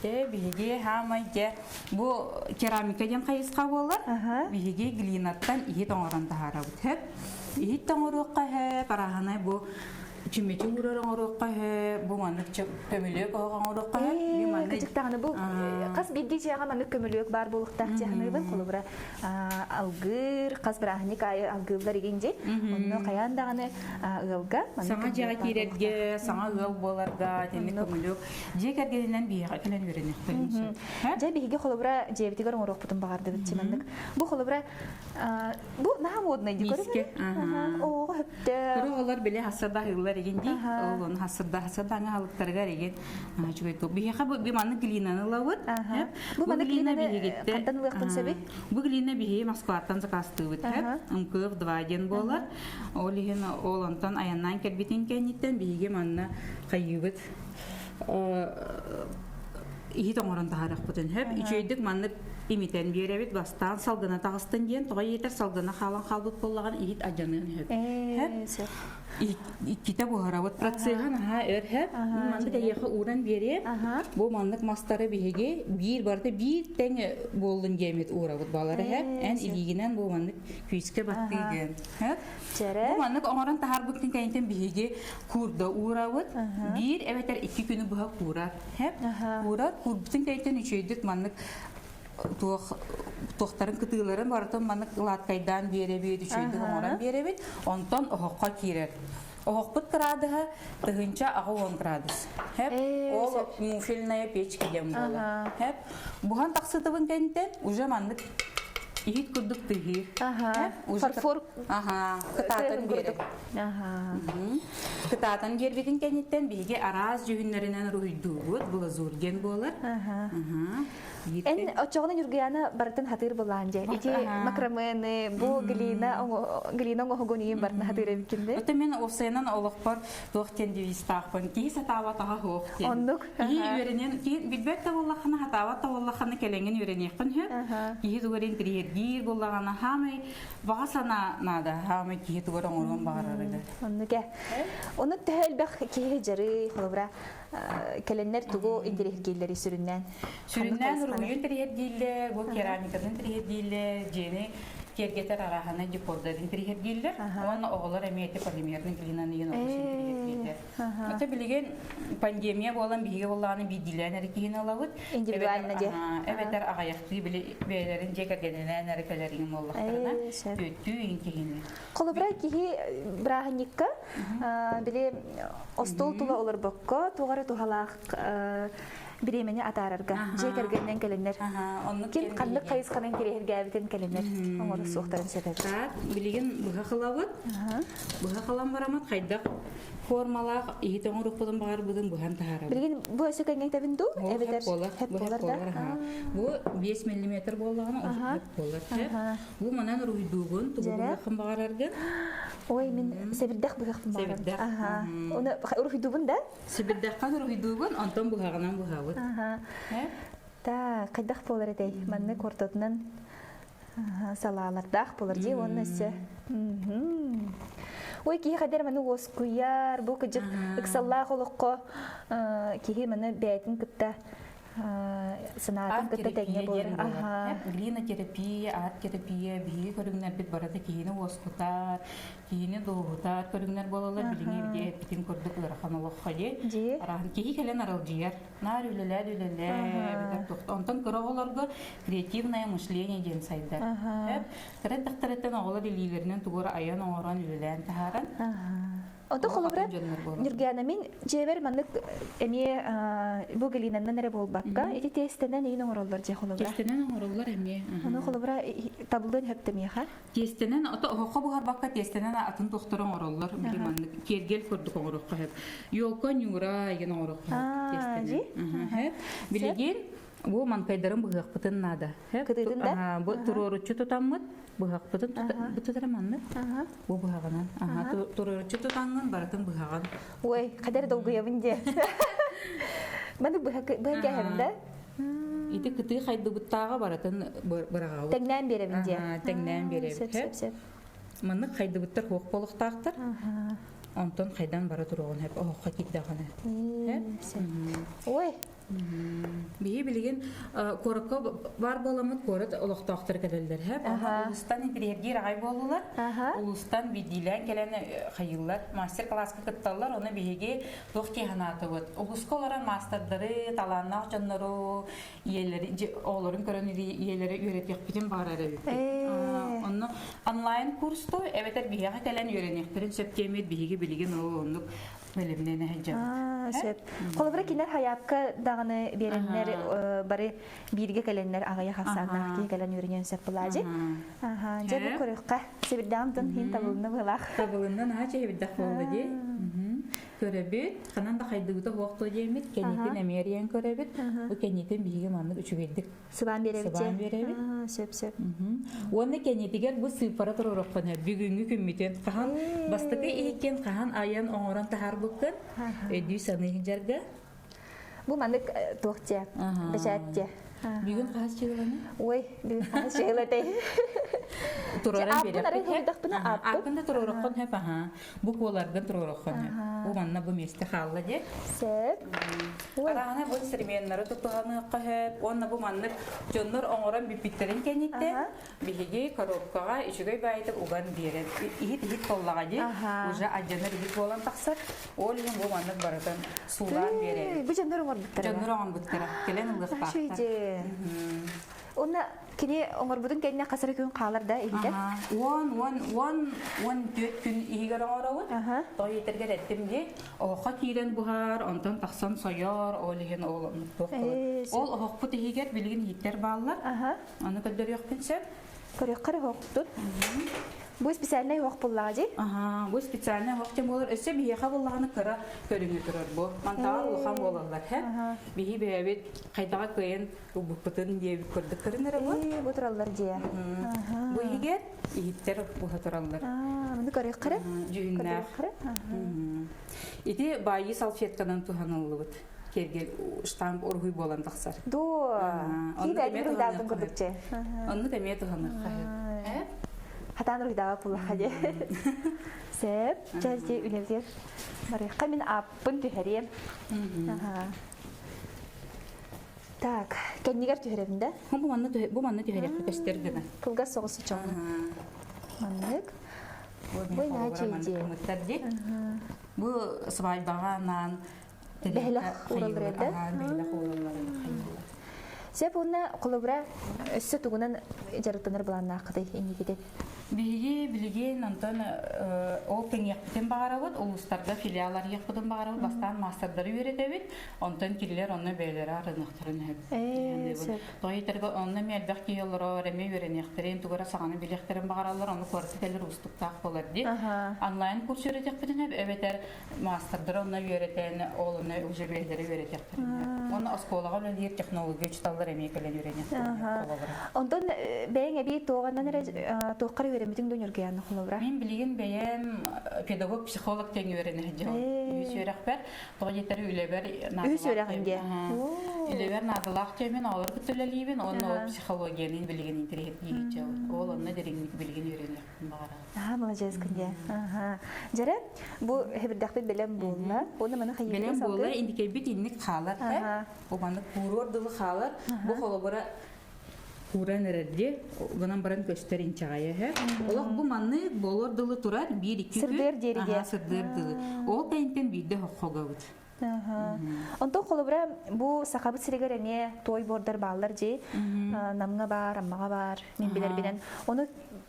Бігеге хамайге бұл керамикаден қайысқа болар. Бігеге глинаттан ихет оңыран тахара бұд. Ихет таңырыққа хеп, арағанай бұл чимечи ураран орокка хе бу маннык көмөлөк оган орокка хе кычыктаганы бу кас бидди жага маннык көмөлөк бар болуктак жагыныбын колубра алгыр кас брахник алгылдар игенже онно каяндаганы ылга саңа жага кирерге саңа ыл боларга тени көмөлөк жекергенен бияга келен беренек жа биге колубра жебитигер орокпутун багарды битчи маннык бу колубра бу на модный декоры о хепте колор биле хасада регенди он хасырда хасадаңа халыктарга реген жугайт бияка бу манны глинаны лавыт бу манны глина кантан лыктын себи бу глина бие Москвадан закастыбыт ымкып 2 ден болар ол еген олонтан аяннан келбитин кенниттен биге манны кайыбыт ихи тоңорон тахарак бутун хеп үчөйдүк манны имитен беребит бастан салгына тагыстын ден тога етер салгына халан халбыт боллаган ихит ажанын хеп Икките бухарават процехан эрхеп манды даяха уран бере бу мандык мастары биге бир барды бир тең болдун жемет урават балары хеп эн илигинен бу мандык күйске баттыгын хеп бу мандык оңорон тахарбыктын кайынтен биге курда урават бир эбетер 2 күнү буга курар хеп курар курбутун кайынтен үчөйдүк мандык тохтарын кытыларын бартын маны латкайдан беребет үчөйдү оңоран беребет онтон охокка кирер охокпут градыга тыгынча агы 10 градус хеп ол муфельная печка дем бола хеп буган таксытыбын кенте уже мандык ихит курдук тыгы фарфор кытатын берек кытатын бербитин кенеттен биге араз жүгүннөрүнөн руйдугут глазур ген болар эн очогона юргияна бартын хатыр буланже ити макрамены бу глина огогони бартын хатыр эбикинде өтө мен овсенан олокпор тохтен дивистахпын ки сатава тага хохтен ондук ки үйренен ки бидбетте боллахана хатава боллахана келенген үйренекпин ки дугерин триергир боллагана хамы багасана нада хамы ки дугерон оргон багарады ондуке оны тэлбэх ки жары холобра kelenler tugu indirihgilleri süründen ruhun dirihgiller bu keramikadan dirihgiller jeni kergeter arahana jikordadan dirihgiller onu oğlar emiyeti polimernin glinan yen dirihgiller ata biligen pandemiya bolan bige bolanı bidilen erkeğin alawut individualna je ebeter agayakты belerin jekergenene nerkelerin mollaklarına tötü inkehin kolobra ki brahanikka bile ostol tula olur bakka tuğara tuhalak birimeni atararga jekергenden kelenler kin kanlık kayıskanın kirehirgabiten kelenler oңору суохтарын себеби билеген буга кылабыт буга кылам барамат кайдак формалак ийте оңорукпудун багар будун буган тахара билген бу өсөкөнгөн табинду эбетер хеп болар да бу 5 мм болганы ошо болар бу манан руйдугун тугуга кым багарарга ой мен себирдак бугакпын багар оны руйдугун да себирдаккан руйдугун антон бугаганан бугабыт та кайдак болар эдей манны кортотунан салаалардах болар же оны өсө ой ки хадер маны оскуяр бу кыжык ыксаллах олокко ки маны бәйтин кытта сынаатын кытта теңе болар. Глинотерапия, арт-терапия, биһиги көрүңнәр бит барата киһини уоскутар, киһини доогутар көрүңнәр болалар, билиңер битин көрдүк ырахан олохха ди. Арахан киһи келен аралжыяр. Нар үлелер, онтон кыроголорго креативное мышление ден сайдар. Кыраттактараттан оголор илилеринен тугура аян оңорон үлелен тахаран. Онто холобра Нургияна мен жебер маннык эме бу Глинанан эре болбакка. Эти тестенен эйин оңороллор же холобра. Тестенен оңороллор эме. Аны холобра табылдын хептемеха. Тестенен ото хокко бухар бакка тестенен атын доктор оңороллор били маннык кергел көрдүк оңорокка хеп. Йолко нюра еген оңорокка тестенен. Билеген бу манкайдарын быгакпытын нада. Кыдыдында? Бу туроручу тутаммыт, быгакпытын бутутараманны. Бу быгагынан. Туроручу тутанган баратын быгаган. Ой, кадар долгуябынде. Маны быгакка хемда? Ити кыты хайды буттага баратын бырагау. Теңнен беребинде. Теңнен беребин. Маны хайды буттар хок болуктактар. Онтон хайдан бара турган хеп охка китдаганы. Ой. Бии билген коракка бар боламыт корат олоктактыр келелдер хеп. Улустан интерьергер ай болулар. Улустан бидилен келен хайыллар мастер-класска кытталлар, оны биге тохти ханаты вот. Улусколаран мастerdары, таланнак жаннары, иелери, оларын көрөн иелери үйрөтөк битин бар эле. Онны онлайн курсту эветер биге келен үйрөнөктөрүн септемет биге билген онлук бөлүмүнө хаҗа. Сеп. Колобра кинер хаякка даганы береннер бары бирге келеннер агая хасана ки келен үрүнөн сеп булажы. Жабы көрөккө себирдамдын хин табылны булак. Табылындан хача бирдак болду ди. Көрөбүт, кананда хайдыгыта вакыт жемит, кенетин эмериен көрөбүт. Бу кенетин биге манны үчүгедик. Сыбан беребит. Сыбан беребит. Сеп. Оны кенетигер бу сыпара туруруккана бүгүнгү күммитен кахан бастыкы ийкен кахан аян оңорон тахар буккан. Өдү саны жарга. Бу маннык тохте. Бежатте. Бүгүн кас чыгыланы? Ой, бүгүн кас чыгылаты. Тураран берет. Акында туруруккан хеп Бу коларга туруруккан. Бу манна бу месте халла де. Сеп. Арана бу серменнары тутуганы кахеп, онна бу манны жоннор оңорон бипиттерин кенетте. Биге коробкага ичиге байтып уган берет. Ихит коллага де. Уже аҗаныр бит болан таксар. Ол бу манны баратан сулан берет. Бу жоннор оңор биттер. Жоннор оңор биттер. Келен ылгыктар. Онна кини оңор будун кенне касыр күн каларда ийде. One төт күн ийгер оңоробут. Той етерге реттимди. Оха кирен бухар, онтон таксан соёр, олеген ол токтор. Ол охпут ийгер билген хиттер баллар. Аны көдөр юкпенсеп. Көрөккөр хоктут. Бу специальный хок буллагы. Бу специальный хок тем болар. Эсе бияга буллаганы кыра көрүнү турар бу. Мантагар улхан болалар, хэ. Бии бебет кайдага көйен бупутун деп көрдүк көрүнөр бу. Бу тураллар дия. Бу ийгер ийиттер бу тураллар. Муну көрөккөр. Жүйүннөр. Ити байы салфеткадан туханылыбыт. Кергел штамп оргуй болан таксар. Ду. Кийде дагы көрдүкче. Аны деме туханы. Хатан рыдава пулахаде. Сеп, жазди үлевдер. Барыка мен аппын түһәрем. Так, кеннигер түһәрем Бу манны түһәрем көстөрдү. Пулга согысы чоң. Маннык. Бу начиде. Бу свадьбаганан бәһләх уралрәдә. Сеп уна колобра өссө тугунан жарыктаныр буланна кыдай энигиде. Биги билген антон ол кеңектен багарабыт, улустарда филиаллар якпыдан багарабыт, бастан мастердары үйрөтөбүт, онтон киллер онны бейлер арыныктырын хеп. Тойтерге онны мелбек киеллар, реме үйрөнөктөрүн тугара саганы билектерин багаралар, онны көрсөтөлөр устуктак болор ди. Онлайн курс үйрөтөкпүтүн хеп, эбетер мастердары онны үйрөтөн, олуны уже бейлери үйрөтөктөр. Онны осколага лер технология читаллар эмекелен үйрөнөктөр. Онтон бең эби тогандан тоқкар беремитин дөнөргө яны холобра. Мен билген бәем педагог психолог тен өрене җал. Үсөрәкбер, тоҗетер үлебер надалак. Үсөрәгенде. Үлебер надалак темен алыр көтөлелибен, оны психологиянын билген интернет җал. Ол аны дереңник билген өрене бара. Молодец кенде. Жара бу хебирдәк белән булна. Оны менә хәйер. Белән була инде бит инник халат. Бу маны курор дылы халат. Бу холобра Уран эрде, гынан баран көстөрин чагая. Олак бу манны болор дылы турар, 1-2 сырдыр дериге. Сырдыр дылы. Ол тайынтен бидде хогабыт. Онтон холобра бу сахабыт сирегер эме той бордар баллар же, намга бар, аммага бар, мен билер билен. Оны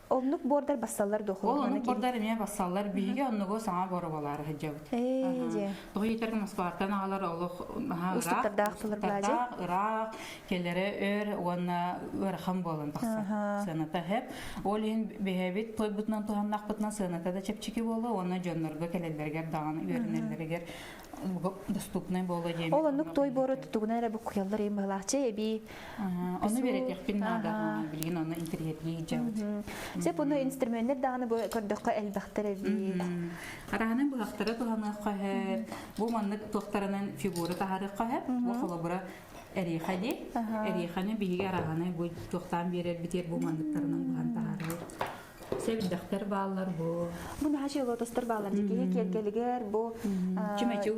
оннук бордар бассаллар дохол. Оннук бордар эме бассаллар биге оннуго саңа борбалары хәҗәбит. Же. Тойтер Москвадан алар олох Устуктарда ахтылар балажы. Ирак, келләре оны өрхам болын бакса. Саната хәп. Олин бехебит той бутнан туганнак бутнан саната да чепчики болы, оны жоннорга келелергә даган өрнелергә доступный болы дем. Ол оннук той боры тутугунан рабы куяллар эм балачы эби. Оны берет яхпин нада билген оны интернетге жабыт. Сеп оны инструменттер даганы бу көрдөккө элбактар эби. Араһанын бу хактары туганы кахер. Бу маннык тохтарынан фигура тахары кахер. Бу холобра эрихади. Эриханы биге араһаны бу тохтан берер битер бу манныктарынан буган тахары. Севдактар баллар бу. Бу нахи лотостар баллар диге келгелигер бу чимечи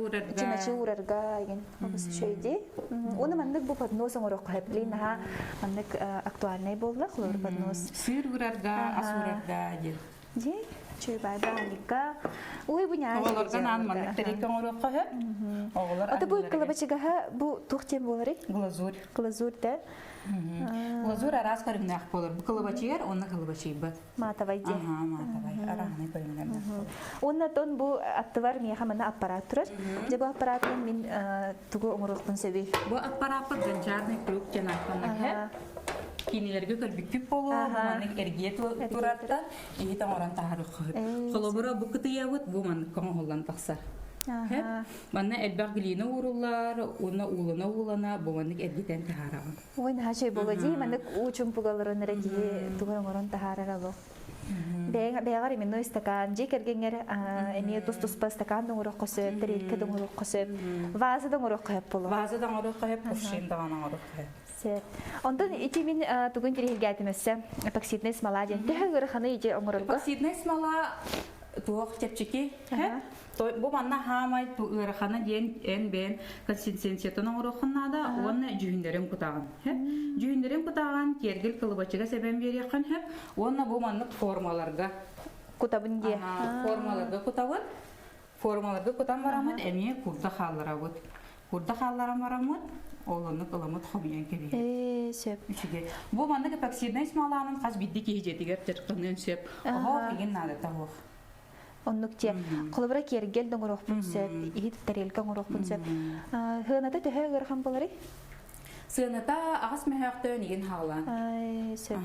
урарга ген. Бус шөйди. Оны маннык бу поднос оңорок кайплин ха маннык актуальный болла хлор поднос. Сыр урарга, асурарга ди. Ди, чөй байбалика. Ой бу няши. Олардан ан маннык терек оңорок кайып. Оглар. Ата бу кылабачыга бу тухтем болары. Глазурь. Глазурь да. Глазурь арас карымнах болар. Бу кылабачыгар, оны кылабачый бат. Матавай ди. Матавай. Араны көрүнөр. Онна тон бу аттывар меха мана аппарат турар. Же бу аппараттан мен тугу оңорокпун себеп. Бу аппарат ганчарный круг жанаккан. Кинилерге көрбүк болу, маннык эрге турарда, ийитен оран тахары кылып. Холобура бу кытыябыт, бу маннык коңоллан таксар. Манна элбак глина уруллар, уна улана улана, бу маннык эргетен тахараган. Ой, нахи богади, маннык учум пугаларын реги туган оран тахараган. Бегар именно стакан, жекергенгер эми тус-туспа стакан доңорок косып, терилке доңорок косып, ваза доңорок кайып болу. Ваза доңорок кайып, кушин доңорок кайып. Онтон ити мин тугун терилгәтимесе, эпоксидный смола ден. Тәһәгәр ханы ити оңоролго. Эпоксидный смола туак чепчики, бу манна хамай туырхана ден эн бен консистенциятын оңорохнада, оны жүйүндөрүн кутаган. Жүйүндөрүн кутаган тергил кылыбачыга себен берекан хеп, оны бу манны формаларга кутабын ди. Формаларга кутабын. Формаларга кутан барамын, эми курда халлара бут. Курда халлара барамын. Оланы кыламыт хобиян кеби. Сеп. Бу маннык эпоксидный смоланын каз бидди кежетигер теркынын сеп. Ого деген нада тагох. Оннук те колобра кергел доңорок пунсет, ит тарелка доңорок пунсет. Хыната тәһәгәр хам болары? Сыната агас мәхәктән иген халан. Ай, сеп.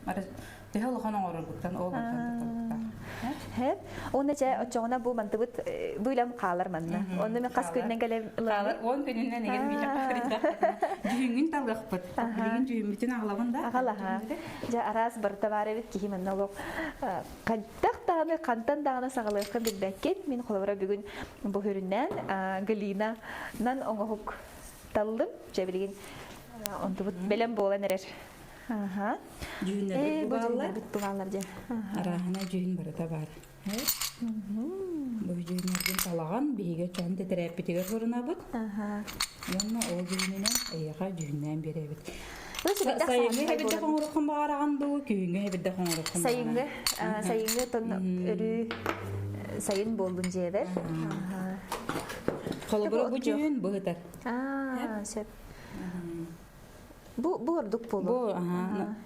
Мара тәһәл хана орыктан олган. Хәп, оны жа очоңна бу мантыбыт буйлам калар манна. Оны мен кас күннән келем. Он күннән иген билек. Жүңүн талгыппыт. Билген жүңүтен аглаганда. Агалаха. Жа арас барта бары бит кихимен налог. Каттак таны кантан дагына сагалыкка билбеккет. Мен колобра бүгүн бу хөрүннән Галина нан оңгок талдым. Жа билген онтубут белем болан эрер. Жүннәр бугалар же. Арахана жүн барата бар. Бу жүннәрдән талаган биге чан тетрәп битегә форына бит. Янна ол жүннән аяга жүннән беребит. Сайынгы хәбидә хоңрыккан багараган ду, көйгә хәбидә хоңрыккан. Сайынгы тон өрү сайын болдун жебер. Холобра бу жүн быгытар. Сеп. Бу ордук болу.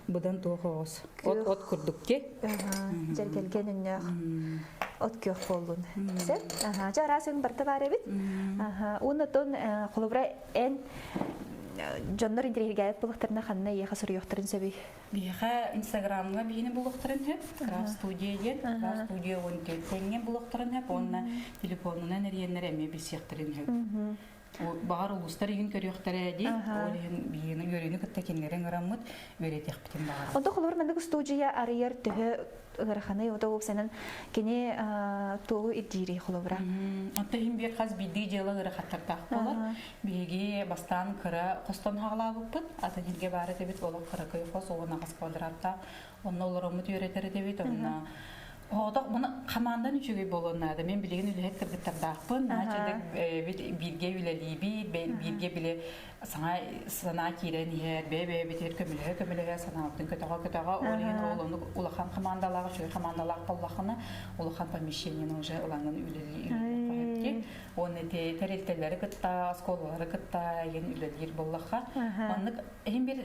Будан тоғыз. От күрдікке. Жәргелген үннәқ. От көк болуын. Сеп? Жарасын барты бар әбіт. Оны тон қолыбыра ән жоннор интерьергәйіп бұлықтарына қанына еға сұры yoқтырын сөбей. Еға инстаграмға бейіні бұлықтырын әп. Крав студия ен. Крав студия он телефонген бұлықтырын әп. Онына телефонынан әренлер әме бесектірін әп. Бағар улустар үйін көріқтері әдей, олығын бейінің өрені күттекенлерін ұрамыд, өретек бітін бағар. Онда қолыр мәндік студия арыйыр түхі ұрақаны, ода ол сәнін кене туғы иддейрей қолыбыра. Онда хин бе қаз биді jelы ұрақаттардақ болар. Беге бастан кірі қостан хағыла бұппыд, аты хинге бары дебет олық қыры көй қос, оғына қас қодыратта, онна олар ұмыт өретері дебет, онна Оғдақ мұны қамандан үшіге болуынады. Мен білеген үліғет кіргіттардақпын. Бірге үлелейбі, бірге біле сана керен ер, бетер көмілігі саналықтың көтіға. Олеген олығын ұлақан қамандалағы, шөй қамандалақ болуақыны, ұлақан помещениен уже ұлаңын үлелейбі. Оны тәрелтелері күтта, сколалары күтта, ен үлелер болуаққа. Оны әйін бір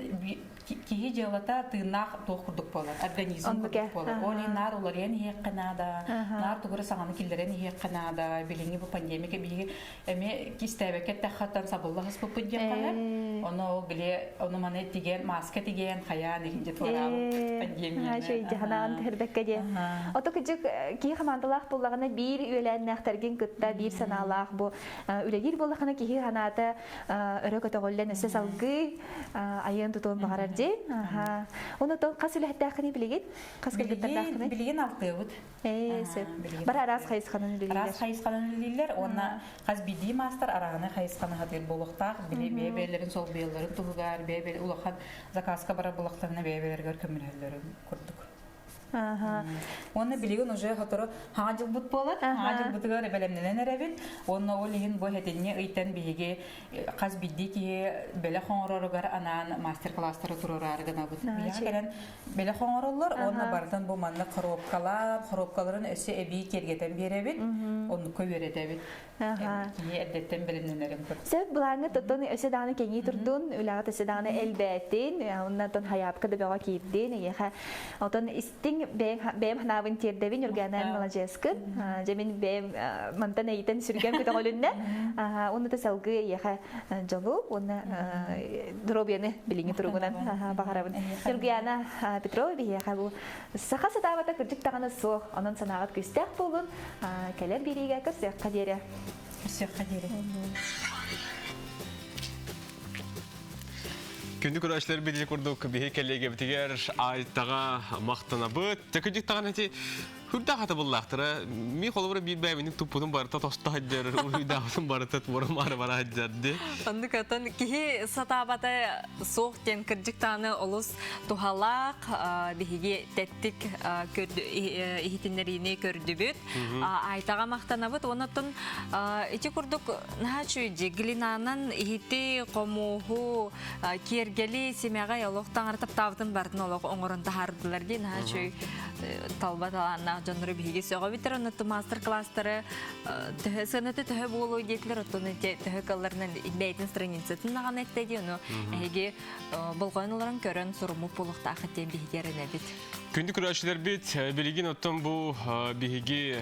кейі желата тыынақ тоқ құрдық болар, организм құрдық болар. Олеген нар олар ен Канада, нар тугуры саңаны килдерен ие Канада, билинги бу пандемия биги эме кистебекет тахаттан сабыллахыс бу пудjakалар. Оны биле, оны мане тиген маска тиген хая дегенде турабы пандемия. Ha şey jahanan terdekkede. Ото кыжык ки хамандалах буллагына бир үөләннәхтәрген кытта бир саналах бу үлегир буллагына ки ханата өрө көтөгөллән эсе салгы айын тутун багарарҗы. Оны то касыләттәхни билегит, каскылгыттардахны билеген алты Бара раз хайысқанын үлелер. Раз хайысқанын үлелер, оны қаз биди мастер арағыны хайысқаны хатыр болуқтақ, бебелерін сол бейлерін тұғығар, бебел улақан заказқа бара болуқтарына бебелергер көмірелерін көрдік. Оны билеген уже хатыры хаңа жыл бұт болар, хаңа жыл бұтығар бәлемнелен әрәбін, оны олығын бұл әденне ұйтан бейге қаз бидді ке бәлі қоңырорығар анан мастер-кластары тұрыр арғына бұт. Бәлі бәлі қоңыролар, оны бардан бұл манны қыропқаларын өсі әбей кергетен берәбін, оны көй өредәбін. Ке әдеттен бәлемнелерін көрді. Сәп бұлаңы тұттын өсі дағыны кәңей тұрдың, үлағыт өсі дағыны әлбәттен, оннан хайапқы дыбаға кейіпден, отын истің бәйім ханавын тердевін үргәнән малажескін. Жемін бәйім мантан әйтен сүрген күті қолынна. Оны да сәлгі еға жолу, оны дробияны біліңі тұрғынан бағарабын. Үргәна Петрова бейеға бұл сақа сатавата күрдік тағаны соқ, оның санағат көстәк болын, кәлер береге көрсек қадері. Көрсек қадері. Күнді күрәшілер бейді көрдік бейі кәлеге бітігер айтаға мақтана бұд. Тәкүдік тағаны әте хүрді қаты бұллақтыра. Мен қолы бұры бейді бәйменің тұппының барыта тоста хаджар, ұйдағының барыта тұмары бара хаджарды. Онды көтін кейі сатабаты соқтен кірдік тағаны олыс тұхалақ бейге тәттік ихетінлеріне көрді бүд. Айтаға мақтана бұд. Онытын әте көрдік нәчі глинанын ихеті қомуғу кергели семяга ялоқтан артып тавдын бардын олық оңырында хардылар дейін нәчі талба таланна жонры биге сөға битер онытты мастер-класстары сынаты төһө болу детлер оттуны төһө калларынан бәйтін страницатын наған әтті де оны әйге болғайын оларын көрін сұрымы болуқта ақыттен бігерін әбет. Күнді күрәшілер бет, білеген оттан бұл бігі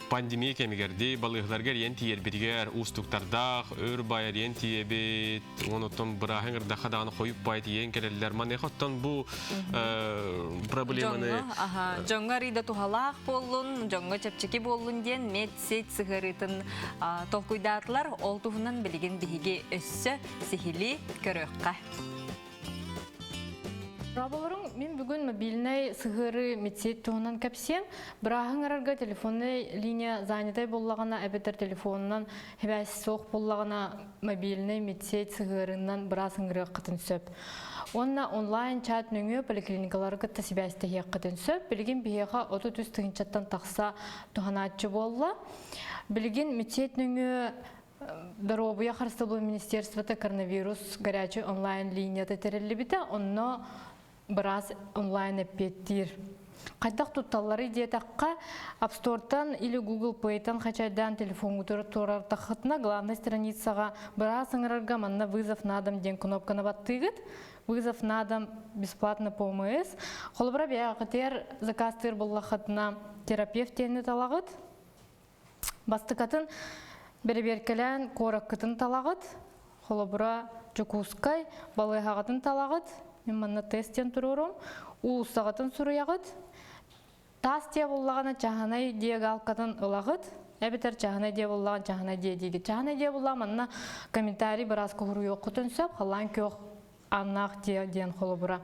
пандемия кемегерді, балығыларгер ен тиер бітігер, ұстықтардақ, өр байыр ен тие бет, оны оттан бірағын ұрдақа дағаны қойып байт ен келелер. Манеқ оттан бұл проблеманы... Жоңға рейді тұғалақ болын, жоңға чапчеки болын ден, мет сет сығырытын толкуйдатылар, ол тұғынан білеген бігі өссі сихили көріққа. Рабаларың, мен бүгін мобильный сығыры медсет туғынан кәпсем, бірағын арарға телефонный линия занятай болағына, әбетер телефонынан әбәсі соқ болағына мобильный медсет сығырынан біраз ыңыры қытын сөп. Онна онлайн чат нөңі поликлиникалары күтті себәсті хек қытын сөп, білген бейеға 30 тыңчаттан тақса туғанатчы болла. Білген медсет нөңі Дорогуя Харстаблы министерствота коронавирус горячий онлайн линията терелі біті, онно біраз онлайн әппеттір. Қайдақ тұтталары диетаққа App Store'тан или Google Play'тан қачайдан телефон тұрар тақытына главный страницаға біраз ыңырарға манна вызов на дом ден кнопканы баттығыт. Вызов на дом бесплатно по ОМС. Қолыбыра бияғытер закастыр боллақытына терапевт тені талағыт. Бастықатын Береберкелен кораккытын талағыт, холобыра жокускай балайғағытын талағыт, мен манна тесттен тұрырым, уыстағытын сұрыяғыт, тас тия болағына чағанай диагалкатын ылағыт, Әбетер чағына де боллаған, чағына де дейгі. Чағына де боллаған, манна комментарий біраз құғыру yok құтын сөп, қалан көк аннақ дейін қолы бұра.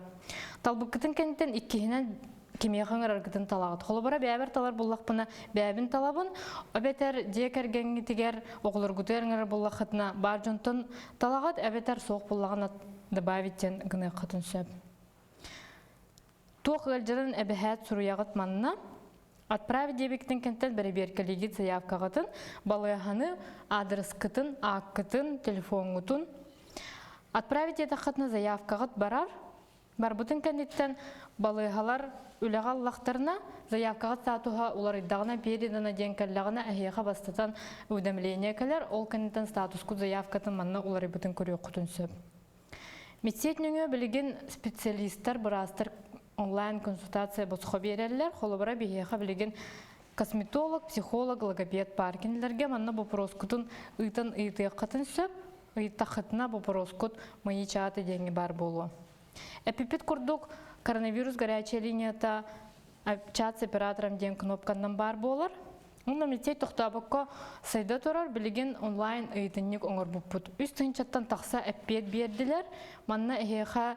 Талбыққытын кәнттен иккейінен кемеяқын аргытын талағыт. Қолы бұра бәбір талар боллақпына бәбін талабын, әбетер дек әргенгі тегер оғылыр күтеріңір боллақытына бар жонтын талағыт, әбетер соқ боллаған добавиттен гыны қытын сөп. Тоқ ғалжырын әбіхәт сұруяғыт манына отправить дебектен кенттен берекелигит заявкагатын, балыяханы адрес кытын, ак кытын, телефон кытын. Отправить етақытны заявкагыт барар. Барбутын кенттен балыяхалар үлеғаллақтарына заявкагыт статуға улар иддағына передана ден кәллағына әхияға бастатан өдемлейіне кәлер, ол кенттен статуску заявкатын манна улар ибутын көрі құтын сөп. Медсетніңі білген специалисттар бұрастыр онлайн консультация босқо берелер, холобара бейеха білеген косметолог, психолог, логопед паркинлерге манна бопроскутын ыйтын ыйтыққатын сөп, ыйтақытына бопроскут майы чааты деньги бар болу. Эпипет курдук коронавирус горячая линията чат с оператором ден кнопкандан бар болар. Онда медсет тоқтабыққа сайда тұрар білеген онлайн ыйтынник оңыр бұппыт. Үстін чаттан тақса әппет берділер, манна әхеха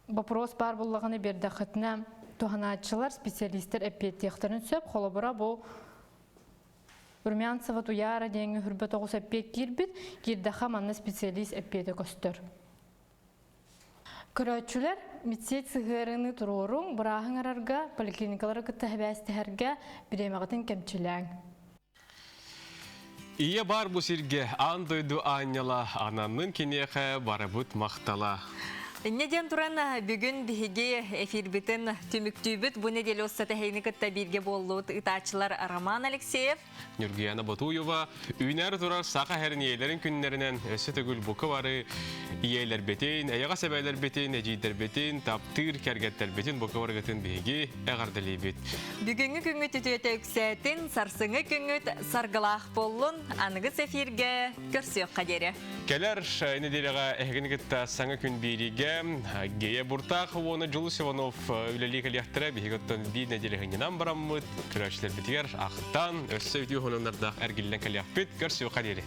вопрос бар болғаны берді қытына туғаначылар, специалистер әппеттектірін сөп, қолыбыра бұл Румянцева туяра денгі хүрбет оғыз әппет кербет, кердіға манна специалист әппеті көстір. Көрәтшілер медсет сығырыны тұрорың бұрағын арарға, поликлиникалары күтті әбәстіғарға біремағытын кәмчіләң. Ие бар бұл сирге андойду анняла, ананның кенеқі барабыт мақтала. Неден туран бүгін биһиге эфир битен түмүктүүбүт бу неделе остата хейникытта бирге боллут ытаачылар Роман Алексеев, Нургияна Батуева, үйнер турар сақа хәрін иелерін күннерінен өсі түгіл бұқы бары иелер бетейін, әйіға сәбәйлер бетейін, әжейдер бетейін, таптыр кәргеттер бетейін бұқы барғытын биһиге әғардылы бет. Бүгінгі күнгіт үтөйті үксәтін, сарсыңы күнгіт сарғылақ болын, анығыз эфирге көрсөк қадері. Келер неделеға әгінігітті саңы күн береге Гея Буртах, оны Жылу Сиванов үлелі кәлияқтыры бейгіттен бір неделі ғынынан барамыд, күрәшілер бітігер, ақтан, өссі өтеу ғынымдарда әргелілен кәлияқ бет, көрсі өқадері.